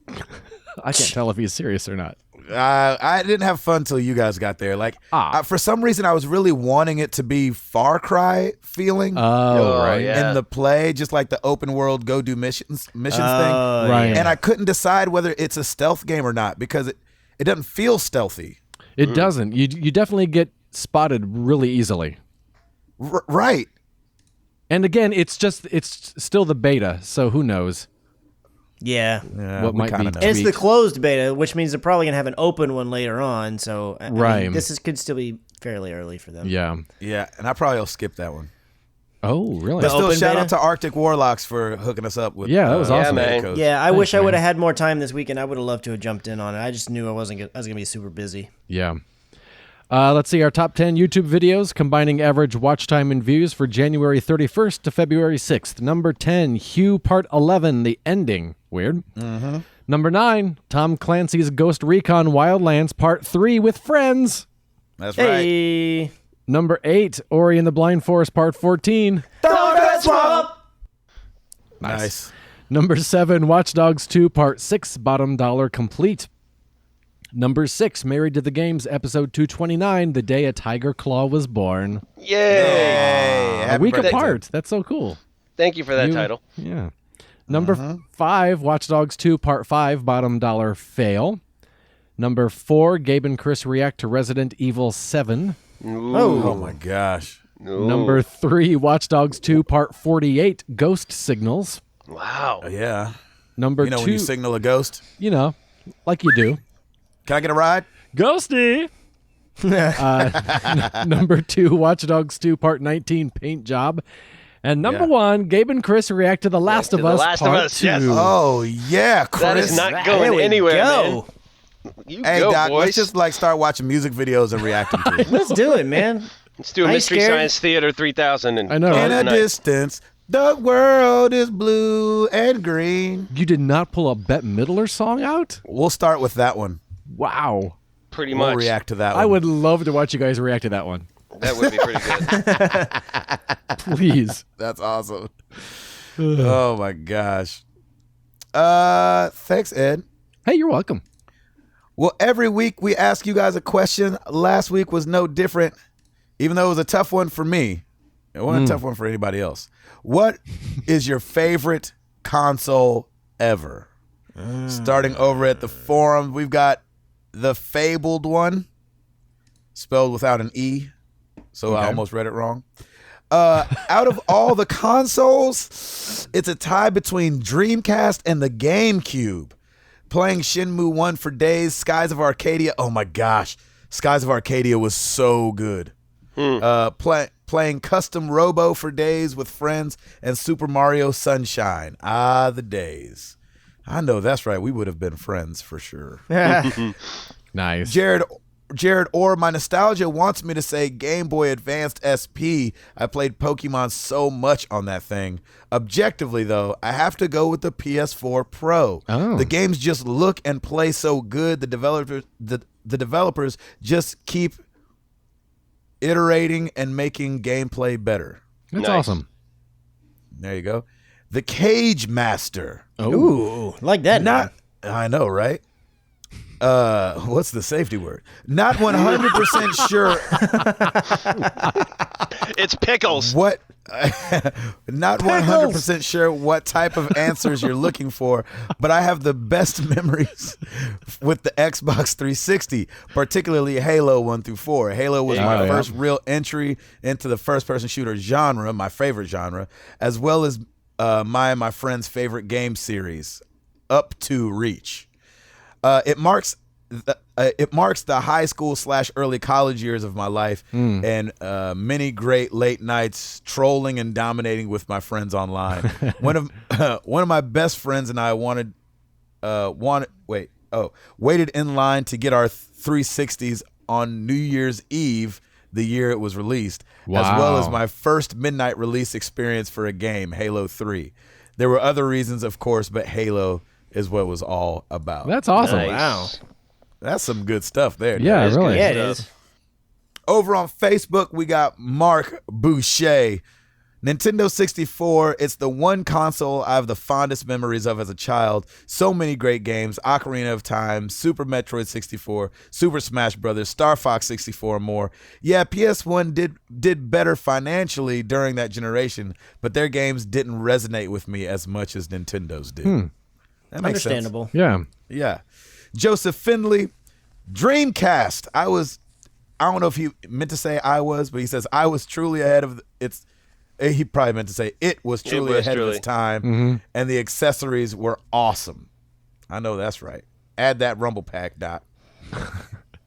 Speaker 3: I can't tell if he's serious or not.
Speaker 1: I didn't have fun till you guys got there. Like, for some reason, I was really wanting it to be Far Cry feeling
Speaker 3: Oh, right.
Speaker 2: yeah.
Speaker 1: in the play, just like the open world go do missions thing.
Speaker 3: Right.
Speaker 1: And I couldn't decide whether it's a stealth game or not because it doesn't feel stealthy.
Speaker 3: It doesn't. You definitely get spotted really easily.
Speaker 1: Right.
Speaker 3: And again, it's still the beta, so who knows
Speaker 4: Yeah.
Speaker 3: what
Speaker 1: we
Speaker 3: might be
Speaker 1: kinda know.
Speaker 4: And it's the
Speaker 3: tweaked.
Speaker 4: closed beta, which means they're probably going to have an open one later on. So, I mean,
Speaker 3: Right.
Speaker 4: this could still be fairly early for them.
Speaker 3: Yeah.
Speaker 1: Yeah, and I probably will skip that one.
Speaker 3: Oh, really?
Speaker 4: The
Speaker 1: Still,
Speaker 4: open
Speaker 1: shout
Speaker 4: beta?
Speaker 1: out to Arctic Warlocks for hooking us up with.
Speaker 3: Yeah, that was awesome.
Speaker 2: Yeah, man.
Speaker 1: codes.
Speaker 4: Yeah, I wish I
Speaker 3: man.
Speaker 4: would have had more time this weekend. I would have loved to have jumped in on it. I just knew I was going to be super busy.
Speaker 3: Yeah. Let's see our top 10 YouTube videos combining average watch time and views for January 31st to February 6th. Number 10, Hugh Part 11, The Ending. Weird. Mm-hmm. Number 9, Tom Clancy's Ghost Recon Wildlands Part 3 with friends.
Speaker 1: That's right.
Speaker 4: Hey.
Speaker 3: Number 8, Ori and the Blind Forest Part 14.
Speaker 1: Nice.
Speaker 3: Number 7, Watch Dogs 2 Part 6, Bottom Dollar Complete. Number 6, Married to the Games, Episode 229, The Day a Tiger Claw Was Born.
Speaker 2: Yay!
Speaker 1: Hey,
Speaker 3: A
Speaker 1: happy
Speaker 3: week
Speaker 1: birthday.
Speaker 3: apart. That's so cool.
Speaker 2: Thank you for that
Speaker 3: You-
Speaker 2: title.
Speaker 3: Yeah. Number 5, Watch Dogs 2 Part 5, Bottom Dollar Fail. Number 4, Gabe and Chris react to Resident Evil 7.
Speaker 1: Oh my gosh.
Speaker 2: Ooh.
Speaker 3: Number 3, Watch Dogs 2 Part 48, Ghost Signals.
Speaker 2: Wow.
Speaker 1: Yeah.
Speaker 3: Number
Speaker 1: You know
Speaker 3: 2,
Speaker 1: when you signal a ghost?
Speaker 3: like you do.
Speaker 1: Can I get a ride?
Speaker 3: Ghosty! Number 2, Watch Dogs 2 Part 19, Paint Job. And number 1, Gabe and Chris react to The Last of Us Part 2.
Speaker 2: Yes.
Speaker 1: Oh yeah, Chris.
Speaker 2: That is not
Speaker 4: There
Speaker 2: going
Speaker 4: we
Speaker 2: anywhere,
Speaker 4: go.
Speaker 2: man. You
Speaker 1: Hey
Speaker 2: go,
Speaker 1: Doc,
Speaker 2: boys.
Speaker 1: let's just like start watching music videos and reacting to it.
Speaker 4: Let's do it, man.
Speaker 2: Let's do a
Speaker 4: I ain't
Speaker 2: Mystery
Speaker 4: scared.
Speaker 2: Science Theater 3000. And
Speaker 3: I know,
Speaker 2: call
Speaker 3: right?
Speaker 1: In
Speaker 2: it
Speaker 1: a
Speaker 2: night.
Speaker 1: distance, the world is blue and green.
Speaker 3: You did not pull a Bette Midler song out?
Speaker 1: We'll start with that one.
Speaker 3: Wow.
Speaker 2: Pretty
Speaker 1: We'll
Speaker 2: much.
Speaker 1: react to that one.
Speaker 3: I would love to watch you guys react to that one.
Speaker 2: That would be pretty good.
Speaker 3: Please.
Speaker 1: That's awesome. Oh my gosh. Thanks, Ed.
Speaker 3: Hey, you're welcome.
Speaker 1: Well, every week we ask you guys a question. Last week was no different, even though it was a tough one for me. It wasn't a tough one for anybody else. What is your favorite console ever? Starting over at the forum, we've got the fabled one, spelled without an E, so I almost read it wrong. Out of all the consoles, it's a tie between Dreamcast and the GameCube. Playing Shenmue 1 for days, Skies of Arcadia. Oh my gosh, Skies of Arcadia was so good. Playing custom Robo for days with friends and Super Mario Sunshine. Ah, the days. I know that's right. We would have been friends for sure.
Speaker 3: Nice.
Speaker 1: Jared Orr, my nostalgia wants me to say Game Boy Advanced SP. I played Pokemon so much on that thing. Objectively, though, I have to go with the PS4 Pro.
Speaker 3: Oh.
Speaker 1: The games just look and play so good. The developers just keep iterating and making gameplay better.
Speaker 3: That's
Speaker 2: Nice.
Speaker 3: awesome.
Speaker 1: There you go. The Cage Master.
Speaker 4: Ooh, like that.
Speaker 1: Not, I know, right? What's the safety word? Not 100% sure
Speaker 2: It's pickles.
Speaker 1: what. Not 100% sure what type of answers you're looking for, but I have the best memories with the Xbox 360, particularly Halo 1 through 4. Halo was my first real entry into the first-person shooter genre, my favorite genre, as well as my and my friend's favorite game series, up to Reach. It marks the high school / early college years of my life, and many great late nights trolling and dominating with my friends online. one of my best friends and I waited in line to get our 360s on New Year's Eve, the year it was released, as well as my first midnight release experience for a game, Halo 3. There were other reasons, of course, but Halo is what it was all about.
Speaker 3: That's awesome.
Speaker 2: Nice.
Speaker 4: Wow.
Speaker 1: That's some good stuff there.
Speaker 3: Yeah,
Speaker 2: That is
Speaker 3: really.
Speaker 2: good
Speaker 4: Yeah, it
Speaker 2: stuff.
Speaker 4: is.
Speaker 1: Over on Facebook, we got Mark Boucher. Nintendo 64, it's the one console I have the fondest memories of as a child. So many great games, Ocarina of Time, Super Metroid 64, Super Smash Bros., Star Fox 64, and more. Yeah, PS1 did better financially during that generation, but their games didn't resonate with me as much as Nintendo's did. That makes sense.
Speaker 4: Understandable.
Speaker 3: Yeah.
Speaker 1: Yeah. Joseph Finley, Dreamcast. I don't know if he meant to say I was, but he says I was truly ahead of its. He probably meant to say it was truly ahead of its time, and the accessories were awesome. I know that's right. Add that Rumble Pack, Doc.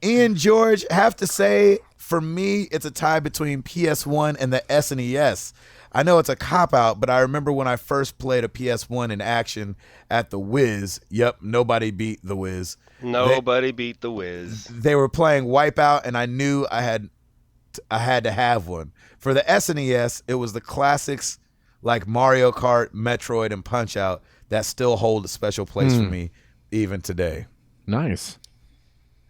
Speaker 1: Ian George, have to say, for me, it's a tie between PS1 and the SNES. I know it's a cop-out, but I remember when I first played a PS1 in action at the Wiz. Yep, nobody beat the Wiz.
Speaker 2: Nobody beat the Wiz.
Speaker 1: They were playing Wipeout, and I knew I had to have one. For the SNES, it was the classics like Mario Kart, Metroid, and Punch-Out that still hold a special place for me even today.
Speaker 3: Nice.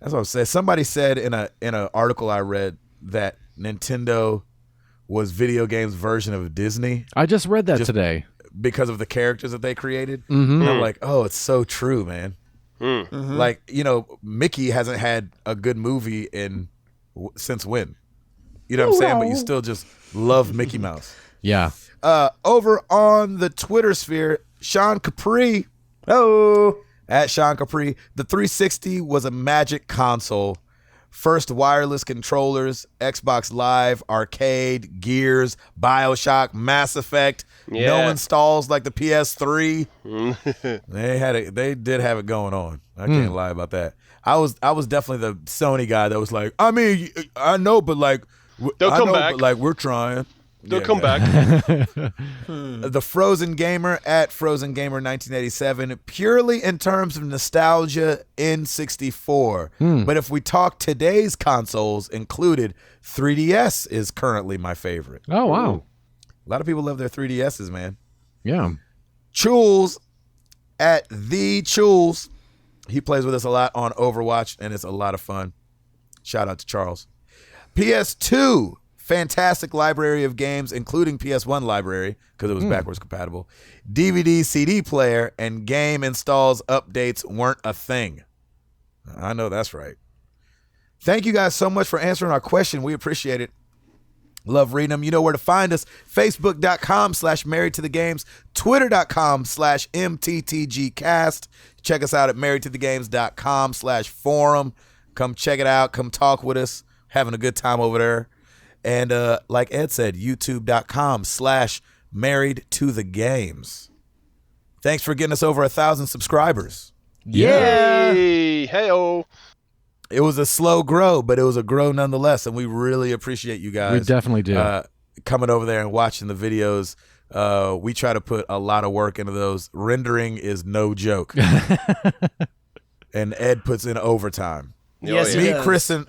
Speaker 1: That's what I'm saying. Somebody said in an article I read that Nintendo was video games' version of Disney
Speaker 3: I just read that today.
Speaker 1: because of the characters that they created. And I'm like, oh, it's so true, man. Like, Mickey hasn't had a good movie since when? You know what I'm saying? But you still just love Mickey Mouse.
Speaker 3: Yeah.
Speaker 1: Over on the Twitter sphere, Sean Capri,
Speaker 4: Oh,
Speaker 1: At Sean Capri, the 360 was a magic console. First wireless controllers, Xbox Live, Arcade, Gears, BioShock, Mass Effect.
Speaker 2: Yeah.
Speaker 1: No installs like the PS3. They did have it going on. I can't lie about that. I was definitely the Sony guy that was like, I mean, I know, but like,
Speaker 2: They'll come back.
Speaker 1: But like, we're trying.
Speaker 2: They'll come back.
Speaker 1: The Frozen Gamer at Frozen Gamer 1987, purely in terms of nostalgia, N64. But if we talk today's consoles included, 3DS is currently my favorite.
Speaker 3: Oh, wow.
Speaker 1: A lot of people love their 3DSs, man.
Speaker 3: Yeah.
Speaker 1: Chules at the Chules. He plays with us a lot on Overwatch, and it's a lot of fun. Shout out to Charles. PS2. Fantastic library of games, including PS1 library, because it was backwards compatible. DVD, CD player, and game installs updates weren't a thing. I know that's right. Thank you guys so much for answering our question. We appreciate it. Love reading them. You know where to find us. Facebook.com/Married to the Games. Twitter.com/MTTGcast. Check us out at marriedtothegames.com/forum. Come check it out. Come talk with us. Having a good time over there. And like Ed said, youtube.com/Married to the Games. Thanks for getting us over 1,000 subscribers.
Speaker 3: Yeah.
Speaker 2: Hey-o.
Speaker 1: It was a slow grow, but it was a grow nonetheless, and we really appreciate you guys.
Speaker 3: We definitely do.
Speaker 1: Coming over there and watching the videos. We try to put a lot of work into those. Rendering is no joke. And Ed puts in overtime.
Speaker 4: Yes,
Speaker 2: yeah.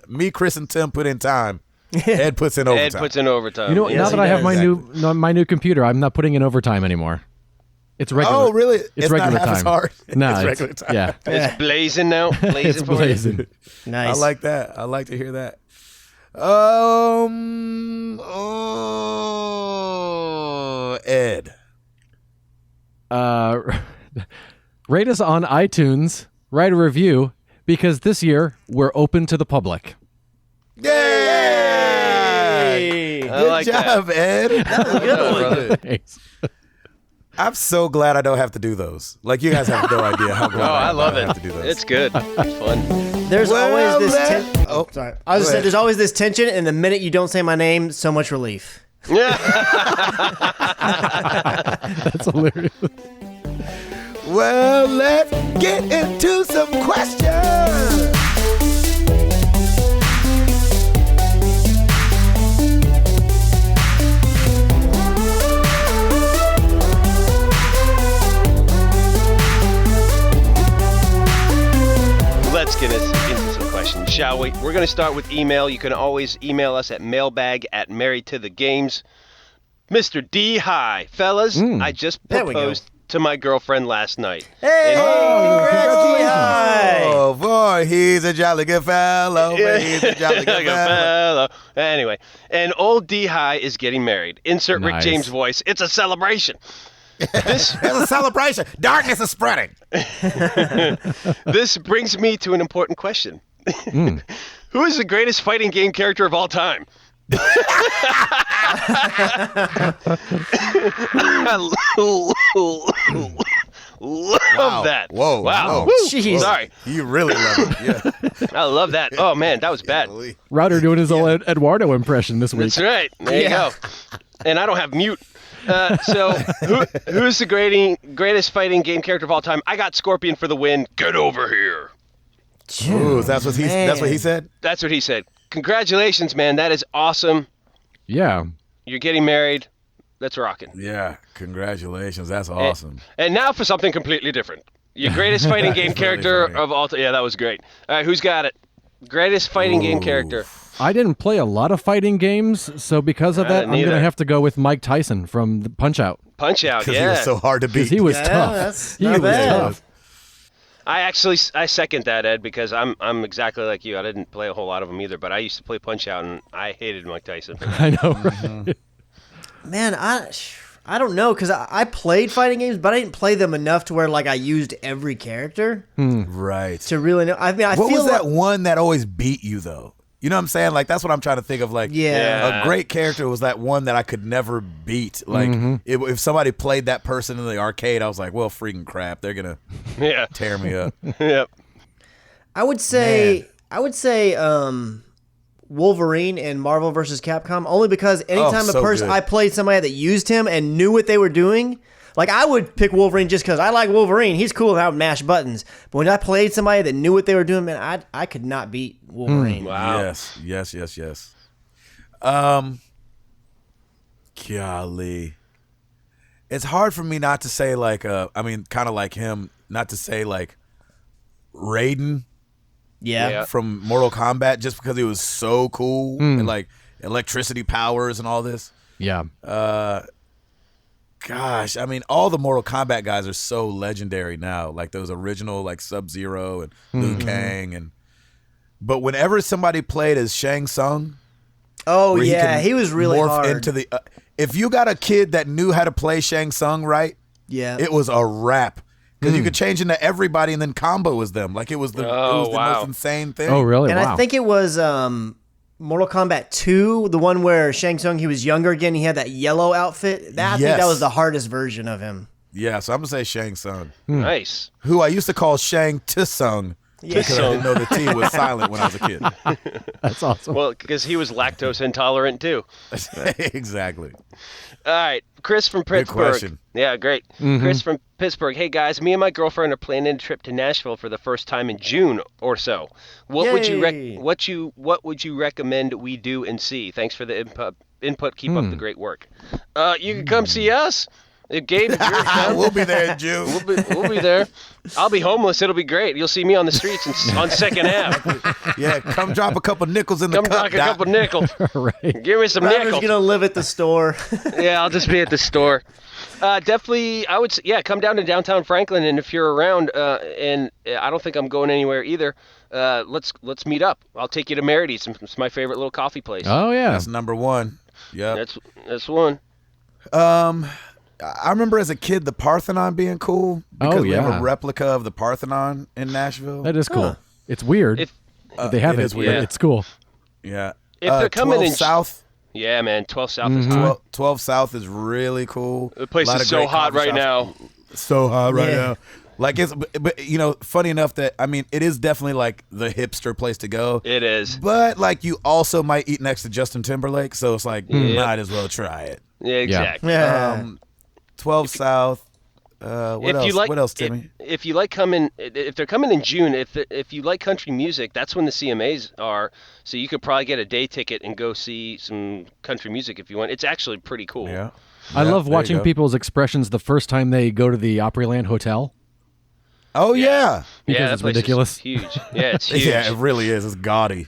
Speaker 1: Me, Chris, and Tim put in time. Ed puts in overtime.
Speaker 2: Ed puts in overtime.
Speaker 3: You know,
Speaker 4: Yes,
Speaker 3: now that I have
Speaker 1: does.
Speaker 3: my new computer, I'm not putting in overtime anymore. It's regular.
Speaker 1: Oh, really?
Speaker 3: It's
Speaker 1: not
Speaker 3: regular
Speaker 1: half
Speaker 3: time.
Speaker 1: as hard.
Speaker 3: No,
Speaker 1: it's regular time.
Speaker 3: Yeah,
Speaker 2: It's blazing now. Blazing
Speaker 3: it's
Speaker 2: for you.
Speaker 3: blazing.
Speaker 4: Nice.
Speaker 1: I like that. I like to hear that. Ed.
Speaker 3: Rate us on iTunes. Write a review because this year we're open to the public.
Speaker 1: Yay!
Speaker 2: I
Speaker 1: Good
Speaker 2: like
Speaker 1: job, Ed.
Speaker 2: brother.
Speaker 3: Thanks.
Speaker 1: I'm so glad I don't have to do those. Like, you guys have no idea how glad
Speaker 2: Oh, I love
Speaker 1: have
Speaker 2: it.
Speaker 1: to do those.
Speaker 2: It's good. It's fun.
Speaker 4: There's
Speaker 1: Well,
Speaker 4: always this
Speaker 1: let-
Speaker 4: tension.
Speaker 1: Oh,
Speaker 4: Sorry. I was
Speaker 1: go
Speaker 4: just saying,
Speaker 1: ahead.
Speaker 4: there's always this tension, and the minute you don't say my name, so much relief.
Speaker 2: Yeah.
Speaker 3: That's hilarious.
Speaker 1: Well, let's get into some questions.
Speaker 2: Let's get into some questions, shall we? We're going to start with email. You can always email us at mailbag@marriedtothegames. Mr. D. Hi. Fellas, I just
Speaker 4: There we go.
Speaker 2: proposed to my girlfriend last night.
Speaker 4: Hey,
Speaker 3: congratulations.
Speaker 4: hi.
Speaker 1: Oh, boy, he's a jolly good fellow. He's a jolly good
Speaker 2: Like a
Speaker 1: fellow.
Speaker 2: fellow. Anyway, and old D. Hi is getting married. Insert Rick
Speaker 3: Nice.
Speaker 2: James voice. It's a celebration.
Speaker 1: It's a celebration. Darkness is spreading.
Speaker 2: This brings me to an important question. Who is the greatest fighting game character of all time? Love that.
Speaker 1: Whoa.
Speaker 2: Wow.
Speaker 1: Whoa.
Speaker 2: Woo.
Speaker 4: Jeez.
Speaker 2: Sorry.
Speaker 1: You really love it. Yeah.
Speaker 2: I love that. Oh, man, that was bad.
Speaker 3: Router doing his old Eduardo impression this week.
Speaker 2: That's right. There you go. And I don't have mute. So who's the greatest fighting game character of all time? I got Scorpion for the win. Get over here.
Speaker 1: Ooh, that's what he said?
Speaker 2: That's what he said. Congratulations, man. That is awesome.
Speaker 3: Yeah.
Speaker 2: You're getting married. That's rocking.
Speaker 1: Yeah. Congratulations. That's awesome.
Speaker 2: And now for something completely different. Your greatest fighting game
Speaker 1: That's really
Speaker 2: character
Speaker 1: funny.
Speaker 2: of all time. Yeah, that was great. All right, who's got it? Greatest fighting game character.
Speaker 3: I didn't play a lot of fighting games, so because of that, I'm going
Speaker 2: neither.
Speaker 3: to have to go with Mike Tyson from the Punch-Out.
Speaker 2: Punch-Out,
Speaker 1: Because
Speaker 2: yeah.
Speaker 1: he was so hard to beat.
Speaker 3: Because he was
Speaker 4: Yeah,
Speaker 3: tough.
Speaker 4: that's
Speaker 3: He
Speaker 4: not
Speaker 3: was
Speaker 4: bad.
Speaker 3: tough.
Speaker 2: I second that, Ed, because I'm exactly like you. I didn't play a whole lot of them either, but I used to play Punch-Out, and I hated Mike Tyson.
Speaker 3: I know, right?
Speaker 4: Man, I don't know, because I played fighting games, but I didn't play them enough to where, like, I used every character
Speaker 1: Right.
Speaker 4: to really know. I mean, I
Speaker 1: What
Speaker 4: feel
Speaker 1: was that
Speaker 4: like,
Speaker 1: one that always beat you, though? You know what I'm saying? Like, that's what I'm trying to think of. Like,
Speaker 4: Yeah.
Speaker 1: a great character was that one that I could never beat. Like, if somebody played that person in the arcade, I was like, well, freaking crap. They're going to tear me up.
Speaker 2: Yep.
Speaker 4: I would say Wolverine in Marvel vs. Capcom, only because anytime
Speaker 1: so good.
Speaker 4: I played somebody that used him and knew what they were doing, like I would pick Wolverine just because I like Wolverine. He's cool and I would mash buttons. But when I played somebody that knew what they were doing, man, I could not beat Wolverine.
Speaker 2: Wow.
Speaker 1: Yes. Golly. It's hard for me not to say like, kind of like him, not to say like Raiden.
Speaker 4: Yeah.
Speaker 1: From Mortal Kombat, just because he was so cool and like electricity powers and all this.
Speaker 3: Yeah.
Speaker 1: Gosh, I mean, all the Mortal Kombat guys are so legendary now. Like those original, like Sub-Zero and Liu Kang, but whenever somebody played as Shang Tsung,
Speaker 4: Oh
Speaker 1: where
Speaker 4: yeah,
Speaker 1: can
Speaker 4: he was really
Speaker 1: morph
Speaker 4: hard.
Speaker 1: into the. If you got a kid that knew how to play Shang Tsung right,
Speaker 4: Yeah.
Speaker 1: it was a wrap. Because you could change into everybody and then combo was them. Like it was the most insane thing.
Speaker 3: Oh, really?
Speaker 4: And
Speaker 3: Wow.
Speaker 4: I think it was Mortal Kombat 2, the one where Shang Tsung, he was younger again. He had that yellow outfit. I think that was the hardest version of him.
Speaker 1: Yeah, so I'm going to say Shang Tsung.
Speaker 2: Nice.
Speaker 1: Who I used to call Shang Tsung. Because I didn't know the T was silent when I was a kid.
Speaker 3: That's awesome.
Speaker 2: Well, because he was lactose intolerant too.
Speaker 1: Exactly.
Speaker 2: All right, Chris from Pittsburgh.
Speaker 1: Good question.
Speaker 2: Yeah, great. Chris from Pittsburgh. Hey guys, me and my girlfriend are planning a trip to Nashville for the first time in June or so. What would you
Speaker 4: Yay.
Speaker 2: what would you recommend we do and see? Thanks for the input. Keep up the great work. You can come see us. If Gabe, if you're in town,
Speaker 1: We'll be there in June.
Speaker 2: we'll be there. I'll be homeless. It'll be great. You'll see me on the streets on Second Ave.
Speaker 1: Yeah, come drop a couple nickels in the
Speaker 2: Come
Speaker 1: cup.
Speaker 2: knock a couple nickels.
Speaker 3: Right.
Speaker 2: Give me some
Speaker 4: Ryder's
Speaker 2: nickels.
Speaker 4: gonna live at the store.
Speaker 2: Yeah, I'll just be at the store. Definitely, I would say, come down to downtown Franklin, and if you're around, and I don't think I'm going anywhere either, let's meet up. I'll take you to Merity's. It's my favorite little coffee place.
Speaker 3: Oh, yeah.
Speaker 1: That's number one. Yeah.
Speaker 2: That's one.
Speaker 1: I remember as a kid the Parthenon being cool because we have
Speaker 3: yeah.
Speaker 1: a replica of the Parthenon in Nashville.
Speaker 3: That is cool. It's weird.
Speaker 2: If
Speaker 3: they have
Speaker 1: it
Speaker 3: it.
Speaker 1: is weird.
Speaker 3: But it's cool.
Speaker 1: Yeah.
Speaker 2: If they're coming
Speaker 1: 12
Speaker 2: in
Speaker 1: South.
Speaker 2: yeah, man, 12 South is hot.
Speaker 1: 12 South is really cool.
Speaker 2: The place
Speaker 1: A lot
Speaker 2: is
Speaker 1: of
Speaker 2: so
Speaker 1: great
Speaker 2: hot
Speaker 1: coffee
Speaker 2: right
Speaker 1: shops.
Speaker 2: now.
Speaker 1: So hot right
Speaker 4: Yeah.
Speaker 1: now. Like but funny enough that it is definitely like the hipster place to go.
Speaker 2: It is.
Speaker 1: But like you also might eat next to Justin Timberlake, so it's like might as well try it.
Speaker 2: Yeah, exactly.
Speaker 4: Yeah.
Speaker 1: 12 South. What else, Timmy?
Speaker 2: If you like coming, if they're coming in June, if you like country music, that's when the CMAs are. So you could probably get a day ticket and go see some country music if you want. It's actually pretty cool.
Speaker 1: Yeah.
Speaker 3: I love
Speaker 1: there you
Speaker 3: watching
Speaker 1: go.
Speaker 3: people's expressions the first time they go to the Opryland Hotel.
Speaker 1: Oh yeah.
Speaker 3: Because
Speaker 2: that
Speaker 3: it's
Speaker 2: place is
Speaker 3: ridiculous.
Speaker 2: huge. Yeah, it's huge.
Speaker 1: Yeah, it really is. It's gaudy.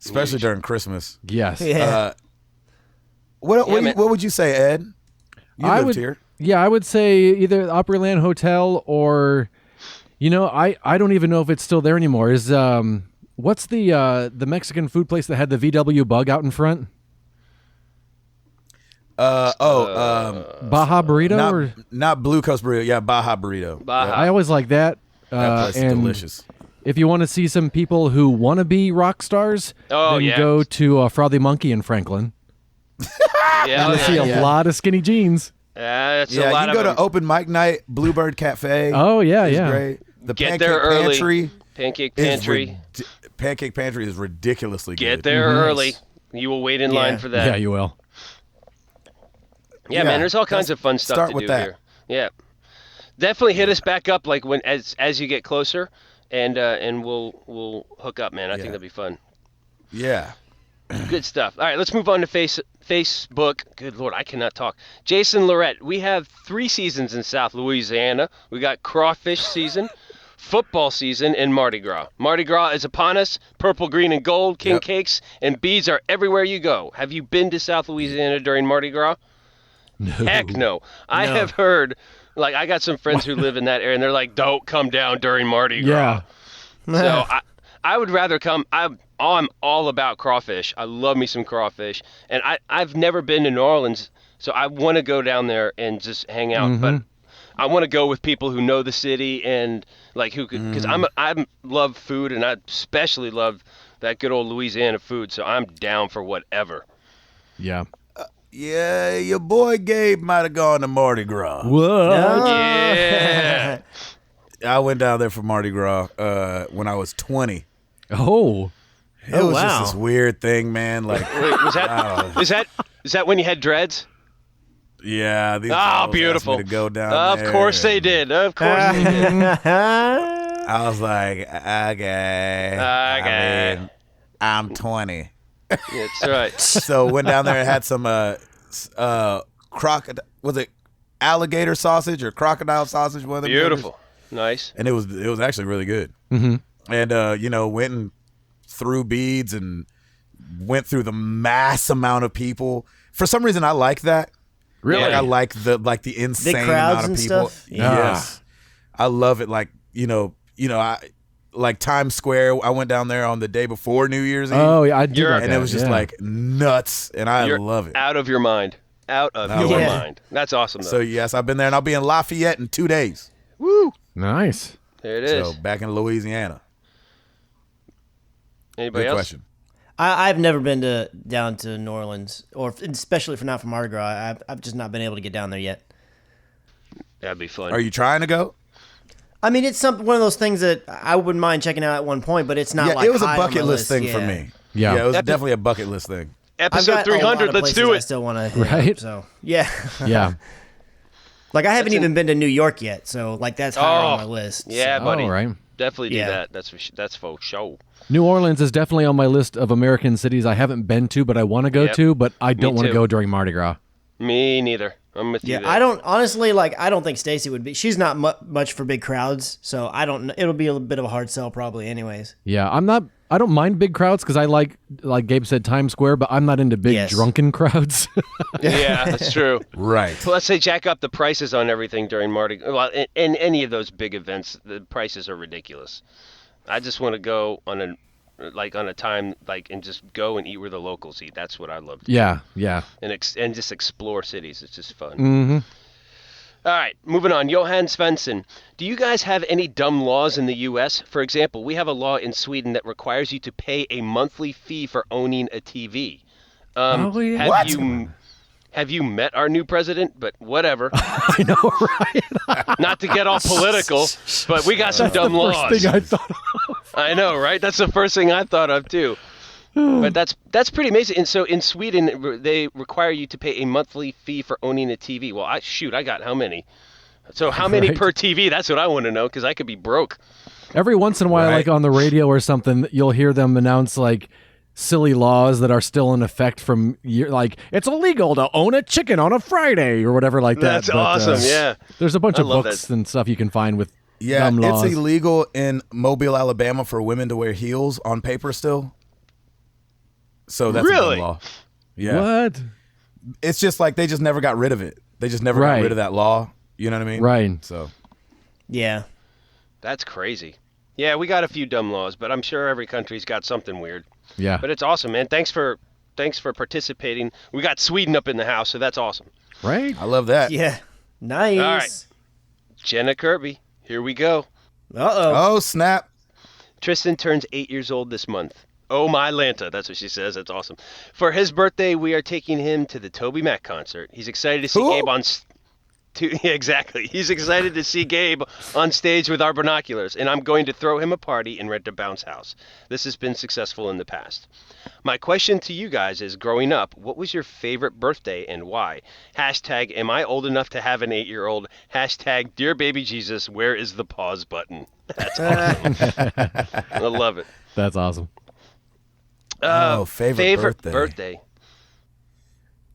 Speaker 1: Especially during Christmas.
Speaker 3: Yes.
Speaker 4: Yeah.
Speaker 1: What
Speaker 2: man.
Speaker 1: would you say, Ed? You
Speaker 3: I
Speaker 1: lived
Speaker 3: would,
Speaker 1: here.
Speaker 3: Yeah, I would say either Opryland Hotel or, I don't even know if it's still there anymore. Is what's the Mexican food place that had the VW bug out in front? Baja Burrito?
Speaker 1: Not Blue Coast Burrito. Yeah, Baja Burrito.
Speaker 2: Baja.
Speaker 3: I always like that.
Speaker 1: That place is
Speaker 3: and
Speaker 1: delicious.
Speaker 3: If you want to see some people who want to be rock stars, then
Speaker 2: yeah.
Speaker 3: go to Frothy Monkey in Franklin.
Speaker 2: Yeah,
Speaker 3: You'll see a lot of skinny jeans.
Speaker 2: that's a
Speaker 1: Yeah,
Speaker 2: lot
Speaker 1: you can
Speaker 2: of
Speaker 1: go
Speaker 2: them.
Speaker 1: to open mic night, Bluebird Cafe.
Speaker 3: Oh, yeah,
Speaker 1: is
Speaker 3: yeah.
Speaker 1: great. The
Speaker 2: Get
Speaker 1: Pancake
Speaker 2: there early.
Speaker 1: Pantry.
Speaker 2: Pancake
Speaker 1: is
Speaker 2: Pantry.
Speaker 1: Pancake Pantry is ridiculously
Speaker 2: Get
Speaker 1: good.
Speaker 2: there early. You will wait in line for that.
Speaker 3: Yeah, you will.
Speaker 2: Yeah, man, there's all kinds of fun stuff
Speaker 1: start
Speaker 2: to
Speaker 1: with
Speaker 2: do
Speaker 1: that.
Speaker 2: here. Yeah, definitely hit us back up like when as you get closer, and we'll hook up, man. I think that'd be fun.
Speaker 1: Yeah.
Speaker 2: Good stuff. All right, let's move on to Facebook. Good Lord, I cannot talk. Jason Lorette, we have 3 seasons in South Louisiana. We got crawfish season, football season, and Mardi Gras. Mardi Gras is upon us. Purple, green, and gold, king cakes, and beads are everywhere you go. Have you been to South Louisiana during Mardi Gras?
Speaker 3: No.
Speaker 2: Heck no. I have heard, like, I got some friends who live in that area, and they're like, don't come down during Mardi Gras.
Speaker 3: Yeah.
Speaker 2: So I would rather come. I'm all about crawfish. I love me some crawfish, and I've never been to New Orleans, so I want to go down there and just hang out. But I want to go with people who know the city and like who could, because I love food, and I especially love that good old Louisiana food. So I'm down for whatever.
Speaker 3: Yeah.
Speaker 1: Yeah, your boy Gabe might have gone to Mardi Gras.
Speaker 3: Whoa.
Speaker 2: Yeah.
Speaker 1: I went down there for Mardi Gras when I was 20.
Speaker 3: Oh.
Speaker 1: It was
Speaker 4: wow.
Speaker 1: just this weird thing, man. Like,
Speaker 2: Wait, is that when you had dreads?
Speaker 1: yeah, these
Speaker 2: Oh,
Speaker 1: girls asked
Speaker 2: beautiful.
Speaker 1: me to go down there.
Speaker 2: Of course they did. Of course they did.
Speaker 1: I was like, okay.
Speaker 2: Okay.
Speaker 1: I mean, I'm 20.
Speaker 2: That's right.
Speaker 1: So went down there and had some crocodile. Was it alligator sausage or crocodile sausage? One of them
Speaker 2: Beautiful. Nice.
Speaker 1: and it was actually really good.
Speaker 3: Mm-hmm.
Speaker 1: And went and threw beads and went through the mass amount of people. For some reason, I like that.
Speaker 3: Really?
Speaker 1: Like, I like the insane
Speaker 4: Big crowds
Speaker 1: amount of
Speaker 4: and
Speaker 1: people.
Speaker 4: stuff?
Speaker 1: Yes, I love it. Like I like Times Square. I went down there on the day before New Year's Eve.
Speaker 3: Oh, yeah, I do
Speaker 2: You're-
Speaker 3: like
Speaker 1: and
Speaker 3: that.
Speaker 1: it was just
Speaker 3: yeah.
Speaker 1: like nuts, and I
Speaker 2: You're
Speaker 1: love it.
Speaker 2: Out of your mind. Out of your
Speaker 4: Yeah.
Speaker 2: mind. That's awesome, though.
Speaker 1: So yes, I've been there, and I'll be in Lafayette in 2 days.
Speaker 2: Woo.
Speaker 3: Nice.
Speaker 2: There it is.
Speaker 1: So back in Louisiana.
Speaker 2: Anybody
Speaker 1: Good
Speaker 2: else?
Speaker 1: question.
Speaker 4: I've never been down to New Orleans, or especially for Mardi Gras. I've just not been able to get down there yet.
Speaker 2: That'd be fun.
Speaker 1: Are you trying to go?
Speaker 4: I mean, it's one of those things that I wouldn't mind checking out at one point, but it's not
Speaker 1: Yeah,
Speaker 4: like
Speaker 1: it was a
Speaker 4: high on
Speaker 1: bucket
Speaker 4: my
Speaker 1: list thing for
Speaker 4: yeah.
Speaker 1: me.
Speaker 3: Yeah.
Speaker 1: it was
Speaker 2: Epi-
Speaker 1: definitely a bucket list thing.
Speaker 4: I've
Speaker 2: Episode
Speaker 4: got a lot
Speaker 2: 300.
Speaker 4: of
Speaker 2: Let's
Speaker 4: places
Speaker 2: do
Speaker 4: I
Speaker 2: it.
Speaker 4: still want to
Speaker 3: Right?
Speaker 4: So yeah,
Speaker 3: Yeah.
Speaker 4: like I haven't
Speaker 2: That's
Speaker 4: even been to New York yet, so like that's higher on
Speaker 2: Oh,
Speaker 4: my list.
Speaker 2: Yeah,
Speaker 3: Oh,
Speaker 2: buddy.
Speaker 3: right.
Speaker 2: Definitely do
Speaker 4: Yeah.
Speaker 2: that. That's for sure.
Speaker 3: New Orleans is definitely on my list of American cities I haven't been to, but I want to go
Speaker 2: Yep.
Speaker 3: to, but I don't want to
Speaker 2: too.
Speaker 3: go during Mardi Gras.
Speaker 2: Me neither. I'm with you.
Speaker 4: Yeah,
Speaker 2: there.
Speaker 4: I don't honestly I don't think Stacy would be. She's not much for big crowds, so I don't. It'll be a bit of a hard sell probably, anyways.
Speaker 3: Yeah, I don't mind big crowds because I like Gabe said, Times Square, but I'm not into big
Speaker 4: Yes.
Speaker 3: drunken crowds.
Speaker 2: Yeah, that's true.
Speaker 1: Right.
Speaker 2: Plus, they jack up the prices on everything during Mardi. Well, in any of those big events, the prices are ridiculous. I just want to go on a time and just go and eat where the locals eat. That's what I love to do.
Speaker 3: yeah.
Speaker 2: And just explore cities. It's just fun.
Speaker 3: Mm-hmm.
Speaker 2: All right, moving on. Johan Svensson, do you guys have any dumb laws in the U.S.? For example, we have a law in Sweden that requires you to pay a monthly fee for owning a TV.
Speaker 3: Oh, yeah.
Speaker 2: Have you met our new president? But whatever.
Speaker 3: I know, right?
Speaker 2: Not to get all political, but we got some dumb laws.
Speaker 3: First thing I thought of.
Speaker 2: I know, right? That's the first thing I thought of too. But that's pretty amazing. And so in Sweden, they require you to pay a monthly fee for owning a TV. Well, I got how many? So how many
Speaker 3: Right.
Speaker 2: per TV? That's what I want to know because I could be broke.
Speaker 3: Every once in a while,
Speaker 1: Right.
Speaker 3: like on the radio or something, you'll hear them announce silly laws that are still in effect from it's illegal to own a chicken on a Friday or whatever like that.
Speaker 2: That's
Speaker 3: But,
Speaker 2: awesome. Yeah.
Speaker 3: There's a bunch
Speaker 2: I
Speaker 3: of
Speaker 2: love
Speaker 3: books
Speaker 2: that.
Speaker 3: and stuff you can find with
Speaker 1: Yeah,
Speaker 3: dumb laws.
Speaker 1: it's illegal in Mobile, Alabama for women to wear heels on paper still. So that's a
Speaker 2: Really?
Speaker 1: dumb law. Yeah.
Speaker 3: What?
Speaker 1: It's just like they just never got rid of it. They just never
Speaker 3: Right.
Speaker 1: got rid of that law. You know what I mean?
Speaker 3: Right.
Speaker 1: So
Speaker 4: Yeah,
Speaker 2: That's crazy. Yeah, we got a few dumb laws, but I'm sure every country's got something weird.
Speaker 3: Yeah.
Speaker 2: But it's awesome, man. Thanks for participating. We got Sweden up in the house, so that's awesome.
Speaker 3: Right?
Speaker 1: I love that.
Speaker 4: yeah, nice.
Speaker 2: All right. Jenna Kirby, here we go.
Speaker 4: Uh-oh.
Speaker 1: Oh, snap.
Speaker 2: Tristan turns 8 years old this month. Oh my Lanta, that's what she says. That's awesome. For his birthday, we are taking him to the Toby Mac concert. He's excited to see
Speaker 1: Who?
Speaker 2: Gabe on. Yeah, exactly. He's excited to see Gabe on stage with our binoculars, and I'm going to throw him a party and rent a bounce house. This has been successful in the past. My question to you guys is, growing up, what was your favorite birthday and why? Hashtag, am I old enough to have an 8-year-old? Hashtag, dear baby Jesus, where is the pause button? That's awesome. I love it.
Speaker 3: That's awesome.
Speaker 1: Favorite birthday.
Speaker 2: birthday.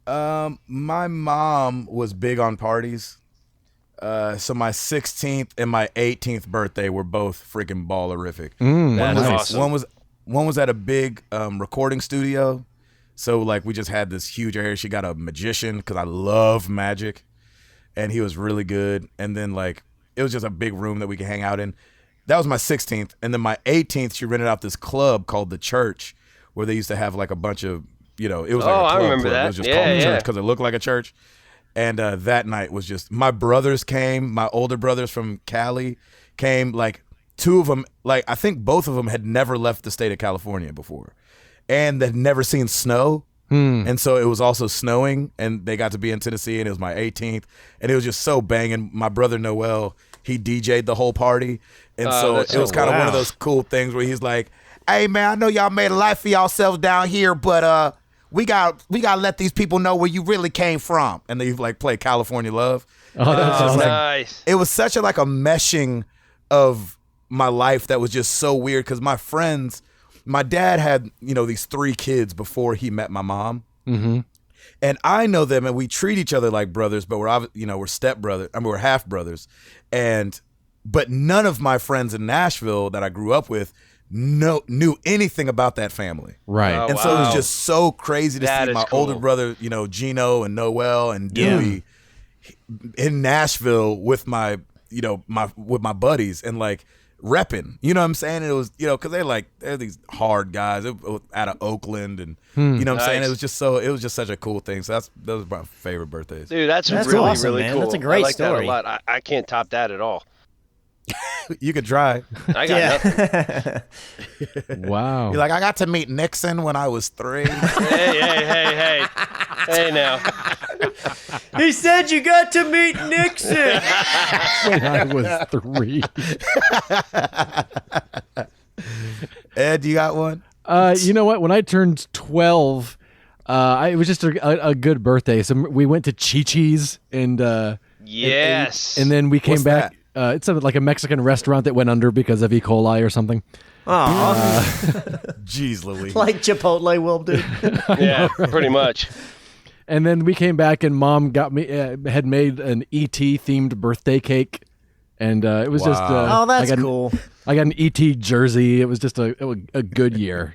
Speaker 1: My mom was big on parties. So my 16th and my 18th birthday were both freaking ballerific.
Speaker 2: That's
Speaker 3: nice.
Speaker 2: awesome.
Speaker 1: One was at a big recording studio. So we just had this huge area. She got a magician because I love magic, and he was really good. And then it was just a big room that we could hang out in. That was my 16th, and then my 18th, she rented out this club called The Church, where they used to have a bunch of it was like a
Speaker 2: I
Speaker 1: club.
Speaker 2: remember
Speaker 1: club.
Speaker 2: that.
Speaker 1: It was just
Speaker 2: Yeah,
Speaker 1: called The
Speaker 2: yeah.
Speaker 1: Church because it looked like a church. And that night was just my brothers came. My older brothers from Cali came. two of them, like I think both of them had never left the state of California before, and they'd never seen snow. And so it was also snowing, and they got to be in Tennessee, and it was my 18th, and it was just so banging. My brother Noel, he DJ'd the whole party, and so it was kind of one of those cool things where he's like, "Hey man, I know y'all made a life for yourselves down here, but we got to let these people know where you really came from." And they like play California Love.
Speaker 2: Oh, nice.
Speaker 1: It was such a like a meshing of my life that was just so weird because my dad had, these 3 kids before he met my mom.
Speaker 3: Mm-hmm.
Speaker 1: And I know them, and we treat each other like brothers, but we're stepbrothers. I mean, we're half brothers. But none of my friends in Nashville that I grew up with knew anything about that family.
Speaker 3: Right.
Speaker 1: And so it was just so crazy to see my older
Speaker 2: cool.
Speaker 1: brother, Gino and Noel and Dewey in Nashville with my buddies and like repping, you know what I'm saying? And it was, because they're these hard guys out of Oakland, and you know what I'm saying? It was just such a cool thing. So those are my favorite birthdays.
Speaker 2: Dude, that's really,
Speaker 4: awesome,
Speaker 2: really
Speaker 4: man.
Speaker 2: cool.
Speaker 4: That's a great
Speaker 2: I like
Speaker 4: story.
Speaker 2: that a lot. I can't top that at all.
Speaker 1: You could try.
Speaker 2: I got nothing.
Speaker 3: Wow.
Speaker 1: You're like, I got to meet Nixon when I was 3.
Speaker 2: Hey. Hey now.
Speaker 4: He said you got to meet Nixon.
Speaker 3: When I was 3.
Speaker 1: Ed, you got one?
Speaker 3: You know what? When I turned 12, it was just a good birthday. So we went to Chi-Chi's and
Speaker 2: Yes.
Speaker 3: and then we came
Speaker 1: What's
Speaker 3: back. It's like a Mexican restaurant that went under because of E. coli or something.
Speaker 1: Jeez Louise.
Speaker 4: Like Chipotle will do.
Speaker 2: Yeah, pretty much.
Speaker 3: And then we came back and Mom got me had made an ET themed birthday cake, and it was just
Speaker 4: Oh, that's cool.
Speaker 3: I got an ET jersey. It was just a good year.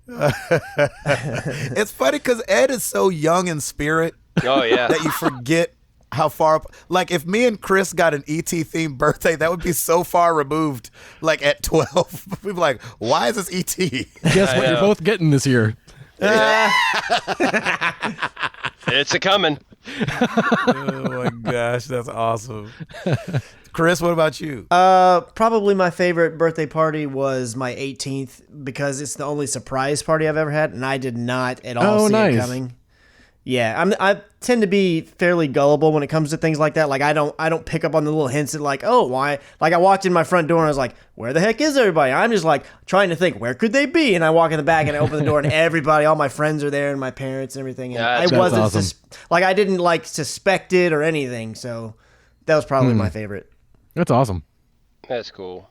Speaker 1: It's funny because Ed is so young in spirit
Speaker 2: Oh yeah.
Speaker 1: that you forget how far. Like if me and Chris got an ET themed birthday, that would be so far removed. Like at 12, we'd be like, "Why is this ET?"
Speaker 3: Guess what? You're both getting this year.
Speaker 2: It's a coming.
Speaker 1: Oh my gosh, that's awesome. Chris, what about you?
Speaker 4: Probably my favorite birthday party was my 18th because it's the only surprise party I've ever had, and I did not at all see it coming. Yeah, I tend to be fairly gullible when it comes to things like that. Like I don't pick up on the little hints that like, oh, why? Like I walked in my front door and I was like, where the heck is everybody? I'm just like trying to think, where could they be? And I walk in the back and I open the door and everybody, all my friends are there and my parents and everything. And I wasn't
Speaker 3: awesome.
Speaker 4: I didn't like suspect it or anything. So that was probably my favorite.
Speaker 3: That's awesome.
Speaker 2: That's cool.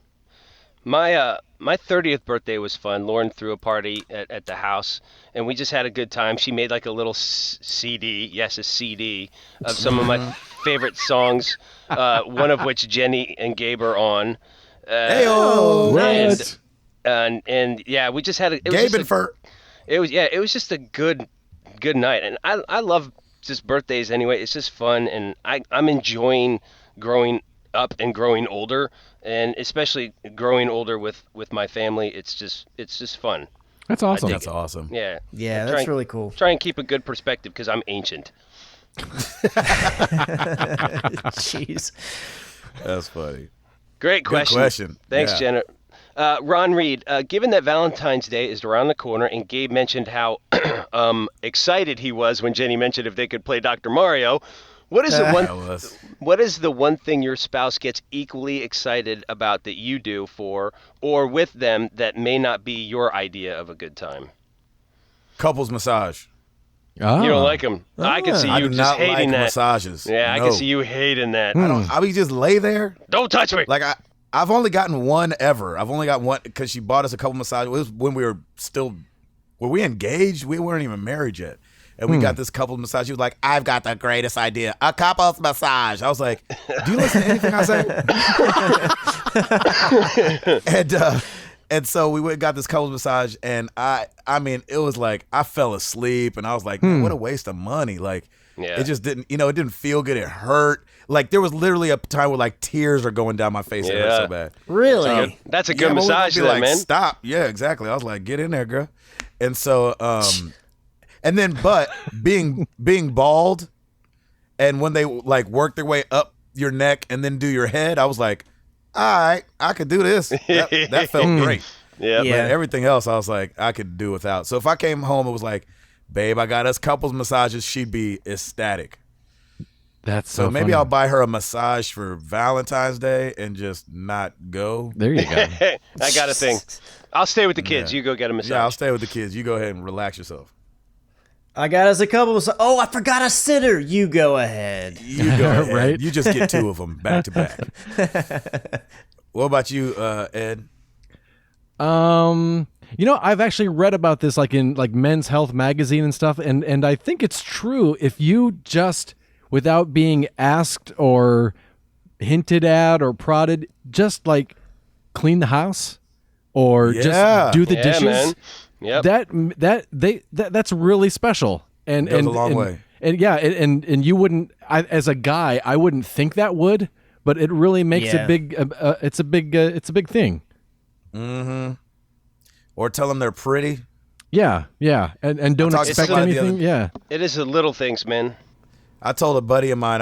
Speaker 2: My 30th birthday was fun. Lauren threw a party at the house, and we just had a good time. She made like a little CD, yes, a CD, of some of my favorite songs, one of which Jenny and Gabe are on.
Speaker 3: What?
Speaker 2: And yeah, we just had
Speaker 1: Gabe and Fur.
Speaker 2: It was just a good night, and I love just birthdays anyway. It's just fun, and I'm enjoying growing up and growing older, and especially growing older with my family. It's just fun.
Speaker 3: That's awesome.
Speaker 1: That's awesome.
Speaker 2: Yeah.
Speaker 4: Yeah, that's really cool.
Speaker 2: Try and keep a good perspective because I'm ancient.
Speaker 4: Jeez.
Speaker 1: That's funny.
Speaker 2: Great
Speaker 1: Good
Speaker 2: question.
Speaker 1: question.
Speaker 2: Thanks,
Speaker 1: Yeah.
Speaker 2: Jenna. Ron Reed, given that Valentine's Day is around the corner, and Gabe mentioned how excited he was when Jenny mentioned if they could play Dr. Mario, what is the one thing your spouse gets equally excited about that you do for or with them that may not be your idea of a good time?
Speaker 1: Couples massage.
Speaker 3: Oh.
Speaker 2: You don't like them. I can see
Speaker 1: I
Speaker 2: you
Speaker 1: do
Speaker 2: just
Speaker 1: not
Speaker 2: hating
Speaker 1: like
Speaker 2: that.
Speaker 1: massages.
Speaker 2: Yeah, I
Speaker 1: No.
Speaker 2: can see you hating that.
Speaker 1: I mean, just lay there.
Speaker 2: Don't touch me.
Speaker 1: Like I've only gotten one ever. I've only got one because she bought us a couple massages. It was when we were we engaged? We weren't even married yet. And we got this couples massage. She was like, "I've got the greatest idea. A couples massage." I was like, "Do you listen to anything I say?" And so we went and got this couples massage, and I mean, it was like I fell asleep, and I was like, "Man, what a waste of money!" Like, it just didn't, it didn't feel good. It hurt. Like there was literally a time where like tears are going down my face. It hurt so bad.
Speaker 4: Really?
Speaker 2: That's a good massage,
Speaker 1: be
Speaker 2: then,
Speaker 1: like,
Speaker 2: man.
Speaker 1: Stop. Yeah, exactly. I was like, "Get in there, girl." And so, and then, but being bald, and when they like work their way up your neck and then do your head, I was like, all right, I could do this. That felt great.
Speaker 2: Yeah.
Speaker 1: But everything else, I was like, I could do without. So if I came home, it was like, babe, I got us couples massages. She'd be ecstatic.
Speaker 3: That's
Speaker 1: So maybe
Speaker 3: funny.
Speaker 1: I'll buy her a massage for Valentine's Day and just not go.
Speaker 3: There you go.
Speaker 2: I got a thing. I'll stay with the kids. You go get a massage.
Speaker 1: Yeah, I'll stay with the kids. You go ahead and relax yourself.
Speaker 4: I got us a couple. Oh, I forgot a sitter. You go ahead.
Speaker 1: You go ahead.
Speaker 3: Right?
Speaker 1: You just get 2 of them back to back. What about you, Ed?
Speaker 3: I've actually read about this like in like Men's Health magazine and stuff, and I think it's true. If you just, without being asked or hinted at or prodded, just like clean the house or just do the dishes.
Speaker 2: Man. Yep.
Speaker 3: That's really special. And
Speaker 1: Goes a long way.
Speaker 3: And and you wouldn't, as a guy, I wouldn't think that would, but it really makes it big. It's a big thing.
Speaker 1: Mm-hmm. Or tell them they're pretty.
Speaker 3: Yeah, and don't expect anything. Yeah,
Speaker 2: it is the little things, man.
Speaker 1: I told a buddy of mine,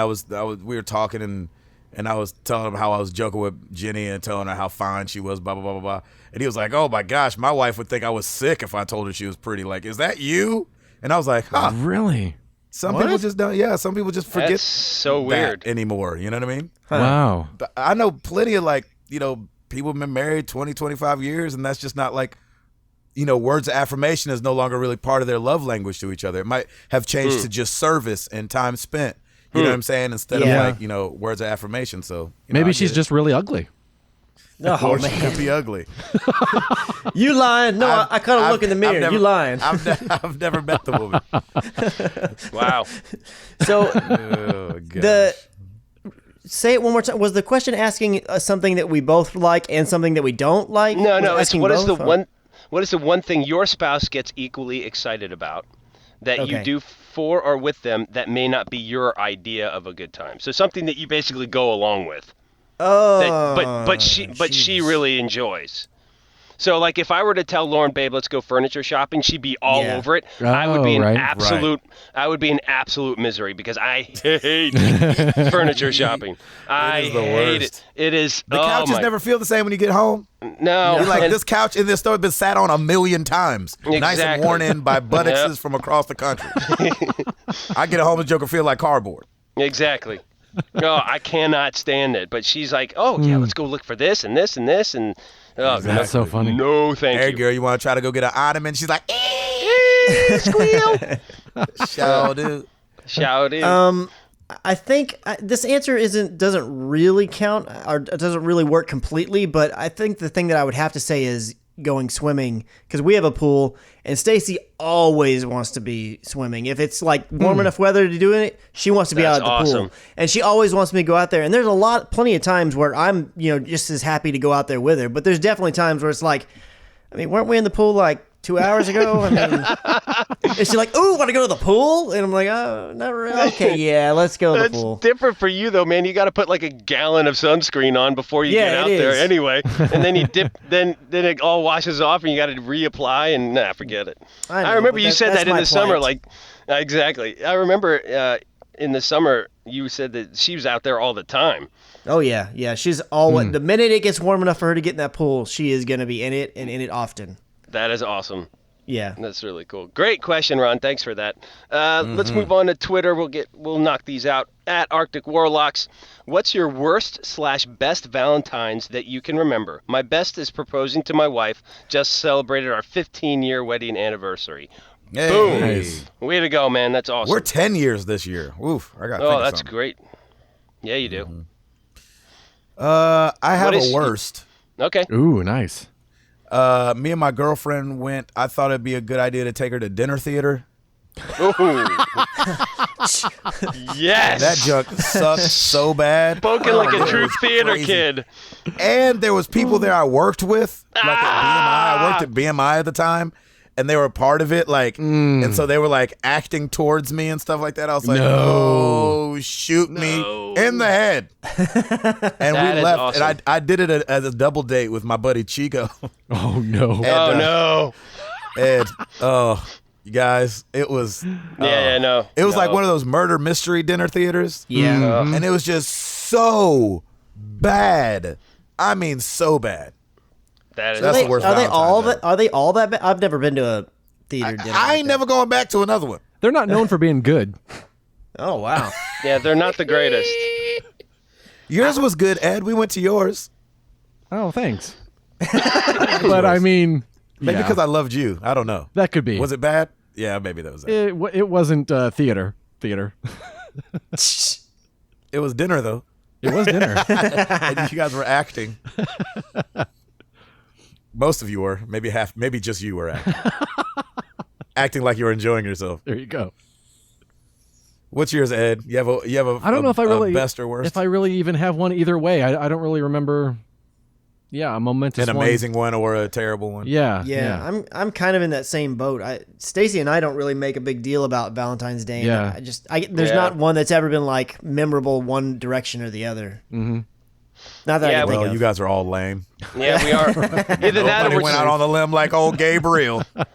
Speaker 1: we were talking and I was telling him how I was joking with Jenny and telling her how fine she was, blah, blah, blah, blah, blah. And he was like, oh my gosh, my wife would think I was sick if I told her she was pretty. Like, is that you? And I was like, huh.
Speaker 3: Really?
Speaker 1: Some people just don't, some people just forget
Speaker 2: That's so weird
Speaker 1: anymore. You know what I mean?
Speaker 3: Wow.
Speaker 1: But I know plenty of people have been married 20, 25 years and that's just not like, words of affirmation is no longer really part of their love language to each other. It might have changed to just service and time spent. You know what I'm saying? Instead of words of affirmation. So
Speaker 3: maybe she's just really ugly.
Speaker 1: Or she could be ugly.
Speaker 4: You lying? No, I kind of look in the mirror. You lying?
Speaker 1: I've never met the woman.
Speaker 2: Wow.
Speaker 4: So
Speaker 1: Oh,
Speaker 4: say it one more time. Was the question asking something that we both like and something that we don't like?
Speaker 2: No.
Speaker 4: Was
Speaker 2: It's
Speaker 4: asking
Speaker 2: what is the
Speaker 4: both?
Speaker 2: what is the one thing your spouse gets equally excited about that you
Speaker 4: Okay.
Speaker 2: do for or with them that may not be your idea of a good time? So something that you basically go along with.
Speaker 4: Oh,
Speaker 2: But she really enjoys. So like if I were to tell Lauren, babe, let's go furniture shopping, she'd be all over it. I would be in absolute misery because I hate furniture shopping. I
Speaker 1: is the
Speaker 2: hate
Speaker 1: worst.
Speaker 2: it. It is
Speaker 1: The couches never feel the same when you get home.
Speaker 2: No.
Speaker 1: You're like,
Speaker 2: and-
Speaker 1: this couch in this store has been sat on 1,000,000 times. Nice and
Speaker 2: Exactly.
Speaker 1: worn in by buttocks from across the country. I get home and Joker feel like cardboard.
Speaker 2: Exactly. No, I cannot stand it. But she's like, oh, yeah, let's go look for this and this and this. And
Speaker 3: That's so funny.
Speaker 2: No, thank
Speaker 1: Hey,
Speaker 2: you.
Speaker 1: girl, you want to try to go get an ottoman? She's like,
Speaker 2: Squeal.
Speaker 1: show, dude.
Speaker 2: Shout in.
Speaker 4: I think this answer doesn't really count or it doesn't really work completely, but I think the thing that I would have to say is going swimming because we have a pool and Stacy always wants to be swimming. If it's like warm enough weather to do it, she wants to be out
Speaker 2: That's
Speaker 4: at the
Speaker 2: awesome.
Speaker 4: pool. And she always wants me to go out there. And there's plenty of times where I'm, just as happy to go out there with her, but there's definitely times where it's like, weren't we in the pool like 2 hours ago? And she's like, ooh, want to go to the pool? And I'm like, oh, not really. Okay, yeah, let's go to the
Speaker 2: That's
Speaker 4: pool.
Speaker 2: different for you, though, man. You got to put like a gallon of sunscreen on before you get
Speaker 4: Yeah,
Speaker 2: out
Speaker 4: it
Speaker 2: there
Speaker 4: is.
Speaker 2: anyway. And then you dip, then it all washes off and you got to reapply and forget it.
Speaker 4: I know,
Speaker 2: remember
Speaker 4: but
Speaker 2: you said
Speaker 4: that's
Speaker 2: that in
Speaker 4: my
Speaker 2: the summer.
Speaker 4: plight.
Speaker 2: Like, exactly. I remember in the summer you said that she was out there all the time.
Speaker 4: Oh, yeah. Yeah, she's always, the minute it gets warm enough for her to get in that pool, she is going to be in it and in it often.
Speaker 2: That is awesome.
Speaker 4: Yeah.
Speaker 2: That's really cool. Great question, Ron. Thanks for that. Let's move on to Twitter. We'll knock these out at Arctic Warlocks. What's your worst/best Valentine's that you can remember? My best is proposing to my wife. Just celebrated our 15-year wedding anniversary.
Speaker 1: Hey.
Speaker 2: Boom.
Speaker 3: Nice.
Speaker 2: Way to go, man. That's awesome.
Speaker 1: We're 10 years this year. Oof, I got.
Speaker 2: Oh, that's great. Yeah, you do.
Speaker 1: I have
Speaker 2: What is-
Speaker 1: a worst.
Speaker 2: Okay.
Speaker 3: Ooh, nice.
Speaker 1: Me and my girlfriend went. I thought it'd be a good idea to take her to dinner theater.
Speaker 2: Ooh. Yes.
Speaker 1: That junk sucked so bad.
Speaker 2: Spoken like a
Speaker 1: It
Speaker 2: true
Speaker 1: was
Speaker 2: theater
Speaker 1: crazy.
Speaker 2: kid.
Speaker 1: And there was people there I worked with, like at BMI. I worked at BMI at the time, and they were a part of it. And so they were like acting towards me and stuff like that. I was like, "Oh, shoot me in the head!" And
Speaker 2: That
Speaker 1: we
Speaker 2: is
Speaker 1: left.
Speaker 2: awesome.
Speaker 1: And I did it as a double date with my buddy Chico.
Speaker 3: Oh no.
Speaker 2: Oh, no.
Speaker 1: And you guys, it was
Speaker 2: No.
Speaker 1: it was like
Speaker 2: No.
Speaker 1: one of those murder mystery dinner theaters.
Speaker 4: Yeah.
Speaker 1: And it was just so bad. I mean, so bad.
Speaker 2: That is
Speaker 1: That's the worst
Speaker 4: Are they
Speaker 1: Valentine's
Speaker 4: all that bad? I've never been to a theater dinner.
Speaker 1: I ain't
Speaker 4: like
Speaker 1: never going back to another one.
Speaker 3: They're not known for being good.
Speaker 4: that. Oh wow.
Speaker 2: Yeah, they're not the greatest.
Speaker 1: Yours was good, Ed. We went to yours.
Speaker 3: Oh, thanks. But I mean,
Speaker 1: Maybe
Speaker 3: yeah,
Speaker 1: because I loved you. I don't know.
Speaker 3: that could be.
Speaker 1: Was it bad? Yeah, maybe that was it.
Speaker 3: It wasn't theater. It
Speaker 1: It was dinner, though.
Speaker 3: was dinner.
Speaker 1: And you guys were acting. Most of you were. Maybe half. Maybe just you were acting. Acting like you were enjoying yourself.
Speaker 3: There you go.
Speaker 1: What's yours, Ed? You have a.
Speaker 3: I don't know if I really
Speaker 1: best or worst.
Speaker 3: If I really even have one either way. I don't really remember. Yeah, a momentous
Speaker 1: An
Speaker 3: one.
Speaker 1: amazing one or a terrible one.
Speaker 3: Yeah.
Speaker 4: I'm kind of in that same boat. Stacy and I don't really make a big deal about Valentine's Day.
Speaker 3: Yeah.
Speaker 4: There's not one that's ever been like memorable one direction or the other.
Speaker 3: Mm-hmm.
Speaker 4: Not that I
Speaker 2: Yeah,
Speaker 4: can think
Speaker 1: Well,
Speaker 4: of.
Speaker 1: you guys are all lame.
Speaker 2: Yeah, we are. Either that
Speaker 1: Nobody
Speaker 2: or
Speaker 1: went out on the limb like old Gabriel.
Speaker 2: All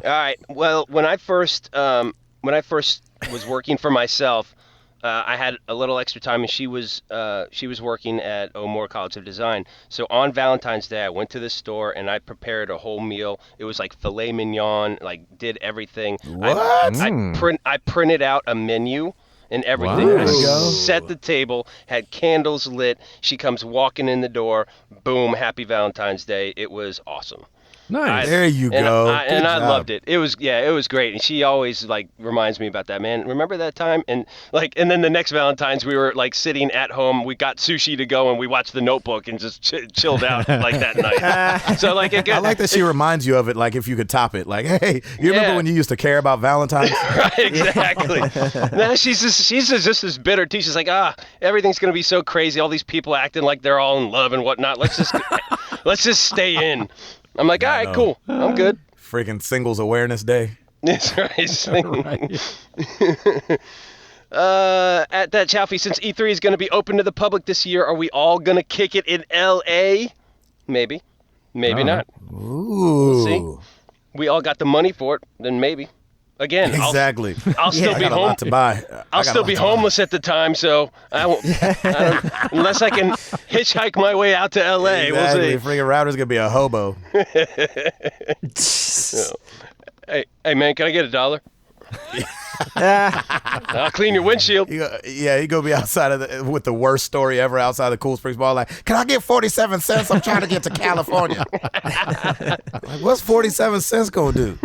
Speaker 2: right. Well, when I first was working for myself, I had a little extra time, and she was working at O'More College of Design. So on Valentine's Day, I went to the store and I prepared a whole meal. It was like filet mignon, like did everything.
Speaker 1: What?
Speaker 2: I printed out a menu and everything.
Speaker 3: Wow.
Speaker 2: I
Speaker 1: There you go.
Speaker 2: set the table, had candles lit. She comes walking in the door. Boom! Happy Valentine's Day. It was awesome.
Speaker 3: Nice.
Speaker 1: There you
Speaker 2: And
Speaker 1: go.
Speaker 2: I
Speaker 1: Good job.
Speaker 2: loved it. It was great. And she always like reminds me about that, man. Remember that time? And then the next Valentine's we were like sitting at home. We got sushi to go and we watched The Notebook and just chilled out like that night. So like
Speaker 1: I like that she reminds you of it, like if you could top it. Like, hey, you remember
Speaker 2: Yeah.
Speaker 1: when you used to care about Valentine's?
Speaker 2: Right, exactly. Now she's just this bitter too. She's like, everything's gonna be so crazy. All these people acting like they're all in love and whatnot. Let's just stay in. I'm like, all right,
Speaker 1: know.
Speaker 2: cool. I'm good.
Speaker 1: Freaking Singles Awareness Day.
Speaker 2: That's right. At that Chalfie, since E3 is going to be open to the public this year, are we all going to kick it in L.A.? Maybe. Maybe
Speaker 3: All
Speaker 2: not.
Speaker 1: Ooh.
Speaker 2: See? We all got the money for it, then maybe. Again,
Speaker 1: Exactly.
Speaker 2: I'll still
Speaker 1: I
Speaker 2: be
Speaker 1: got a
Speaker 2: home.
Speaker 1: lot to buy.
Speaker 2: I'll still be homeless at the time, so I won't, unless I can hitchhike my way out to L.A.
Speaker 1: Exactly.
Speaker 2: We'll see.
Speaker 1: Freaking router's gonna be a hobo.
Speaker 2: Hey, man, can I get $1? I'll clean your windshield.
Speaker 1: He gonna be outside of with the worst story ever outside the Cool Springs Mall. Like, can I get 47 cents? I'm trying to get to California. Like, what's 47 cents gonna do?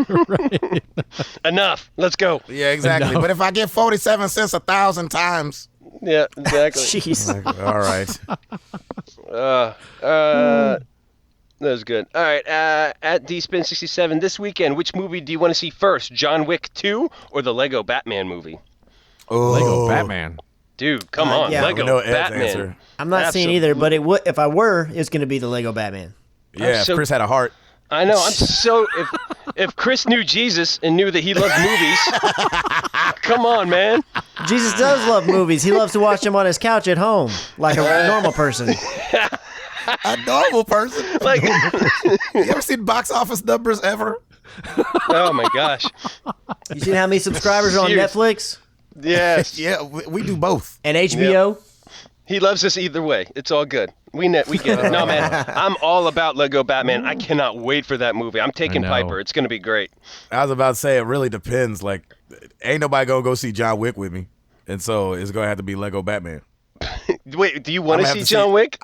Speaker 2: Enough. Let's go.
Speaker 1: Yeah, exactly.
Speaker 3: No.
Speaker 1: But if I get 47 cents 1,000 times,
Speaker 2: Yeah, exactly.
Speaker 4: Jeez.
Speaker 1: like, all right.
Speaker 2: That was good. All right, at DSpin67 this weekend, which movie do you want to see first? John Wick 2 or the Lego Batman movie?
Speaker 1: Oh,
Speaker 3: Lego Batman.
Speaker 2: Dude, come on,
Speaker 4: yeah.
Speaker 2: Lego
Speaker 1: We know Ed's
Speaker 2: Batman.
Speaker 1: answer.
Speaker 4: I'm not seeing either, but it would if I were, it's going to be the Lego Batman.
Speaker 1: Yeah,
Speaker 2: so-
Speaker 1: if Chris had a heart.
Speaker 2: I know. I'm so if Chris knew Jesus and knew that he loved movies, come on, man.
Speaker 4: Jesus does love movies. He loves to watch them on his couch at home, like a normal person.
Speaker 1: A normal person.
Speaker 2: Like,
Speaker 1: You ever seen box office numbers ever?
Speaker 2: oh my gosh.
Speaker 4: You see how many subscribers are on
Speaker 2: Serious.
Speaker 4: Netflix
Speaker 2: Yes.
Speaker 1: Yeah, we do both.
Speaker 4: and HBO?
Speaker 2: He loves us either way. It's all good. We get it. No, man. I'm all about Lego Batman. I cannot wait for that movie. I'm taking
Speaker 3: know.
Speaker 2: Piper. It's gonna be great.
Speaker 1: I was about to say it really depends. Like, ain't nobody gonna go see John Wick with me, and so it's gonna have to be Lego Batman.
Speaker 2: Wait, do you want
Speaker 1: I'm
Speaker 2: to
Speaker 1: gonna have
Speaker 2: see John Wick?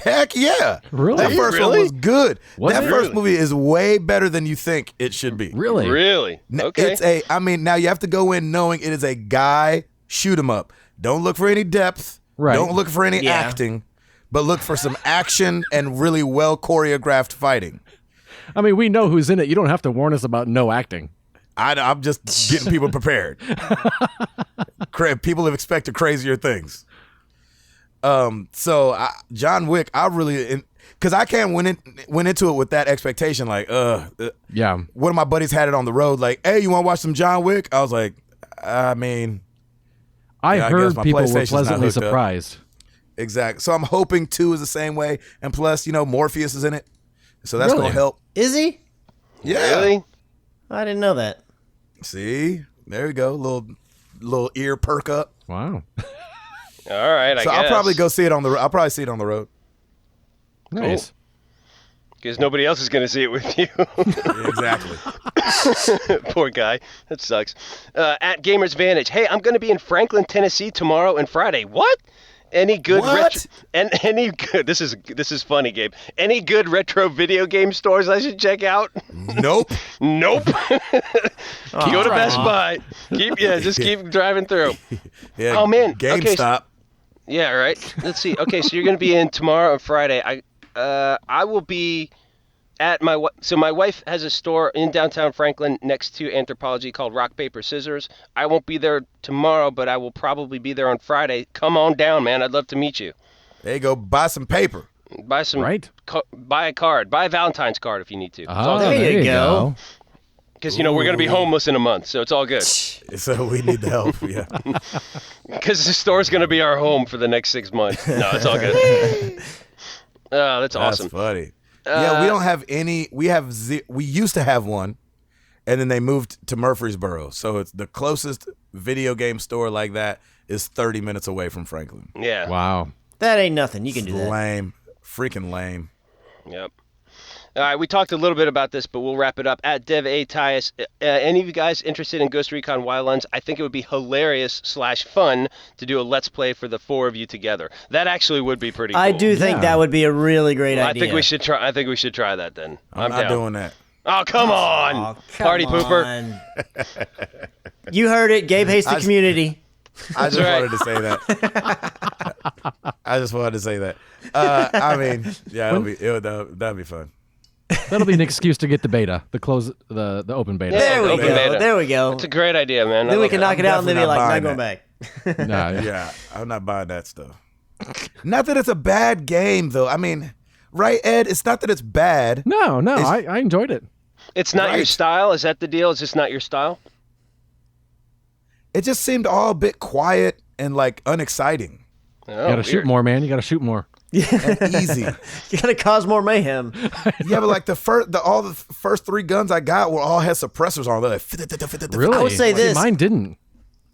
Speaker 1: Heck yeah!
Speaker 3: Really?
Speaker 1: That first one
Speaker 2: Really?
Speaker 1: was good.
Speaker 3: Was
Speaker 1: that
Speaker 3: it?
Speaker 1: first
Speaker 2: Really?
Speaker 1: movie is way better than you think it should be.
Speaker 3: Really?
Speaker 2: Really? Okay.
Speaker 1: I mean, now you have to go in knowing it is a guy shoot 'em up. Don't look for any depth.
Speaker 3: Right.
Speaker 1: Don't look for any
Speaker 4: Yeah.
Speaker 1: acting, but look for some action and really well choreographed fighting.
Speaker 3: I mean, we know who's in it. You don't have to warn us about no acting.
Speaker 1: I'm just getting people prepared. People have expected crazier things. John Wick, I really, because I can't went into it with that expectation. Like,
Speaker 3: Yeah.
Speaker 1: one of my buddies had it on the road. Like, hey, you want to watch some John Wick? I was like, I mean,
Speaker 3: I
Speaker 1: Yeah, I
Speaker 3: heard
Speaker 1: guess my
Speaker 3: people were
Speaker 1: PlayStation's not
Speaker 3: pleasantly
Speaker 1: hooked up.
Speaker 3: surprised.
Speaker 1: exact. So I'm hoping 2 is the same way, and plus, Morpheus is in it, so that's
Speaker 3: Really?
Speaker 1: gonna help.
Speaker 4: Is he?
Speaker 1: Yeah.
Speaker 2: Really?
Speaker 4: I didn't know that.
Speaker 1: See, there you go. Little ear perk up.
Speaker 3: Wow.
Speaker 2: All right. I
Speaker 1: So
Speaker 2: guess.
Speaker 1: I'll probably go see it on the. I'll probably see it on the road.
Speaker 3: Nice.
Speaker 2: Because nobody else is going to see it with you.
Speaker 1: Yeah, exactly.
Speaker 2: Poor guy. That sucks. At Gamer's Vantage. Hey, I'm going to be in Franklin, Tennessee tomorrow and Friday. What? Any good
Speaker 1: What?
Speaker 2: any good? This is funny, Gabe. Any good retro video game stores I should check out?
Speaker 1: Nope.
Speaker 2: Nope. Go to Best Buy. Keep driving through.
Speaker 1: Yeah,
Speaker 2: Oh, man. Okay,
Speaker 1: GameStop.
Speaker 2: Yeah, right. Let's see. Okay, so you're going to be in tomorrow and Friday. I will be at my wife has a store in downtown Franklin next to Anthropology called Rock Paper Scissors. I won't be there tomorrow, but I will probably be there on Friday. Come on down, man. I'd love to meet you.
Speaker 1: There you go. Buy some paper.
Speaker 2: Buy some buy a card. Buy a Valentine's card if you need to. It's all
Speaker 3: Oh,
Speaker 2: good.
Speaker 4: There you go.
Speaker 2: Because we're going to be homeless in a month, so it's all good.
Speaker 1: So we need the help. Yeah.
Speaker 2: Because the store's going to be our home for the next 6 months. No, it's all good. Oh, that's awesome.
Speaker 1: That's funny. Yeah, we don't have any. We used to have one, and then they moved to Murfreesboro. So it's the closest video game store like that is 30 minutes away from Franklin.
Speaker 2: Yeah.
Speaker 3: Wow.
Speaker 4: That ain't nothing. You can do that.
Speaker 1: Lame. Freaking lame.
Speaker 2: Yep. All right, we talked a little bit about this, but we'll wrap it up. At Dev A. Tyus, any of you guys interested in Ghost Recon Wildlands? I think it would be hilarious/fun to do a Let's Play for the 4 of you together. That actually would be pretty cool.
Speaker 4: I do think that would be a really great idea.
Speaker 2: I think we should try that then.
Speaker 1: I'm not
Speaker 2: down.
Speaker 1: doing that.
Speaker 2: Oh, come on.
Speaker 4: Oh, come
Speaker 2: Party pooper.
Speaker 4: on. You heard it. Gabe hates the community.
Speaker 1: I just
Speaker 2: right.
Speaker 1: wanted to say that. I just wanted to say that. I mean, yeah, that'd be fun.
Speaker 3: That'll be an excuse to get the beta, the open beta.
Speaker 4: There we
Speaker 2: open
Speaker 4: go.
Speaker 2: beta.
Speaker 4: There we go.
Speaker 2: It's a great idea, man.
Speaker 4: Then we can knock it out and then be
Speaker 1: definitely
Speaker 4: like,
Speaker 1: not
Speaker 4: not
Speaker 1: buying
Speaker 4: going back.
Speaker 3: Nah,
Speaker 1: Yeah, I'm not buying that stuff. Not that it's a bad game, though. I mean, right, Ed? It's not that it's bad.
Speaker 3: No, I enjoyed it.
Speaker 2: It's not your
Speaker 1: Right.
Speaker 2: style? Is that the deal? It's just not your style?
Speaker 1: It just seemed all a bit quiet and like unexciting
Speaker 2: Oh,
Speaker 3: You gotta shoot
Speaker 2: weird.
Speaker 3: more, man. You gotta shoot more.
Speaker 1: and easy.
Speaker 4: You gotta cause more mayhem.
Speaker 1: Yeah, but like all the first 3 guns I got all had suppressors on. They're like,
Speaker 3: Really?
Speaker 4: I would say
Speaker 3: See,
Speaker 4: this.
Speaker 3: mine didn't.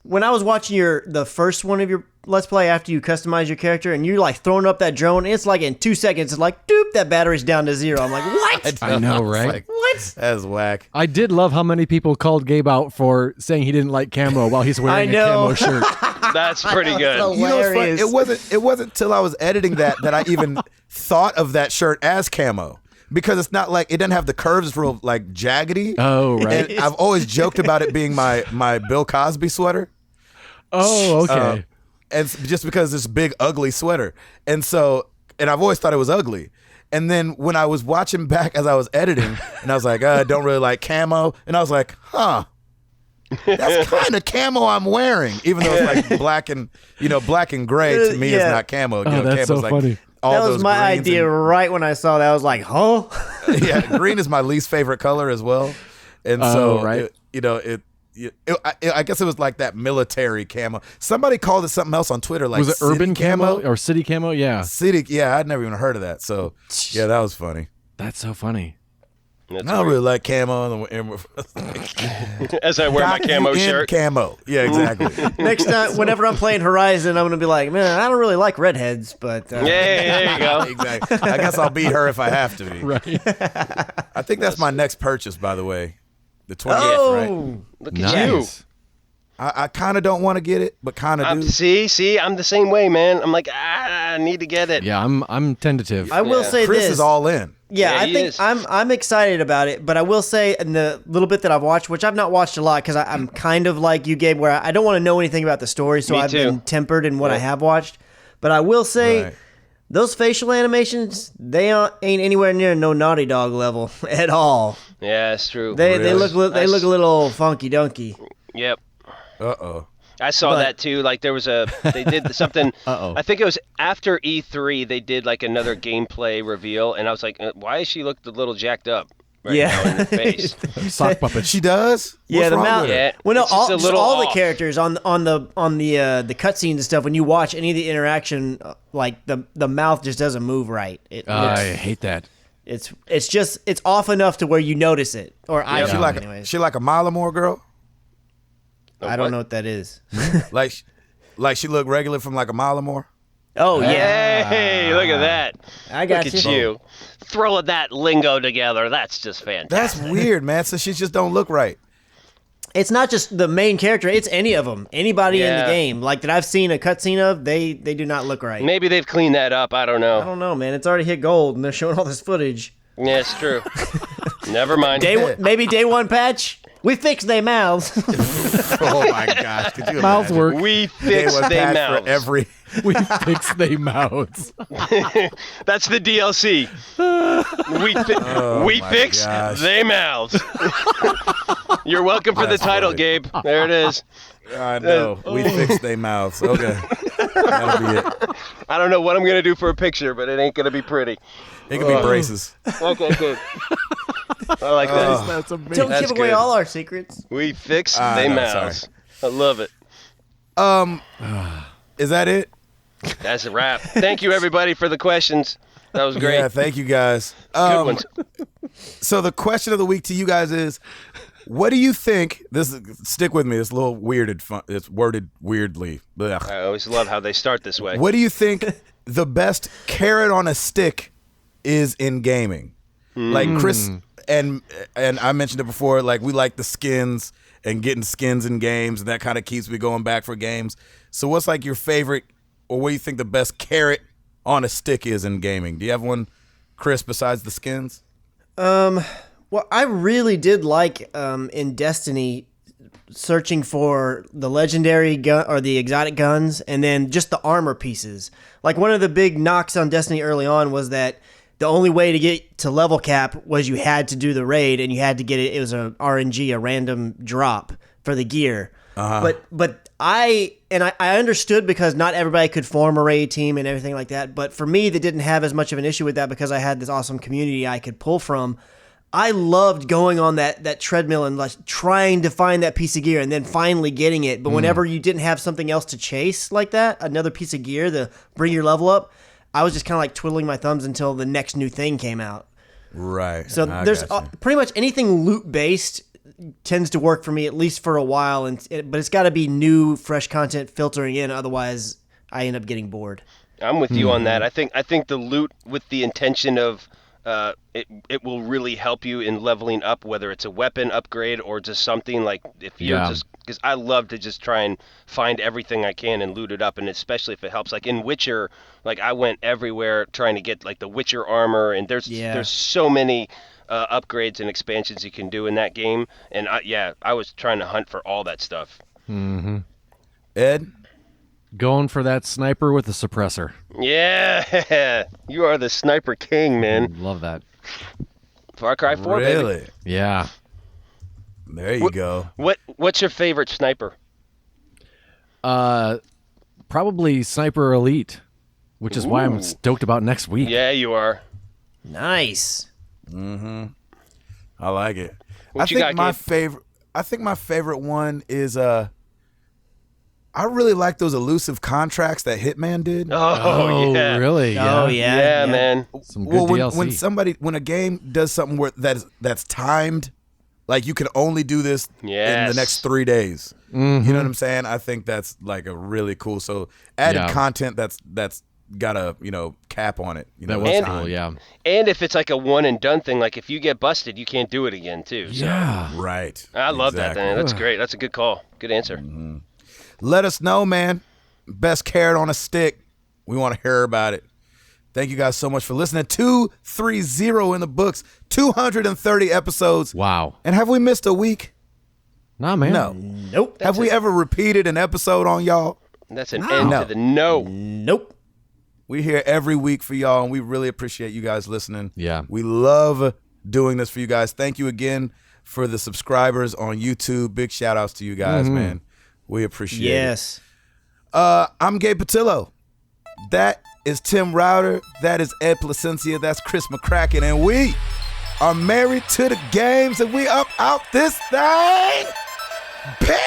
Speaker 4: When I was watching the first one of your Let's Play after you customize your character and you're like throwing up that drone, it's like in 2 seconds, it's like, doop, that battery's down to 0. I'm like, what?
Speaker 3: I know,
Speaker 1: It's
Speaker 3: right?
Speaker 1: like,
Speaker 4: What?
Speaker 1: that's whack.
Speaker 3: I did love how many people called Gabe out for saying he didn't like camo while he's wearing
Speaker 4: I
Speaker 3: a
Speaker 4: know.
Speaker 3: camo shirt.
Speaker 2: That's pretty good.
Speaker 4: So-
Speaker 1: You know what's funny?
Speaker 4: Hilarious.
Speaker 1: It wasn't till I was editing that I even thought of that shirt as camo. Because it's not like, it doesn't have the curves, it's real like jaggedy.
Speaker 3: Oh, right.
Speaker 1: And I've always joked about it being my Bill Cosby sweater.
Speaker 3: Oh, okay.
Speaker 1: And just because it's big, ugly sweater. And I've always thought it was ugly. And then when I was watching back as I was editing, and I was like, I don't really like camo. And I was like, that's kind of camo I'm wearing. Even though it's like black and gray to me is
Speaker 4: Yeah.
Speaker 1: not camo.
Speaker 3: Oh, that's so
Speaker 1: like
Speaker 3: funny.
Speaker 1: all
Speaker 4: That was
Speaker 1: those
Speaker 4: my
Speaker 1: greens
Speaker 4: idea right when I saw that. I was like, huh?
Speaker 1: yeah, green is my least favorite color as well. And so,
Speaker 3: right.
Speaker 1: I guess it was like that military camo. Somebody called it something else on Twitter, like
Speaker 3: Was it
Speaker 1: city
Speaker 3: urban camo or city camo? Yeah.
Speaker 1: City, yeah, I'd never even heard of that. So, yeah, that was funny.
Speaker 3: That's so funny.
Speaker 2: That's
Speaker 1: I don't
Speaker 2: weird.
Speaker 1: really like camo.
Speaker 2: As I wear my camo shirt.
Speaker 1: Camo. Yeah, exactly.
Speaker 4: Next time, whenever I'm playing Horizon, I'm going to be like, man, I don't really like redheads, but...
Speaker 2: Yeah, there you go.
Speaker 1: Exactly. I guess I'll beat her if I have to be.
Speaker 3: Right.
Speaker 1: I think that's my next purchase, by the way. The 28th, right?
Speaker 4: Oh!
Speaker 2: Look at you.
Speaker 3: Nice.
Speaker 1: I kind of don't want to get it, but kind of do.
Speaker 2: See, I'm the same way, man. I'm like, I need to get it.
Speaker 3: Yeah, I'm tentative.
Speaker 4: I will
Speaker 2: Yeah.
Speaker 4: say
Speaker 1: Chris
Speaker 4: this.
Speaker 1: is all in.
Speaker 4: Yeah,
Speaker 2: Yeah,
Speaker 4: I
Speaker 2: he
Speaker 4: think
Speaker 2: is.
Speaker 4: I'm excited about it, but I will say in the little bit that I've watched, which I've not watched a lot because I'm kind of like you, Gabe, where I don't want to know anything about the story, so
Speaker 2: Me
Speaker 4: I've
Speaker 2: too.
Speaker 4: been tempered in what I have watched. But I will say
Speaker 1: Right.
Speaker 4: those facial animations, they ain't anywhere near no Naughty Dog level at all.
Speaker 2: Yeah, it's true.
Speaker 4: They
Speaker 1: Really?
Speaker 4: look a little funky dunky.
Speaker 2: Yep.
Speaker 1: Uh-oh.
Speaker 2: I saw
Speaker 4: But-
Speaker 2: that too. Like they did something.
Speaker 3: Uh-oh.
Speaker 2: I think it was after E3. They did like another gameplay reveal, and I was like, why does she look a little jacked up right now in the face?
Speaker 3: Sock puppet.
Speaker 1: She does?
Speaker 4: Yeah,
Speaker 1: What's
Speaker 4: the
Speaker 1: wrong
Speaker 4: mouth.
Speaker 1: with her?
Speaker 2: Yeah.
Speaker 4: Well, no,
Speaker 2: It's just a little
Speaker 4: all the
Speaker 2: off.
Speaker 4: characters on the cutscenes and stuff. When you watch any of the interaction, like the mouth just doesn't move right. It looks,
Speaker 3: I hate that.
Speaker 4: it's off enough to where you notice it, or I
Speaker 1: She
Speaker 4: do,
Speaker 1: like
Speaker 4: anyways.
Speaker 1: she like a Malamore girl?
Speaker 4: I don't know what that is.
Speaker 1: Like she look regular from like a Malamore?
Speaker 4: Oh yeah,
Speaker 2: Hey, look at that.
Speaker 4: I got
Speaker 2: Look at you. Throwing that lingo together. That's just fantastic.
Speaker 1: That's weird, man. So she just don't look right.
Speaker 4: It's not just the main character; it's any of them, anybody in the
Speaker 2: Yeah.
Speaker 4: game. Like that I've seen a cutscene of, they do not look right.
Speaker 2: Maybe they've cleaned that up. I don't
Speaker 4: I
Speaker 2: know.
Speaker 4: don't know, man. It's already hit gold, and they're showing all this footage.
Speaker 2: Yeah, it's true. Never mind.
Speaker 4: Maybe day one patch. We fixed their mouths.
Speaker 1: Oh my gosh, could you
Speaker 3: Mouths
Speaker 1: imagine?
Speaker 3: work.
Speaker 2: We
Speaker 1: Day
Speaker 2: fixed
Speaker 1: one
Speaker 2: they
Speaker 1: patch
Speaker 2: mouths.
Speaker 1: for every.
Speaker 3: We fix they mouths.
Speaker 2: That's the DLC. We
Speaker 1: my
Speaker 2: fix
Speaker 1: gosh.
Speaker 2: they mouths. You're welcome for the
Speaker 1: That's
Speaker 2: title,
Speaker 1: funny.
Speaker 2: Gabe. There it is.
Speaker 1: I know. We fixed their mouths. Okay, that'll be it.
Speaker 2: I don't know what I'm gonna do for a picture, but it ain't gonna be pretty.
Speaker 1: It could be braces.
Speaker 2: Okay, good. I like that.
Speaker 3: That's amazing.
Speaker 4: Don't
Speaker 2: That's
Speaker 4: give away
Speaker 2: good.
Speaker 4: all our secrets.
Speaker 2: We fix
Speaker 1: Ah,
Speaker 2: they
Speaker 1: no,
Speaker 2: mouths. I love it.
Speaker 1: Is that it?
Speaker 2: That's a wrap. Thank you, everybody, for the questions. That was great.
Speaker 1: Yeah, thank you guys.
Speaker 2: Good ones.
Speaker 1: So the question of the week to you guys is, what do you think? Stick with me. It's a little weirded. It's worded weirdly. Blech.
Speaker 2: I always love how they start this way.
Speaker 1: What do you think the best carrot on a stick is in gaming? Like Chris and I mentioned it before. Like we like the skins and getting skins in games, and that kind of keeps me going back for games. So what's like your favorite, or what do you think the best carrot on a stick is in gaming? Do you have one, Chris, besides the skins?
Speaker 4: Well, I really did like in Destiny searching for the legendary gun or the exotic guns, and then just the armor pieces. Like one of the big knocks on Destiny early on was that the only way to get to level cap was you had to do the raid, and you had to get it. It was a RNG, a random drop for the gear. But I understood because not everybody could form a raid team and everything like that. But for me, that didn't have as much of an issue with that because I had this awesome community I could pull from. I loved going on that treadmill and like trying to find that piece of gear and then finally getting it. But whenever you didn't have something else to chase like that, another piece of gear to bring your level up, I was just kind of like twiddling my thumbs until the next new thing came out.
Speaker 1: Right.
Speaker 4: So there's pretty much anything loot based tends to work for me at least for a while, but it's got to be new, fresh content filtering in. Otherwise, I end up getting bored.
Speaker 2: I'm with you on that. I think the loot with the intention of it will really help you in leveling up, whether it's a weapon upgrade or just something like if you're just because I love to just try and find everything I can and loot it up, and especially if it helps. Like in Witcher, like I went everywhere trying to get like the Witcher armor, and there's so many upgrades and expansions you can do in that game, and I was trying to hunt for all that stuff.
Speaker 1: Ed?
Speaker 3: Going for that sniper with the suppressor.
Speaker 2: Yeah, you are the sniper king, man.
Speaker 3: Love that.
Speaker 2: Far Cry 4, baby.
Speaker 1: Really?
Speaker 3: Yeah.
Speaker 1: There you go.
Speaker 2: What's your favorite sniper?
Speaker 3: Probably Sniper Elite, which is why I'm stoked about next week.
Speaker 2: Yeah, you are.
Speaker 4: Nice.
Speaker 1: I like it.
Speaker 2: What you got,
Speaker 1: my
Speaker 2: Gabe?
Speaker 1: favorite one is I really like those elusive contracts that Hitman did.
Speaker 2: Oh yeah.
Speaker 3: Really?
Speaker 4: Oh,
Speaker 2: Yeah, man.
Speaker 3: Some good DLC.
Speaker 1: when a game does something where that's timed, like you can only do this in
Speaker 2: Yes.
Speaker 1: the next 3 days. You know what I'm saying? I think that's like a really cool. So added content that's got a cap on it.
Speaker 3: That was cool, yeah.
Speaker 2: And if it's like a one and done thing, like if you get busted, you can't do it again too. So.
Speaker 3: Yeah.
Speaker 1: Right.
Speaker 2: I love that,
Speaker 1: Exactly.
Speaker 2: man. That's great. That's a good call. Good answer.
Speaker 1: Let us know, man. Best carrot on a stick. We want to hear about it. Thank you guys so much for listening. 230 in the books. 230 episodes.
Speaker 3: Wow.
Speaker 1: And have we missed a week?
Speaker 3: Nah, man.
Speaker 1: No.
Speaker 4: Nope.
Speaker 1: Have we ever repeated an episode on y'all?
Speaker 2: That's an end
Speaker 1: No.
Speaker 2: to the no.
Speaker 4: Nope.
Speaker 1: We here every week for y'all, and we really appreciate you guys listening.
Speaker 3: Yeah.
Speaker 1: We love doing this for you guys. Thank you again for the subscribers on YouTube. Big shout outs to you guys, man. We appreciate it.
Speaker 4: Yes.
Speaker 1: I'm Gabe Patillo. That is Tim Router. That is Ed Placencia. That's Chris McCracken. And we are married to the games, and we up out this thing. Peace!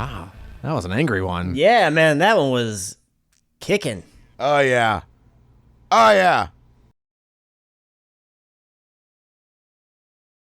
Speaker 3: Wow. That was an angry one.
Speaker 4: Yeah, man, that one was kicking.
Speaker 1: Oh yeah. Oh yeah.